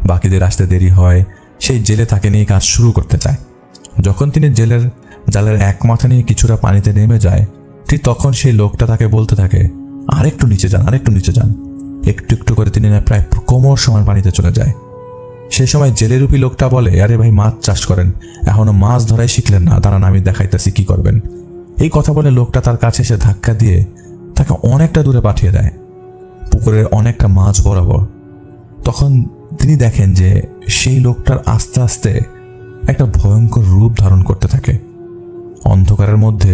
বাকিদের আসতে দেরি হয়। সেই জেলে তাকে নিয়ে কাজ শুরু করতে চায়। যখন তিনি জালের এক মাথা নিয়ে কিছুটা পানিতে নেমে যায়, ঠিক তখন সেই লোকটা তাকে বলতে থাকে, আরেকটু নিচে যান। একটু একটু করে তিনি প্রায় কোমর সমান পানিতে চলে যায়। সেই সময় জেলেরূপী লোকটা বলে, আরে ভাই, মাছ চাষ করেন, এখনো মাছ ধরাই শিখলেন না, দাঁড়ান আমি দেখাইতেছি কি করবেন। এই কথা বলে লোকটা তার কাছে এসে ধাক্কা দিয়ে তাকে অনেকটা দূরে পাঠিয়ে দেয়, পুকুরের অনেকটা মাছ বরাবর। তখন তিনি দেখেন যে সেই লোকটার আস্তে আস্তে একটা ভয়ঙ্কর রূপ ধারণ করতে থাকে। অন্ধকারের মধ্যে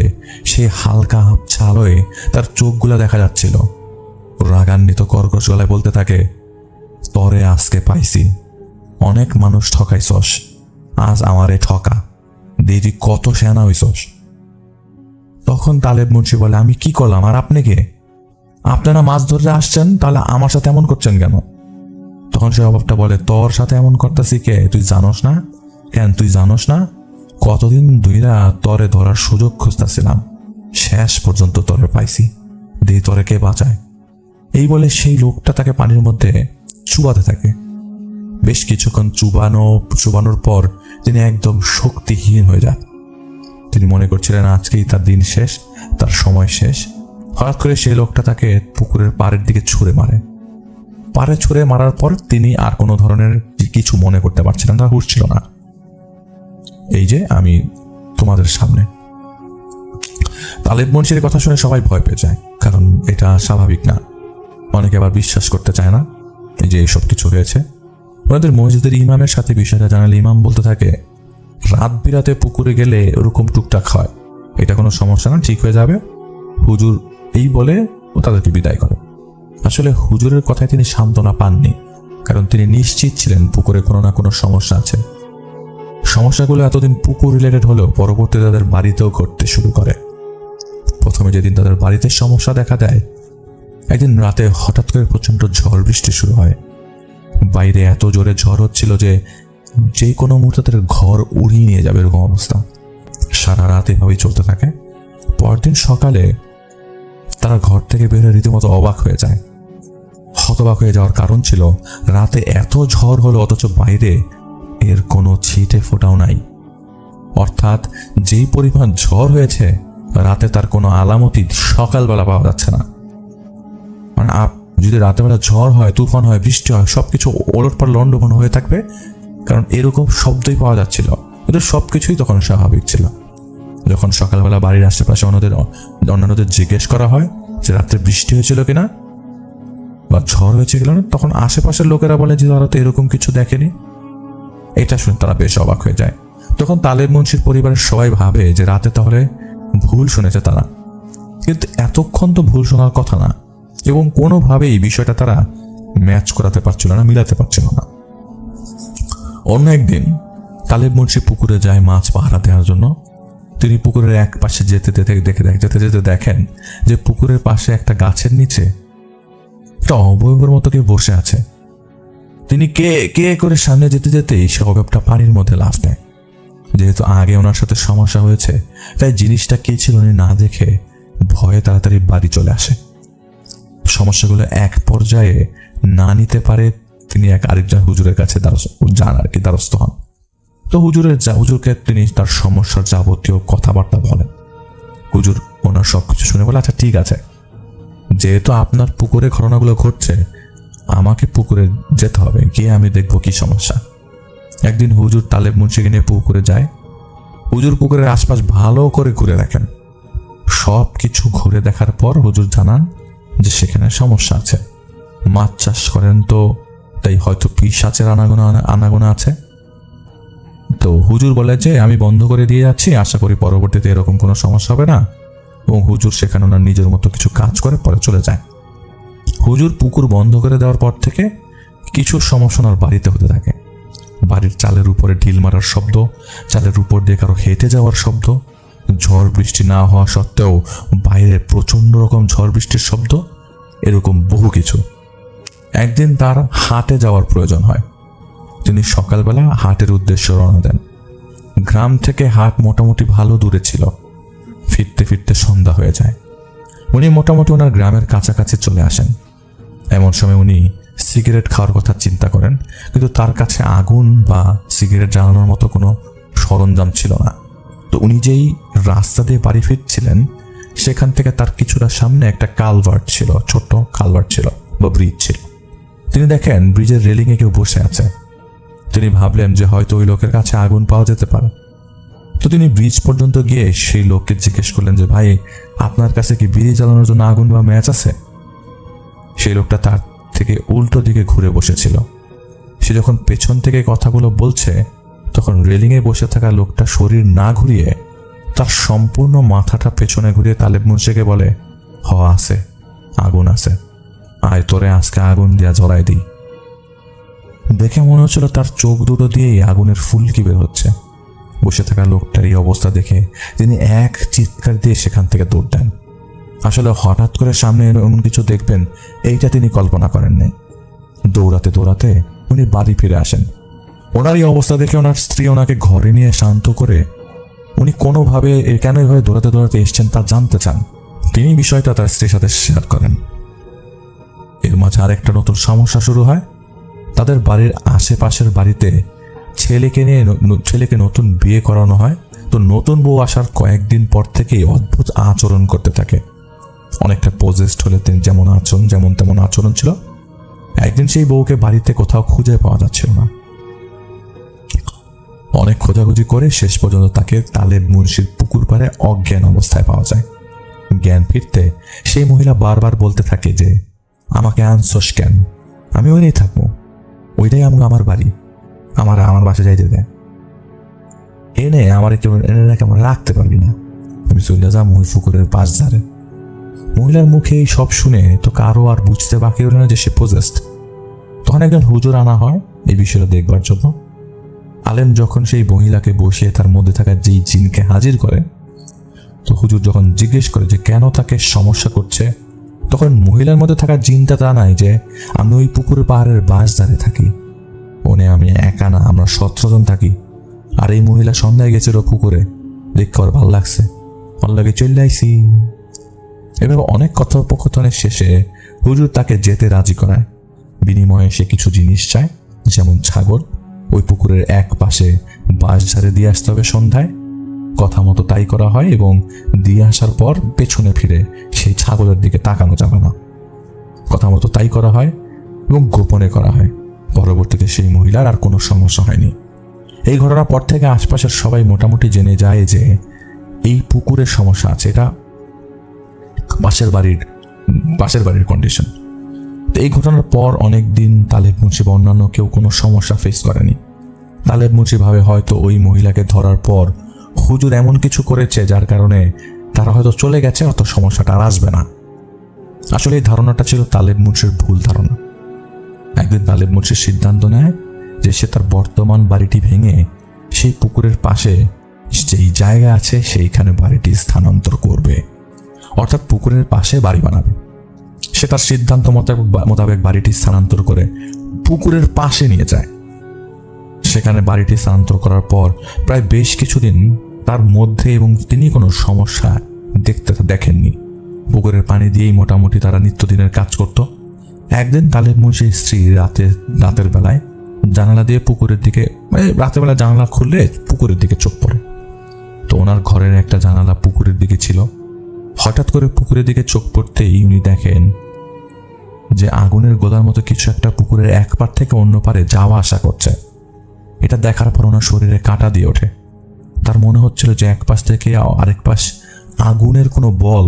সেই হালকা আবছা আলোয় তার চোখগুলা দেখা যাচ্ছিল। রাগান্বিত কর্কশ গলায় বলতে থাকে, তরে আজকে পাইছি, অনেক মানুষ ঠকাইছস, আজ আমারে ঠকা, দেখি কত সেনা হইছস। তখন তালেব মুন্সি বলে, আমি কি করলাম আর আপনি কে? আপনারা মাছ ধরে আসছেন, তাহলে আমার সাথে এমন করছেন কেন? তখন সে অভাবটা বলে, তোর সাথে এমন করতেছি কে? তুই জানোস না? কেন তুই জানোস না? কতদিন ধইরা তরে ধরার সুযোগ খুঁজতেছিলাম, শেষ পর্যন্ত তরে পাইছি, দিয়ে তরে কে বাঁচায়। এই বলে সেই লোকটা তাকে পানির মধ্যে চুবাতে থাকে। বেশ কিছুক্ষণ চুবানোর পর তিনি একদম শক্তিহীন হয়ে যান। তিনি মনে করছিলেন আজকেই তার দিন শেষ, তার সময় শেষ। হঠাৎ করে সেই লোকটা তাকে পুকুরের পাড়ের দিকে ছুঁড়ে মারার পর তিনি আর কোনো ধরনের কিছু মনে করতে পারছিলেন, তার হুঁশ ছিল না। এই যে আমি তোমাদের সামনে। তালেব মুন্সির কথা শুনে সবাই ভয় পেয়ে যায়, কারণ এটা স্বাভাবিক না। অনেকে আবার বিশ্বাস করতে চায় না এই যে এইসব কিছু হয়েছে। ওনাদের মসজিদের ইমামের সাথে বিষয়টা জানালে ইমাম বলতে থাকে, রাত বিরাতে পুকুরে গেলে ওরকম টুকটাক হয়, এটা কোনো সমস্যা না, ঠিক হয়ে যাবে হুজুর। এই বলে ও তাদেরকে বিদায় করে। আসলে হুজুরের কথায় তিনি সান্ত্বনা পাননি, কারণ তিনি নিশ্চিত ছিলেন পুকুরে কোনো না কোনো সমস্যা আছে। সমস্যাগুলো এতদিন পুকুর রিলেটেড হলেও পরবর্তীতে তাদের বাড়িতেও ঘটতে শুরু করে। প্রথমে যেদিন তাদের বাড়িতে সমস্যা দেখা দেয়, একদিন রাতে হঠাৎ করে প্রচণ্ড ঝড় বৃষ্টি শুরু হয়। বাইরে এত জোরে ঝড় হচ্ছিল যে কোনো মুহূর্তে তাদের ঘর উড়িয়ে নিয়ে যাবে, এরকম অবস্থা। সারা রাত এভাবেই চলতে থাকে। পরদিন সকালে তারা ঘর থেকে বের হয়ে রীতিমতো অবাক হয়ে যায়। হতবাক হয়ে যাওয়ার কারণ ছিল, রাতে এত ঝড় হলো অথচ বাইরে এর কোনো ছিটে ফোটাও নাই। অর্থাৎ যেই পরিমাণ ঝড় হয়েছে, রাতে তার কোনো আলামতি সকালবেলা পাওয়া যাচ্ছে না। মানে যদি রাতেবেলা ঝড় হয়, তুফান হয়, বৃষ্টি হয়, সবকিছু ওলটপালট লন্ডভন্ড হয়ে থাকবে, কারণ এরকম শব্দই পাওয়া যাচ্ছিল। কিন্তু সবকিছুই তখন স্বাভাবিক ছিল। যখন সকালবেলা বাড়ির আশেপাশে অন্যান্যদের জিজ্ঞেস করা হয় যে রাত্রে বৃষ্টি হয়েছিল কিনা বা ঝড় হয়েছে কিনা, তখন আশেপাশের লোকেরা বলে যে তারা তো এরকম কিছু দেখেনি। এটা শুনে তারা বেশ অবাক হয়ে যায়। তখন তালেব মুন্সির পরিবারের সবাই ভাবে যে রাতে তাহলে ভুল শুনেছে তারা, কিন্তু এতক্ষণ তো ভুল শোনার কথা না, এবং কোনোভাবেই বিষয়টা তারা ম্যাচ করাতে পারছিল না, মিলাতে পারছিল না। অন্য একদিন তালেব মুন্সি পুকুরে যায় মাছ পাহারা দেওয়ার জন্য। তিনি পুকুরের এক পাশে যেতে দেখেন যে পুকুরের পাশে একটা গাছের নিচে একটা অবয়বের মতো কেউ বসে আছে। তিনি কে করে সামনে যেতেই সে অবয়বটা পানির মধ্যে লাফ দেয়। যেহেতু আগে ওনার সাথে সমস্যা হয়েছে, তাই জিনিসটা কে ছিল উনি না দেখে ভয়ে তাড়াতাড়ি বাড়ি চলে আসে। সমস্যাগুলো এক পর্যায়ে না নিতে পারে তিনি আরেকজন হুজুরের কাছে দ্বারস্থ হন। তো হুজুরকে তিনি তার সমস্যার যাবতীয় কথাবার্তা বলেন। হুজুর ওনার সবকিছু শুনে বলে, আচ্ছা ঠিক আছে, যেহেতু আপনার পুকুরে ঘটনাগুলো ঘটছে, আমাকে পুকুরে যেতে হবে, গিয়ে আমি দেখবো কি সমস্যা। একদিন হুজুর তালেব মুন্সিকে নিয়ে পুকুরে যায়। হুজুর পুকুরের আশপাশ ভালো করে ঘুরে দেখেন। সব কিছু ঘুরে দেখার পর হুজুর জানান যে সেখানে সমস্যা আছে। মাছ চাষ করেন তো, তাই হয়তো পিশাচের আনাগোনা আছে। তো হুজুর বলে যে আমি বন্ধ করে দিয়ে যাচ্ছি, আশা করি পরবর্তীতে এরকম কোনো সমস্যা হবে না। এবং হুজুর সেখানে ওনার নিজের মতো কিছু কাজ করে পরে চলে যায়। হুজুর পুকুর বন্ধ করে দেওয়ার পর থেকে কিছু সমস্যা ওনার বাড়িতে হতে থাকে। বাড়ির চালের উপরে ঢিল মারার শব্দ, চালের উপর দিয়ে কারো হেঁটে যাওয়ার শব্দ, ঝড় বৃষ্টি না হওয়া সত্ত্বেও বাইরে প্রচণ্ড রকম ঝড় বৃষ্টির শব্দ, এরকম বহু কিছু। একদিন তার হাটে যাওয়ার প্রয়োজন হয়। তিনি সকালবেলা হাটের উদ্দেশ্যে রওনা দেন। গ্রাম থেকে হাট মোটামুটি ভালো দূরে ছিল। ফিরতে ফিরতে সন্ধ্যা হয়ে যায়। উনি মোটামুটি ওনার গ্রামের কাছাকাছি চলে আসেন। এমন সময় উনি সিগারেট খাওয়ার কথা চিন্তা করেন, কিন্তু তার কাছে আগুন বা সিগারেট জ্বালানোর মতো কোনো সরঞ্জাম ছিল না। তো উনি যেই রাস্তা দিয়ে বাড়ি ফিরছিলেন, সেখান থেকে তার কিছুটা সামনে একটা কালভার্ট ছিল, ছোট্ট কালভার্ট ছিল বা ব্রিজ ছিল। তিনি দেখেন ব্রিজের রেলিংয়ে কেউ বসে আছে। তিনি ভাবলেন যে হয়তো ওই লোকের কাছে আগুন পাওয়া যেতে পারে। তো তিনি ব্রিজ পর্যন্ত গিয়ে সেই লোককে জিজ্ঞেস করলেন যে ভাই, আপনার কাছে কি বিড়ি জ্বালানোর জন্য আগুন বা ম্যাচ আছে? সেই লোকটা তার থেকে উল্টো দিকে ঘুরে বসেছিল। সে যখন পেছন থেকে কথাগুলো বলছে, তখন রেলিংয়ে বসে থাকা লোকটা শরীর না ঘুরিয়ে তার সম্পূর্ণ মাথাটা পেছনে ঘুরিয়ে তালেব মুন্সিকে বলে, আছে, আগুন আছে, আয় তোরে আজকে আগুন দিয়া জ্বলাই দিই। দেখে মনে হচ্ছিল তার চোখ দুটো দিয়েই আগুনের ফুলকি বের হচ্ছে। বসে থাকা লোকটার এই অবস্থা দেখে তিনি এক চিৎকার দিয়ে সেখান থেকে দৌড় দেন। আসলে হঠাৎ করে সামনে এমন কিছু দেখবেন, এইটা তিনি কল্পনা করেননি। দৌড়াতে দৌড়াতে উনি বাড়ি ফিরে আসেন। ওনার এই অবস্থা দেখে ওনার স্ত্রী ওনাকে ঘরে নিয়ে শান্ত করে উনি কোনোভাবে কেন এভাবে দৌড়াতে দৌড়াতে এসছেন তা জানতে চান। তিনি বিষয়টা তার স্ত্রীর সাথে শেয়ার করেন। এর মাঝে আরেকটা নতুন সমস্যা শুরু হয়। তাদের বাড়ির আশেপাশের বাড়িতে ছেলেকে নতুন বিয়ে করানো হয়। তো নতুন বউ আসার কয়েকদিন পর থেকেই অদ্ভুত আচরণ করতে থাকে। অনেকটা পজেসড হলে তিনি যেমন তেমন আচরণ ছিল। একদিন সেই বউকে বাড়িতে কোথাও খুঁজে পাওয়া যাচ্ছিল না। অনেক খোঁজাখুঁজি করে শেষ পর্যন্ত তাকে তালেব মুন্সির পুকুর পাড়ে অজ্ঞান অবস্থায় পাওয়া যায়। জ্ঞান ফিরতে সেই মহিলা বারবার বলতে থাকে যে আমাকে আনছস কেন, আমি ওইটাই থাকবো, ওইটাই আমার বাড়ি, আমার বাসা যাইতে দেয়, এনে আমার কেমন রাখতে পারবি না, আমি চলে যাম ওই পুকুরের পাশ ধারে। মহিলার মুখে এই সব শুনে তো কারো আর বুঝতে বাকি হলো না যে সে পজেসড। তখন একজন হুজুর আনা হয় এই বিষয়টা দেখবার জন্য। আলেম যখন সেই মহিলাকে বসিয়ে তার মধ্যে থাকা যেই জিনকে হাজির করে, তো হুজুর যখন জিজ্ঞেস করে যে কেন তাকে সমস্যা করছে, তখন মহিলার মধ্যে থাকা জিনটা তা নাই যে আমি ওই পুকুরের পাহাড়ের বাস ধারে থাকি, ওনে আমি একা না, আমরা 17 জন থাকি। আর এই মহিলা সন্ধ্যায় গেছিল পুকুরে, দেখতে ওর ভাল লাগছে, ভালো লাগে চলে আইসি। এভাবে অনেক কথোপকথনের শেষে হুজুর তাকে যেতে রাজি করায়। বিনিময়ে সে কিছু জিনিস চায়, যেমন ছাগল। ওই পুকুরের এক পাশে বাঁশ ঝাড়ে দিয়ে আসতে হবে সন্ধ্যায়। কথা মতো তাই করা হয় এবং দিয়ে আসার পর পেছনে ফিরে সেই ছাগলের দিকে তাকানো যাবে না। কথা মতো তাই করা হয় এবং গোপনে করা হয়। পরবর্তীতে সেই মহিলার আর কোনো সমস্যা হয়নি। এই ঘটনার পর থেকে আশপাশের সবাই মোটামুটি জেনে যায় যে এই পুকুরের সমস্যা আছে। এটা পাশের বাড়ির কন্ডিশন। তো এই ঘটনার পর অনেক দিন তালেব মুন্সি বা অন্যান্য কেউ কোনো সমস্যা ফেস করেনি। তালেব মুন্সি ভাবে হয়তো ওই মহিলাকে ধরার পর হুজুর এমন কিছু করেছে যার কারণে তারা হয়তো চলে গেছে, অত সমস্যাটা আর আসবে না। আসলে এই ধারণাটা ছিল তালেব মুন্সির ভুল ধারণা। একদিন তালেব মুন্সি সিদ্ধান্ত নেয় যে সে তার বর্তমান বাড়িটি ভেঙে সেই পুকুরের পাশে যেই জায়গা আছে সেইখানে বাড়িটি স্থানান্তর করবে, অর্থাৎ পুকুরের পাশে বাড়ি বানাবে। সে তার সিদ্ধান্ত মোতাবেক বাড়িটি স্থানান্তর করে পুকুরের পাশে নিয়ে যায়। সেখানে বাড়িটি স্থানান্তর করার পর প্রায় বেশ কিছুদিন তার মধ্যে এবং তিনি কোনো সমস্যা দেখেননি। পুকুরের পানি দিয়েই মোটামুটি তারা নিত্যদিনের কাজ করত। একদিন তালেব মুন্সির স্ত্রী রাতের বেলায় জানালা দিয়ে পুকুরের দিকে, রাতের বেলা জানালা খুললে পুকুরের দিকে চোখ পড়ে। তো ওনার ঘরের একটা জানালা পুকুরের দিকে ছিল। হঠাৎ করে পুকুরের দিকে চোখ পড়তেই উনি দেখেন যে আগুনের গোলার মতো কিছু একটা পুকুরের এক পার থেকে অন্য পারে যাওয়া আসা করছে। এটা দেখার পর ওনার শরীরে কাঁটা দিয়ে ওঠে। তার মনে হচ্ছিল যে এক পাশ থেকে আরেক পাশ আগুনের কোনো বল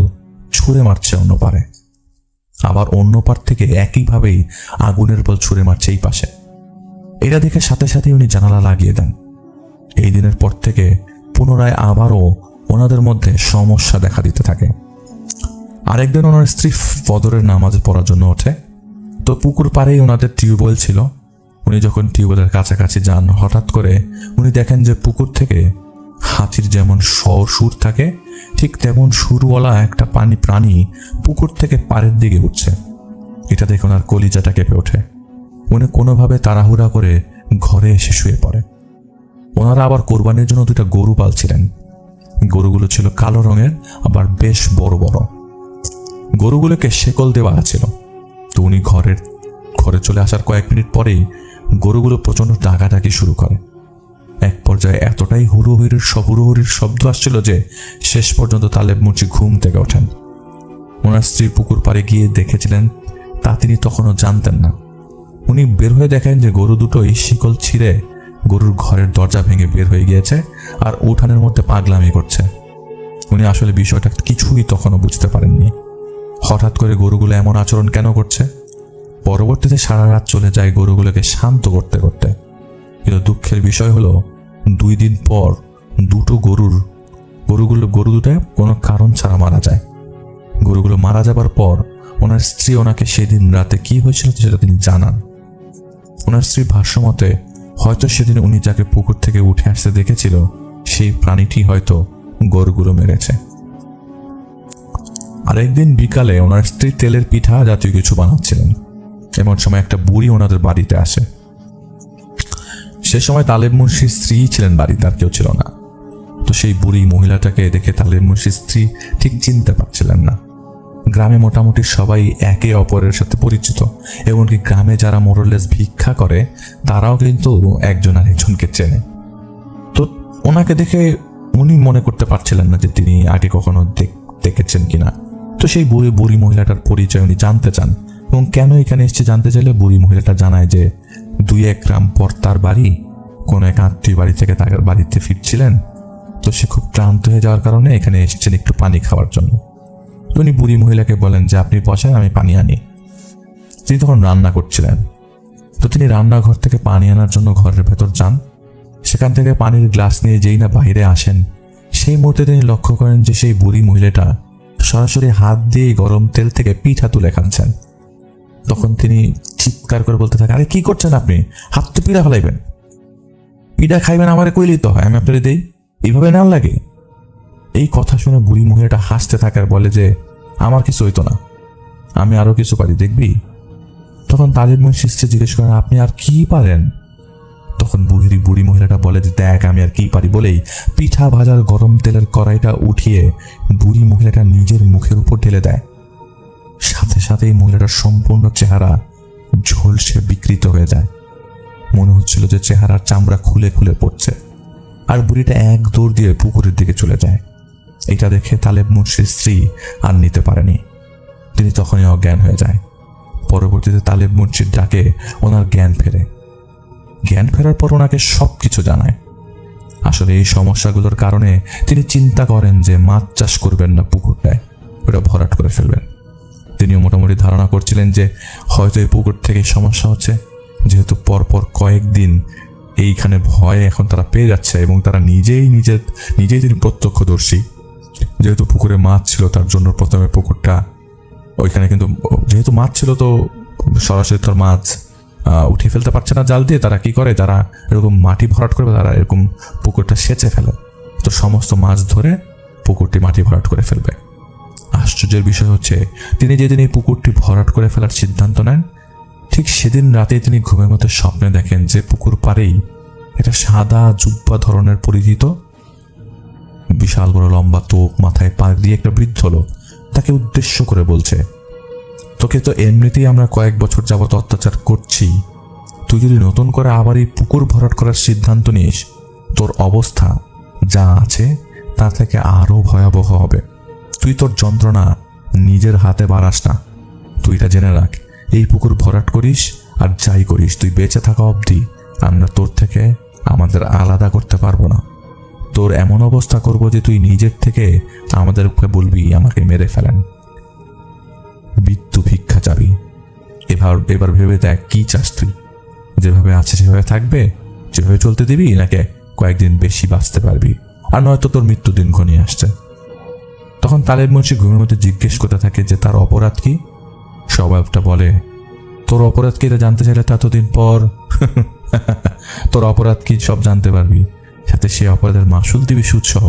ছুঁড়ে মারছে অন্য পারে, আবার অন্য পার থেকে একইভাবেই আগুনের বল ছুঁড়ে মারছে এই পাশে। এটা দেখে সাথে সাথে উনি জানালা লাগিয়ে দেন। এই দিনের পর থেকে পুনরায় আবারও ওনাদের মধ্যে সমস্যা দেখা দিতে থাকে। আরেকদিন ওনার স্ত্রী ফজরের নামাজ পড়ার জন্য ওঠে। তো পুকুর পাড়েই ওনাদের টিউবওয়েল ছিল। উনি যখন টিউবওয়েলের কাছাকাছি যান, হঠাৎ করে উনি দেখেন যে পুকুর থেকে হাতির যেমন সুর থাকে, ঠিক তেমন সুরওয়ালা একটা প্রাণী পুকুর থেকে পাড়ের দিকে উঠছে। এটা দেখে ওনার কলিজাটা কেঁপে ওঠে। উনি কোনোভাবে তাড়াহুড়া করে ঘরে এসে শুয়ে পড়ে। ওনারা আবার কোরবানির জন্য 2টা গরু পালছিলেন। গরুগুলো ছিল কালো রঙের, আবার বেশ বড় বড়। গরুগুলোকে শেকল দেওয়া ছিল। তো উনি ঘরে চলে আসার কয়েক মিনিট পরেই গরুগুলো প্রচণ্ড ডাকাডাকি শুরু করে। এক পর্যায়ে এতটাই হুড়োহুড়ির শব্দ আসছিল যে শেষ পর্যন্ত তালেব মুন্সি ঘুম থেকে ওঠেন। ওনার স্ত্রী পুকুর পাড়ে গিয়ে দেখেছিলেন, তা তিনি তখনও জানতেন না। উনি বের হয়ে দেখেন যে গরু দুটোই শিকল ছিঁড়ে গরুর ঘরের দরজা ভেঙে বের হয়ে গিয়েছে আর উঠানের মধ্যে পাগলামি করছে। উনি আসলে বিষয়টা কিছুই তখনও বুঝতে পারেননি। হঠাৎ করে গরুগুলো এমন আচরণ কেন করছে? পরবর্তীতে সারা রাত চলে যায় গরুগুলোকে শান্ত করতে করতে। কিন্তু দুঃখের বিষয় হলো 2 দিন পর গরু দুটো কোনো কারণ ছাড়া মারা যায়। গরুগুলো মারা যাবার পর ওনার স্ত্রী ওনাকে সেদিন রাতে কি হয়েছিল সেটা তিনি জানান। ওনার স্ত্রীর ভাষ্যমতে হয়তো সেদিন উনি যাকে পুকুর থেকে উঠে আসতে দেখেছিল সেই প্রাণীটি হয়তো গরুগুলো মেরেছে। আরেকদিন বিকালে ওনার স্ত্রী তেলের পিঠা জাতীয় কিছু বানাচ্ছিলেন। এমন সময় একটা বুড়ি ওনাদের বাড়িতে আসে। সে সময় তালেব মুন্সির স্ত্রী ছিলেন বাড়িতে, আর কেউ ছিল না। তো সেই বুড়ি মহিলাটাকে দেখে তালেব মুন্সির স্ত্রী ঠিক চিনতে পারছিলেন না। গ্রামে মোটামুটি সবাই একে অপরের সাথে পরিচিত, এমনকি গ্রামে যারা মোরলেস ভিক্ষা করে তারাও কিন্তু একজন আরেকজনকে চেনে। তো ওনাকে দেখে উনি মনে করতে পারছিলেন না যে তিনি আগে কখনো দেখেছেন কিনা। তো সেই বুড়ি মহিলাটার পরিচয় উনি জানতে চান, এবং কেন এখানে এসছে জানতে চাইলে বুড়ি মহিলাটা জানায় যে 2-1 গ্রাম পর তার বাড়ি কোনো এক আত্মীয় বাড়ি থেকে তার বাড়িতে ফিরছিলেন। তো সে খুব ক্লান্ত হয়ে যাওয়ার কারণে এখানে এসেছেন একটু পানি খাওয়ার জন্য। উনি বুড়ি মহিলাকে বলেন যে আপনি বসেন, আমি পানি আনি। তিনি তখন রান্না করছিলেন। তো তিনি রান্নাঘর থেকে পানি আনার জন্য ঘরের ভেতর যান। সেখান থেকে পানির গ্লাস নিয়ে যেই না বাইরে আসেন, সেই মুহূর্তে তিনি লক্ষ্য করেন যে সেই বুড়ি মহিলাটা সরাসরি হাত দিয়ে গরম তেল থেকে পিঠা তুলে খাচ্ছেন। তখন তিনি চিৎকার করে বলতে থাকেন, আরে কি করছেন আপনি? হাত তো পিঠা ফেলাইবেন, পিঠা খাইবেন, আমারে কইলেই তো হয়, আমি আপনারে দেই, এইভাবে না লাগে। এই কথা শুনে বুড়ি মহিলাটা হাসতে থাকে আর বলে যে আমার কিছু হইতো না, আমি আরো কিছু পারি, দেখবি। তখন তালেব মুন্সি জিজ্ঞেস করেন, আপনি আর কি পারেন? তখন বুড়ি মহিলাটা বলে যে দেখ আমি আর কি পারি, বলেই পিঠা ভাজার গরম তেলের কড়াইটা উঠিয়ে বুড়ি মহিলাটা নিজের মুখের উপর ঢেলে দেয়। সাথে সাথে এই মহিলাটার সম্পূর্ণ চেহারা ঝলসে বিকৃত হয়ে যায়। মনে হচ্ছিল যে চেহারার চামড়া খুলে খুলে পড়ছে। আর বুড়িটা এক দৌড় দিয়ে পুকুরের দিকে চলে যায়। এটা দেখে তালেব মুন্সির স্ত্রী আর নিতে পারেনি, তিনি তখনই অজ্ঞান হয়ে যায়। পরবর্তীতে তালেব মুন্সির ডাকে ওনার জ্ঞান ফেরে। জ্ঞান ফেরার পর ওনাকে সব কিছু জানায়। আসলে এই সমস্যাগুলোর কারণে তিনি চিন্তা করেন যে মাছ চাষ করবেন না পুকুরটায়, ওটা ভরাট করে ফেলবেন। তিনিও মোটামুটি ধারণা করছিলেন যে হয়তো এই পুকুর থেকে সমস্যা হচ্ছে, যেহেতু পরপর কয়েকদিন এইখানে ভয়ে এখন তারা পেয়ে যাচ্ছে এবং তারা নিজেই তিনি প্রত্যক্ষদর্শী। যেহেতু পুকুরে মাছ ছিল তার জন্য প্রথমে পুকুরটা ওইখানে, কিন্তু যেহেতু মাছ ছিল তো সরাসরি তার মাছ উঠিয়ে ফেলতে পারছে না জাল দিয়ে। তারা কি করে, যারা এরকম মাটি ভরাট করবে তারা এরকম পুকুরটা সেচে ফেলে, তো সমস্ত মাছ ধরে পুকুরটি মাটি ভরাট করে ফেলবে। আশ্চর্যের বিষয় হচ্ছে তিনি যেদিন এই পুকুরটি ভরাট করে ফেলার সিদ্ধান্ত নেন, ঠিক সেদিন রাতে তিনি ঘুমের মধ্যে স্বপ্নে দেখেন যে পুকুর পাড়েই একটা সাদা জুব্বা ধরনের পরিচিত বিশাল বড় লম্বা তোপ মাথায় পাক দিয়ে একটা বৃদ্ধ লোক তাকে উদ্দেশ্য করে বলছে, তোকে তো এমনিতেই আমরা কয়েক বছর যাবত অত্যাচার করছি, তুই যদি নতুন করে আবার এই পুকুর ভরাট করার সিদ্ধান্ত নিস, তোর অবস্থা যা আছে তা থেকে আরো ভয়াবহ হবে। তুই তোর যন্ত্রণা নিজের হাতে বাড়াস না। তুই এটা জেনে রাখ, এই পুকুর ভরাট করিস আর যাই করিস, তুই বেঁচে থাকা অবধি আমরা তোর থেকে আমাদের আলাদা করতে পারবো না। তোর এমন অবস্থা করব যে তুই নিজের থেকে আমাদেরকে বলবি আমাকে মেরে ফেলেন। মৃত্যু ভিক্ষা চাবি। এবার ভেবে দেখ কি চাস তুই? যেভাবে আছে সেভাবে থাকবে, যেভাবে চলতে দিবি, নাকি কয়েকদিন বেশি বাঁচতে পারবি? আর নয়তো তোর মৃত্যুদিন ঘনিয়ে আসছে। তখন তালেব মুন্সি ঘুমের মধ্যে জিজ্ঞেস করতে থাকে যে তার অপরাধ কি। স্বভাবটা বলে, তোর অপরাধ কি এটা জানতে চাইলে তো এতদিন পর তোর অপরাধ কি সব জানতে পারবি, সাথে সে অপরাধের মাসুল দিবি সুদসহ।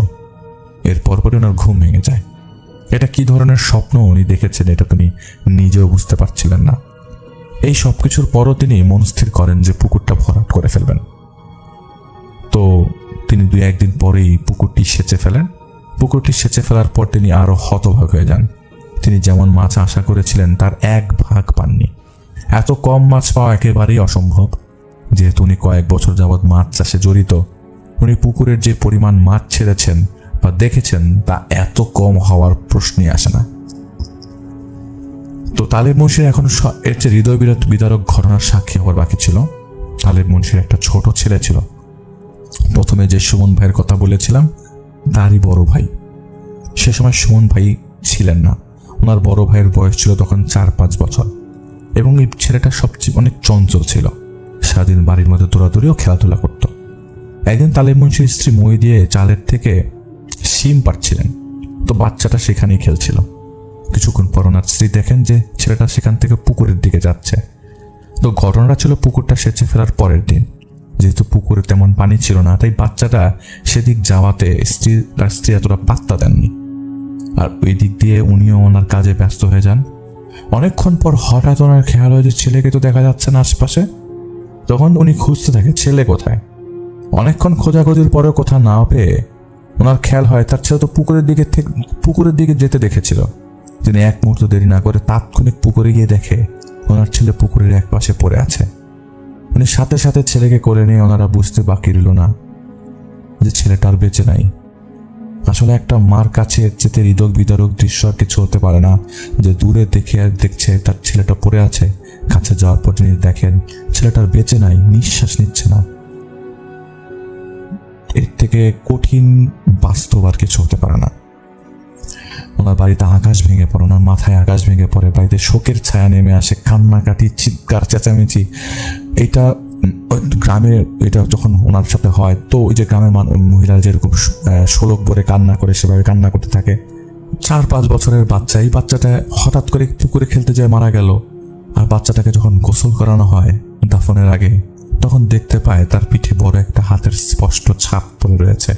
এর পরপরই ওনার ঘুম ভেঙে যায়। এটা কি ধরনের স্বপ্ন উনি দেখেছেন এটা তিনি নিজেও বুঝতে পারছিলেন না। এই সব কিছুর পরও তিনি মনস্থির করেন যে পুকুরটা ভরাট করে ফেলবেন। তো তিনি 2-1 দিন পরেই পুকুরটি সেচে ফেলেন। পুকুরটি সেচে ফেলার পর তিনি আরো হতভাগ হয়ে যান। তিনি যেমন মাছ আশা করেছিলেন তার 1 ভাগ পাননি। এত কম মাছ পাওয়া একেবারেই অসম্ভব। যেহেতু উনি কয়েক বছর যাবৎ মাছ চাষে জড়িত, উনি পুকুরের যে পরিমাণ মাছ ছেড়েছেন বা দেখেছেন তা এত কম হওয়ার প্রশ্নই আসে না। তো তালেব মুন্সির এখন এর চেয়ে হৃদয় বিদারক ঘটনার সাক্ষী হওয়ার বাকি ছিল। তালেব মুন্সির একটা ছোট ছেলে ছিল। প্রথমে যে সুমন ভাইয়ের কথা বলেছিলাম তারই বড় ভাই। সে সময় সুমন ভাই ছিলেন না। ওনার বড় ভাইয়ের বয়স ছিল তখন 4-5 বছর, এবং এই ছেলেটা সবচেয়ে অনেক চঞ্চল ছিল। সারাদিন বাড়ির মধ্যে দৌড়াদৌড়িও খেলাধুলা করত। একদিন তালেব মুন্সির স্ত্রী মই দিয়ে চালের থেকে শিম পাড়ছিলেন, তো বাচ্চাটা সেখানেই খেলছিল। কিছুক্ষণ পর ওনার স্ত্রী দেখেন যে ছেলেটা সেখান থেকে পুকুরের দিকে যাচ্ছে। তো ঘটনাটা ছিল পুকুরটা সেচে ফেলার পরের দিন। যেহেতু পুকুরে তেমন পানি ছিল না, তাই বাচ্চাটা সেদিক যাওয়াতে স্ত্রী এতটা পাত্তা দেননি। আর ওই দিক দিয়ে উনিও ওনার কাজে ব্যস্ত হয়ে যান। অনেকক্ষণ পর হঠাৎ ওনার খেয়াল হয় যে ছেলেকে তো দেখা যাচ্ছে না আশপাশে। তখন উনি খুঁজতে থাকে ছেলে কোথায়। অনেকক্ষণ খোঁজাখুঁজির পরেও কোথাও না পেয়ে ওনার খেয়াল হয় তার ছেলে তো পুকুরের দিকে যেতে দেখেছিল। তিনি এক মুহূর্ত দেরি না করে তাৎক্ষণিক পুকুরে গিয়ে দেখে ওনার ছেলে পুকুরের এক পাশে পড়ে আছে। উনি সাথে সাথে ছেলেকে করে নিয়ে ওনারা বুঝতে বাকি রইল না যে ছেলেটা আর বেঁচে নাই। আসলে একটা মার কাছে এর চেয়ে হৃদয় বিদারক দৃশ্য আর কিছু হতে পারে না, যে দূরে দেখছে তার ছেলেটা পড়ে আছে। কাছে যাওয়ার পর তিনি দেখেন ছেলেটার বেঁচে নাই, নিঃশ্বাস নিচ্ছে না। এর থেকে কঠিন বাস্তব আর কিছু হতে পারে না। ওনার বাড়িতে আকাশ ভেঙে পড়ে, ওনার মাথায় আকাশ ভেঙে পড়ে। বাড়িতে শোকের ছায়া নেমে আসে, কান্নাকাটি, চিৎকার, চেঁচামেচি। এটা গ্রামে এটা যখন ওনার সাথে হয়, তো ওই যে গ্রামের মহিলারা যেরকম শোলক ভরে কান্না করে সেভাবে কান্না করতে থাকে। 4-5 বছরের বাচ্চা, এই বাচ্চাটা হঠাৎ করে পুকুরে খেলতে যায় মারা গেল। আর বাচ্চাটাকে যখন গোসল করানো হয় দাফনের আগে, তখন দেখতে পায় তার পিঠে বড় একটা হাতের স্পষ্ট ছাপ পড়ে রয়েছে।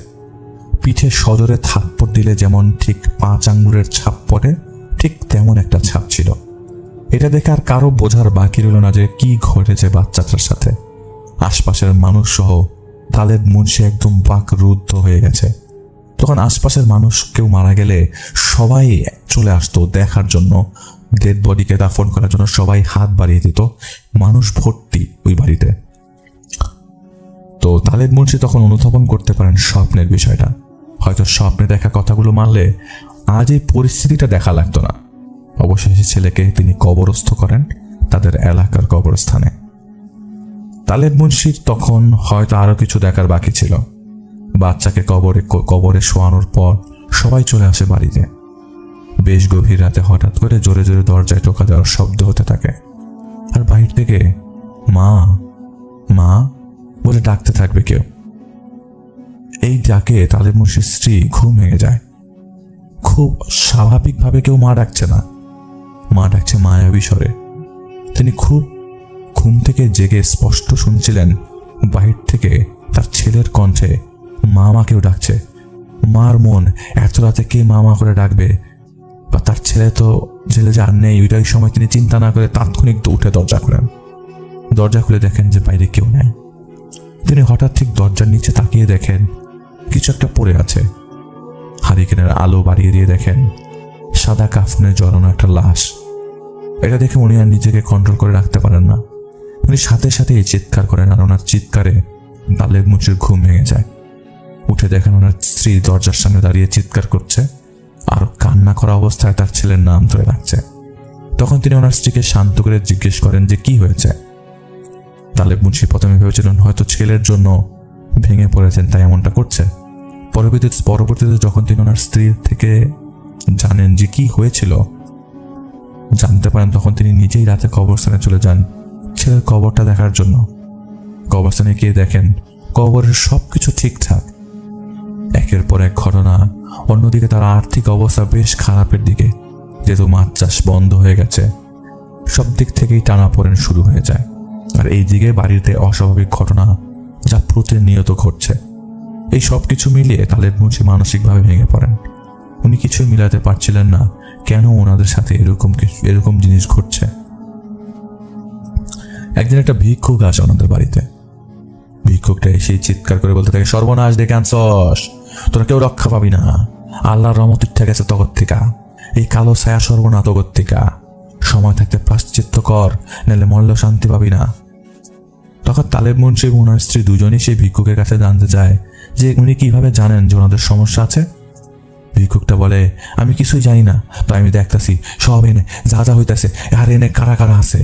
পিঠে সজোরে থাপ্পড় দিলে যেমন ঠিক 5 আঙ্গুলের ছাপ পড়ে, ঠিক তেমন একটা ছাপ ছিল। এটা দেখে আর কারো বোঝার বাকি রইল না যে কি ঘটেছে বাচ্চাটার সাথে। আশপাশের মানুষ সহ তালেব মুন্সি একদম বাকরুদ্ধ হয়ে গেছে। তখন আশপাশের মানুষ কেউ মারা গেলে সবাই চলে আসতো দেখার জন্য, ডেড বডিকে দাফন করার জন্য সবাই হাত বাড়িয়ে দিত। মানুষ ভর্তি ওই বাড়িতে। তো তালেব মুন্সি তখন অনুধাবন করতে পারেন স্বপ্নের বিষয়টা। হয়তো স্বপ্নে দেখা কথাগুলো মানলে আজ এই পরিস্থিতিটা দেখা লাগতো না। অবশেষে ছেলেকে তিনি কবরস্থ করেন তাদের এলাকার কবরস্থানে। তালেব মুন্সির তখন হয়তো আরো কিছু দেখার বাকি ছিল। বাচ্চাকে কবরে শোয়ানোর পর সবাই চলে আসে বাড়িতে। বেশ গভীর রাতে হঠাৎ করে জোরে জোরে দরজায় টোকা দেওয়ার শব্দ হতে থাকে। আর বাইরে থেকে মা মা বলে ডাকতে থাকবে কেউ। এই ডাকে তালেব মুন্সির স্ত্রী ঘুম ভেঙে যায়। খুব স্বাভাবিকভাবে কেউ মা ডাকছে না, মা ডাকছে মায়াবী স্বরে। তিনি খুব ঘুম থেকে জেগে স্পষ্ট শুনছিলেন বাহির থেকে তার ছেলের কণ্ঠে মা মা কেউ ডাকছে। মার মন এত রাতে কে মা মা করে ডাকবে, বা তার ছেলে যে আর নেই, ওইটাই সময় তিনি চিন্তা না করে তাৎক্ষণিক উঠে দরজা খুলেন। দরজা খুলে দেখেন যে বাইরে কেউ নেই। তিনি হঠাৎ ঠিক দরজার নিচে তাকিয়ে দেখেন কিছু একটা পড়ে আছে। হারিকেনের আলো বাড়িয়ে দিয়ে দেখেন সাদা কাফনে জড়ানো একটা লাশ। এটা দেখে উনি আর নিজেকে কন্ট্রোল করে রাখতে পারেন না। উনি সাথে সাথে চিৎকার করেন, আর ওনার চিৎকারে তালেব মুন্সির ঘুম ভেঙে যায়। উঠে দেখেন ওনার স্ত্রী দরজার সামনে দাঁড়িয়ে চিৎকার করছে, আর কান্না করা অবস্থায় তার ছেলের নাম ধরে রাখছে। তখন তিনি ওনার স্ত্রীকে শান্ত করে জিজ্ঞেস করেন যে কি হয়েছে। তালেব মুন্সি প্রথমে ভেবেছিলেন হয়তো ছেলের জন্য ভেঙে পড়েছেন তাই এমনটা করছে। পরবর্তীতে যখন তিনি ওনার স্ত্রীর থেকে জানেন যে কি হয়েছিল, জানতে পারেন, তখন তিনি নিজেই রাতে কবরস্থানে চলে যান ছেলের কবরটা দেখার জন্য। কবরস্থানে গিয়ে দেখেন কবরের সবকিছু ঠিকঠাক। একের পর এক ঘটনা। অন্যদিকে তার আর্থিক অবস্থা বেশ খারাপের দিকে, যেহেতু মাছ চাষ বন্ধ হয়ে গেছে। সব দিক থেকেই টানাপোড়েন শুরু হয়ে যায়। আর এই দিকে বাড়িতে অস্বাভাবিক ঘটনা যা প্রতিনিয়ত ঘটছে। এই সব কিছু মিলিয়ে তালেব মুন্সি মানসিকভাবে ভেঙে পড়েন। উনি কিছুই মিলাতে পারছিলেন না কেন ওনাদের সাথে এরকম জিনিস ঘটছে। একদিন একটা ভিক্ষুক আসে ওনাদের বাড়িতে। ভিক্ষুকটা এসে চিৎকার করে বলতে থাকে, সর্বনাশ ডেকে আনছস, তোরা কেউ রক্ষা পাবি না। আল্লাহর রহমত উঠে গেছে তগর থেকে, এই কালো ছায়া সর্বনা তগর থেকে। সময় থাকতে প্রাশ্চিত্য কর, নাহলে মরলেও শান্তি পাবি না। তখন তালেব মুন্সি এবং ওনার স্ত্রী দুজনই সেই ভিক্ষুকের কাছে জানতে চায় যে উনি কিভাবে জানেন যে ওনাদের সমস্যা আছে। ভিক্ষুকটা বলে, আমি কিছুই জানি না, তো আমি দেখতেছি সব এনে যা যা হইতেছে, আর এনে কারা কারা আছে।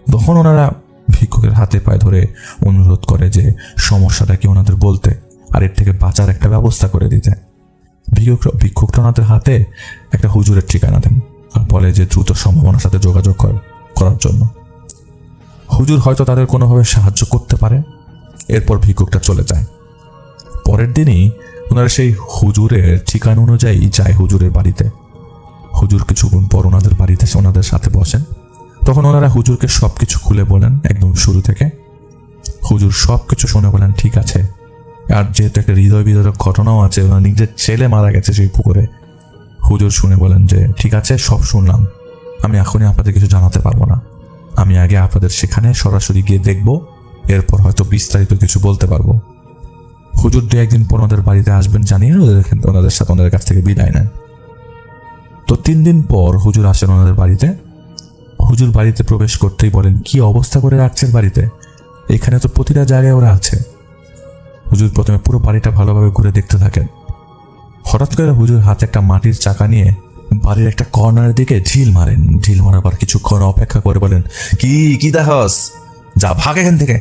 তখন ওনারা ভিক্ষুকের হাতে পায়ে ধরে অনুরোধ করে যে সমস্যাটা কি ওনাদের বলতে, আর এর থেকে বাঁচার একটা ব্যবস্থা করে দিতে। ভিক্ষুকটা ওনাদের হাতে একটা হুজুরের ঠিকানা দেন আর বলে যে দ্রুত সম্ভাবনার সাথে যোগাযোগ করার জন্য। হুজুর হয়তো তাদের কোনোভাবে সাহায্য করতে পারে। এরপর ভিক্ষুকটা চলে যায়। পরের দিনই ওনারা সেই হুজুরের ঠিকানা অনুযায়ী যায় হুজুরের বাড়িতে। হুজুর কিছুক্ষণ পর ওনাদের বাড়িতে ওনাদের সাথে বসেন। তখন ওনারা হুজুরকে সবকিছু খুলে বলেন একদম শুরু থেকে। হুজুর সবকিছু শুনে বলেন ঠিক আছে, আর যেহেতু একটা হৃদয় বিদারক ঘটনাও আছে, ওনার নিজের ছেলে মারা গেছে সেই পুকুরে। হুজুর শুনে বলেন যে ঠিক আছে, সব শুনলাম, আমি এখনই আপনাদের কিছু জানাতে পারবো না। আমি আগে আপনাদের সেখানে সরাসরি গিয়ে দেখব, এরপর হয়তো বিস্তারিত কিছু বলতে পারবো। হুজুর 2-1 দিন পর ওনাদের বাড়িতে আসবেন জানিয়ে ওনাদের সাথে ওনাদের কাছ থেকে বিদায় নেন। তো 3 দিন পর হুজুর আসেন ওনাদের বাড়িতে। হুজুর বাড়িতে প্রবেশ করতেই বলেন, কি অবস্থা করে রাখছেন বাড়িতে, এখানে তো প্রতিটা জায়গায় ওরা আছে। হুজুর প্রথমে পুরো বাড়িটা ভালোভাবে ঘুরে দেখতে থাকেন। হঠাৎ করে হুজুর হাতে একটা মাটির চাকা নিয়ে বাড়ির একটা কর্নারের দিকে ঢিল মারেন। ঢিল মারার পর কিছুক্ষণ অপেক্ষা করে বলেন, কি দেখাস, যা ভাগ এখান থেকে।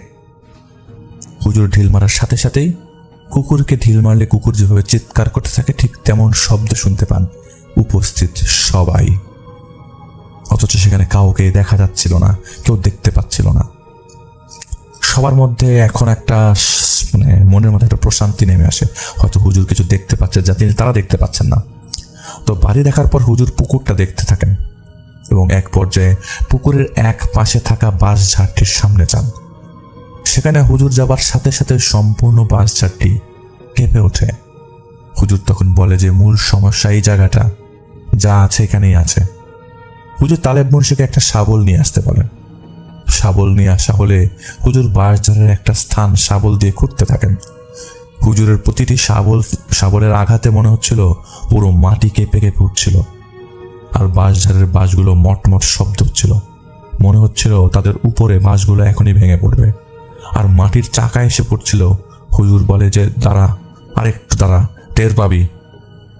হুজুর ঢিল মারার সাথে সাথেই কুকুরকে ঢিল মারলে কুকুর যেভাবে চিৎকার করতে থাকে ঠিক তেমন শব্দ শুনতে পান উপস্থিত সবাই। অথচ সেখানে কাউকে দেখা যাচ্ছিল না, কেউ দেখতে পাচ্ছিল না। সবার মধ্যে এখন একটা মনের মধ্যে একটা প্রশান্তি নেমে আসে, হয়তো হুজুর কিছু দেখতে পাচ্ছে যা তারা দেখতে পাচ্ছেন না। তো বাড়ি দেখার পর হুজুর পুকুরটা দেখতে থাকেন এবং এক পর্যায়ে পুকুরের এক পাশে থাকা বাঁশঝাড়টির সামনে যান। সেখানে হুজুর যাবার সাথে সাথে সম্পূর্ণ বাঁশঝাড়টি কেঁপে ওঠে। হুজুর তখন বলে যে মূল সমস্যা এই জায়গাটা, যা আছে এখানেই আছে। হুজুর তালেব মুন্সিকে একটা শাবল নিয়ে আসতে বলেন। শাবল নিয়ে আসা হলে হুজুর বাঁশঝাড়ের একটা স্থান শাবল দিয়ে খুঁড়তে থাকেন। হুজুরের প্রতিটি শাবলের আঘাতে মনে হচ্ছিল পুরো মাটি কেঁপে কেঁপে উঠছিল, আর বাঁশঝাড়ের বাঁশগুলো মটমট শব্দ হচ্ছিল। মনে হচ্ছিল তাদের উপরে বাঁশগুলো এখনই ভেঙে পড়বে, আর মাটির চাকা এসে পড়ছিল। হুজুর বলে যে দাঁড়া, আরেকটু দাঁড়া, টের পাবি।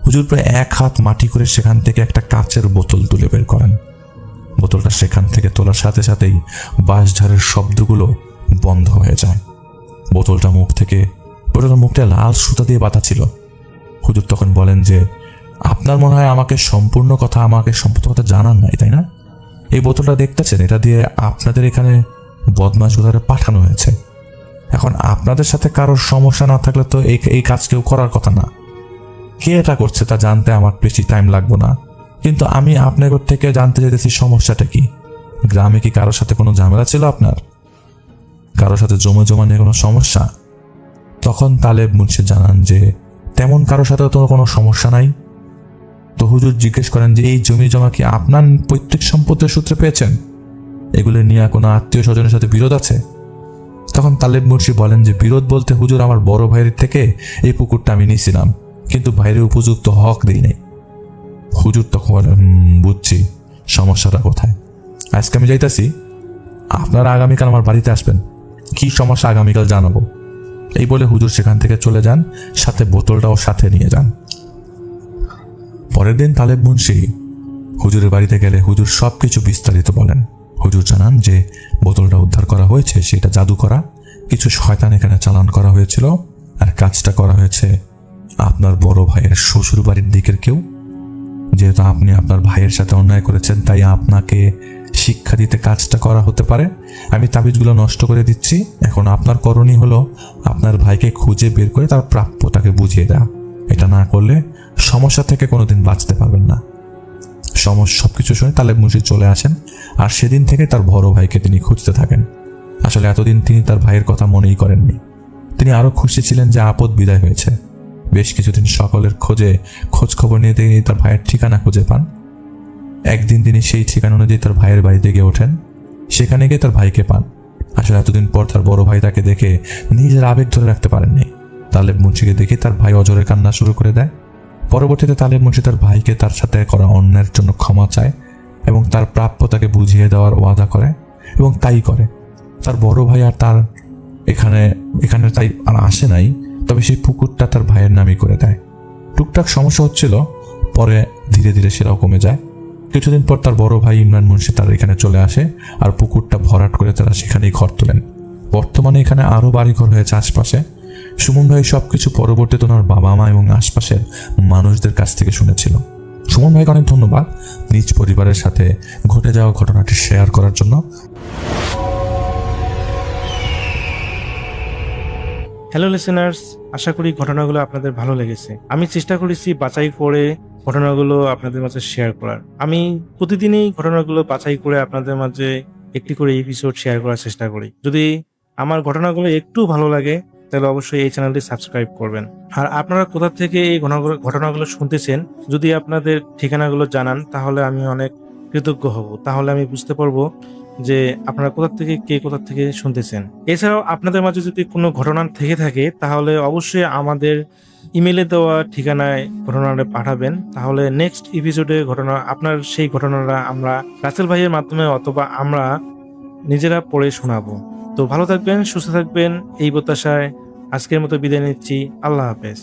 হুজুর প্রায় 1 হাত মাটি করে সেখান থেকে একটা কাচের বোতল তুলে বের করেন। বোতলটা সেখান থেকে তোলার সাথে সাথেই বাঁশঝাড়ের শব্দগুলো বন্ধ হয়ে যায়। বোতলটার মুখটা লাল সুতা দিয়ে বাঁধা ছিল। হুজুর তখন বলেন যে আপনার মনে হয় আমাকে সম্পূর্ণ কথা জানান নাই, তাই না? এই বোতলটা দেখতেছেন, এটা দিয়ে আপনাদের এখানে বদমাশগুলোরে পাঠানো হয়েছে। এখন আপনাদের সাথে কারোর সমস্যা না থাকলে তো এই কাজ কেউ করার কথা না। কে এটা করছে তা জানতে আমার বেশি টাইম লাগবে না, কিন্তু আমি আপনার থেকে জানতে চাইতেছি সমস্যাটা কি। গ্রামে কি কারোর সাথে কোনো ঝামেলা ছিল আপনার? কারোর সাথে জমা নিয়ে কোনো সমস্যা? তখন তালেব মুন্সি জানান যে তেমন কারোর সাথে তো কোনো সমস্যা নাই। তো হুজুর জিজ্ঞেস করেন যে এই জমি জমা কি আপনার পৈতৃক সম্পত্তির সূত্রে পেয়েছেন? এগুলো নিয়ে কোনো আত্মীয় স্বজনের সাথে বিরোধ আছে? তখন তালেব মুন্সি বলেন যে বিরোধ বলতে হুজুর, আমার বড় ভাইয়ের থেকে এই পুকুরটা আমি নিয়েছিলাম, কিন্তু ভাইয়ের উপযুক্ত হক দিই নাই। হুজুর তখন বলেন, বুঝছি, সমস্যাটা কোথায়। আজকে আমি যাইতাছি, আপনারা আগামীকাল আমার বাড়িতে আসবেন, কি সমস্যা আগামীকাল জানাবো। এই বলে হুজুর সেখান থেকে চলে যান, সাথে বোতলটাও সাথে নিয়ে যান। পরের দিন তালেব মুন্সি হুজুরের বাড়িতে গেলে হুজুর সবকিছু বিস্তারিত বলেন। হুজুর জানান যে বোতলটা উদ্ধার করা হয়েছে সেটা জাদু করা, কিছু শয়তান এখানে চালান করা হয়েছিল, আর কাজটা করা হয়েছে আপনার বড় ভাইয়ের শ্বশুর বাড়ির দিকের কেউ। যেহেতু আপনি আপনার ভাইয়ের সাথে অন্যায় করেছেন, তাই আপনাকে শিক্ষা দিতে কাজটা করা হতে পারে। আমি তাবিজগুলো নষ্ট করে দিচ্ছি। এখন আপনার করণীয় হলো আপনার ভাইকে খুঁজে বের করে তার প্রাপ্য তাকে বুঝিয়ে দেওয়া। এটা না করলে সমস্যা থেকে কোনোদিন বাঁচতে পারবেন না। সবকিছু শুনে তালেব মুন্সি চলে আসেন, আর সেদিন থেকে তার বড় ভাইকে তিনি খুঁজতে থাকেন। আসলে এতদিন তিনি তার ভাইয়ের কথা মনেই করেননি। তিনি আরো খুশি ছিলেন যে আপদ বিদায় হয়েছে। বেশ কিছুদিন সকলের খোঁজ খবর নিয়ে তিনি তার ভাইয়ের ঠিকানা খুঁজে পান। একদিন তিনি সেই ঠিকানা অনুযায়ী তার ভাইয়ের বাড়িতে গিয়ে ওঠেন। সেখানে গিয়ে তার ভাইকে পান। আসলে এতদিন পর তার বড় ভাই তাকে দেখে নিজের আবেগ ধরে রাখতে পারেননি। তালেব মুন্সিকে দেখে তার ভাই অজরে কান্না শুরু করে দেয়। পরবর্তীতে তালেব মুন্সি তার ভাইকে তার সাথে করা অন্যায়ের জন্য ক্ষমা চায় এবং তার প্রাপ্য তাকে বুঝিয়ে দেওয়ার ওয়াদা করে, এবং তাই করে। তার বড় ভাই আর তার এখানে তাই আর আসে নাই, তবে সেই পুকুরটা তার ভাইয়ের নামই করে দেয়। টুকটাক সমস্যা হচ্ছিল, পরে ধীরে ধীরে সেটাও কমে যায়। কিছুদিন পর তার বড় ভাই ইমরান মুন্সি তার এখানে চলে আসে, আর পুকুরটা ভরাট করে তারা সেখানেই ঘর তোলেন। বর্তমানে এখানে আরও বাড়িঘর হয়েছে আশপাশে। সুমন ভাই সবকিছু পরবর্তীতে ওনার বাবা মা এবং আশপাশের মানুষদের কাছ থেকে শুনেছিল। সুমন ভাইকে অনেক ধন্যবাদ নিজ পরিবারের সাথে ঘটে যাওয়া ঘটনাটি শেয়ার করার জন্য। হ্যালো লিসেনার্স, আশা করি ঘটনাগুলো আপনাদের ভালো লেগেছে। আমি চেষ্টা করেছি বাছাই করে ঘটনাগুলো আপনাদের মাঝে শেয়ার করার। আমি প্রতিদিনই ঘটনাগুলো বাছাই করে আপনাদের মাঝে একটি করে এপিসোড শেয়ার করার চেষ্টা করি। যদি আমার ঘটনাগুলো একটু ভালো লাগে তাহলে অবশ্যই এই চ্যানেলটি সাবস্ক্রাইব করবেন। আর আপনারা কোথা থেকে এই ঘটনাগুলো শুনতেছেন, যদি আপনাদের ঠিকানাগুলো জানান তাহলে আমি অনেক কৃতজ্ঞ হব। তাহলে আমি বুঝতে পারবো যে আপনারা কোথা থেকে শুনতেছেন। এছাড়াও আপনাদের মাঝে যদি কোনো ঘটনা থেকে থাকে তাহলে অবশ্যই আমাদের ইমেলে দেওয়া ঠিকানায় ঘটনাটা পাঠাবেন। তাহলে নেক্সট এপিসোডে আপনার সেই ঘটনাটা আমরা রাসেল ভাইয়ের মাধ্যমে অথবা আমরা নিজেরা পড়ে শোনাবো। তো ভালো থাকবেন, সুস্থ থাকবেন, এই প্রত্যাশায় আজকের মতো বিদায় নিচ্ছি। আল্লাহ হাফেজ।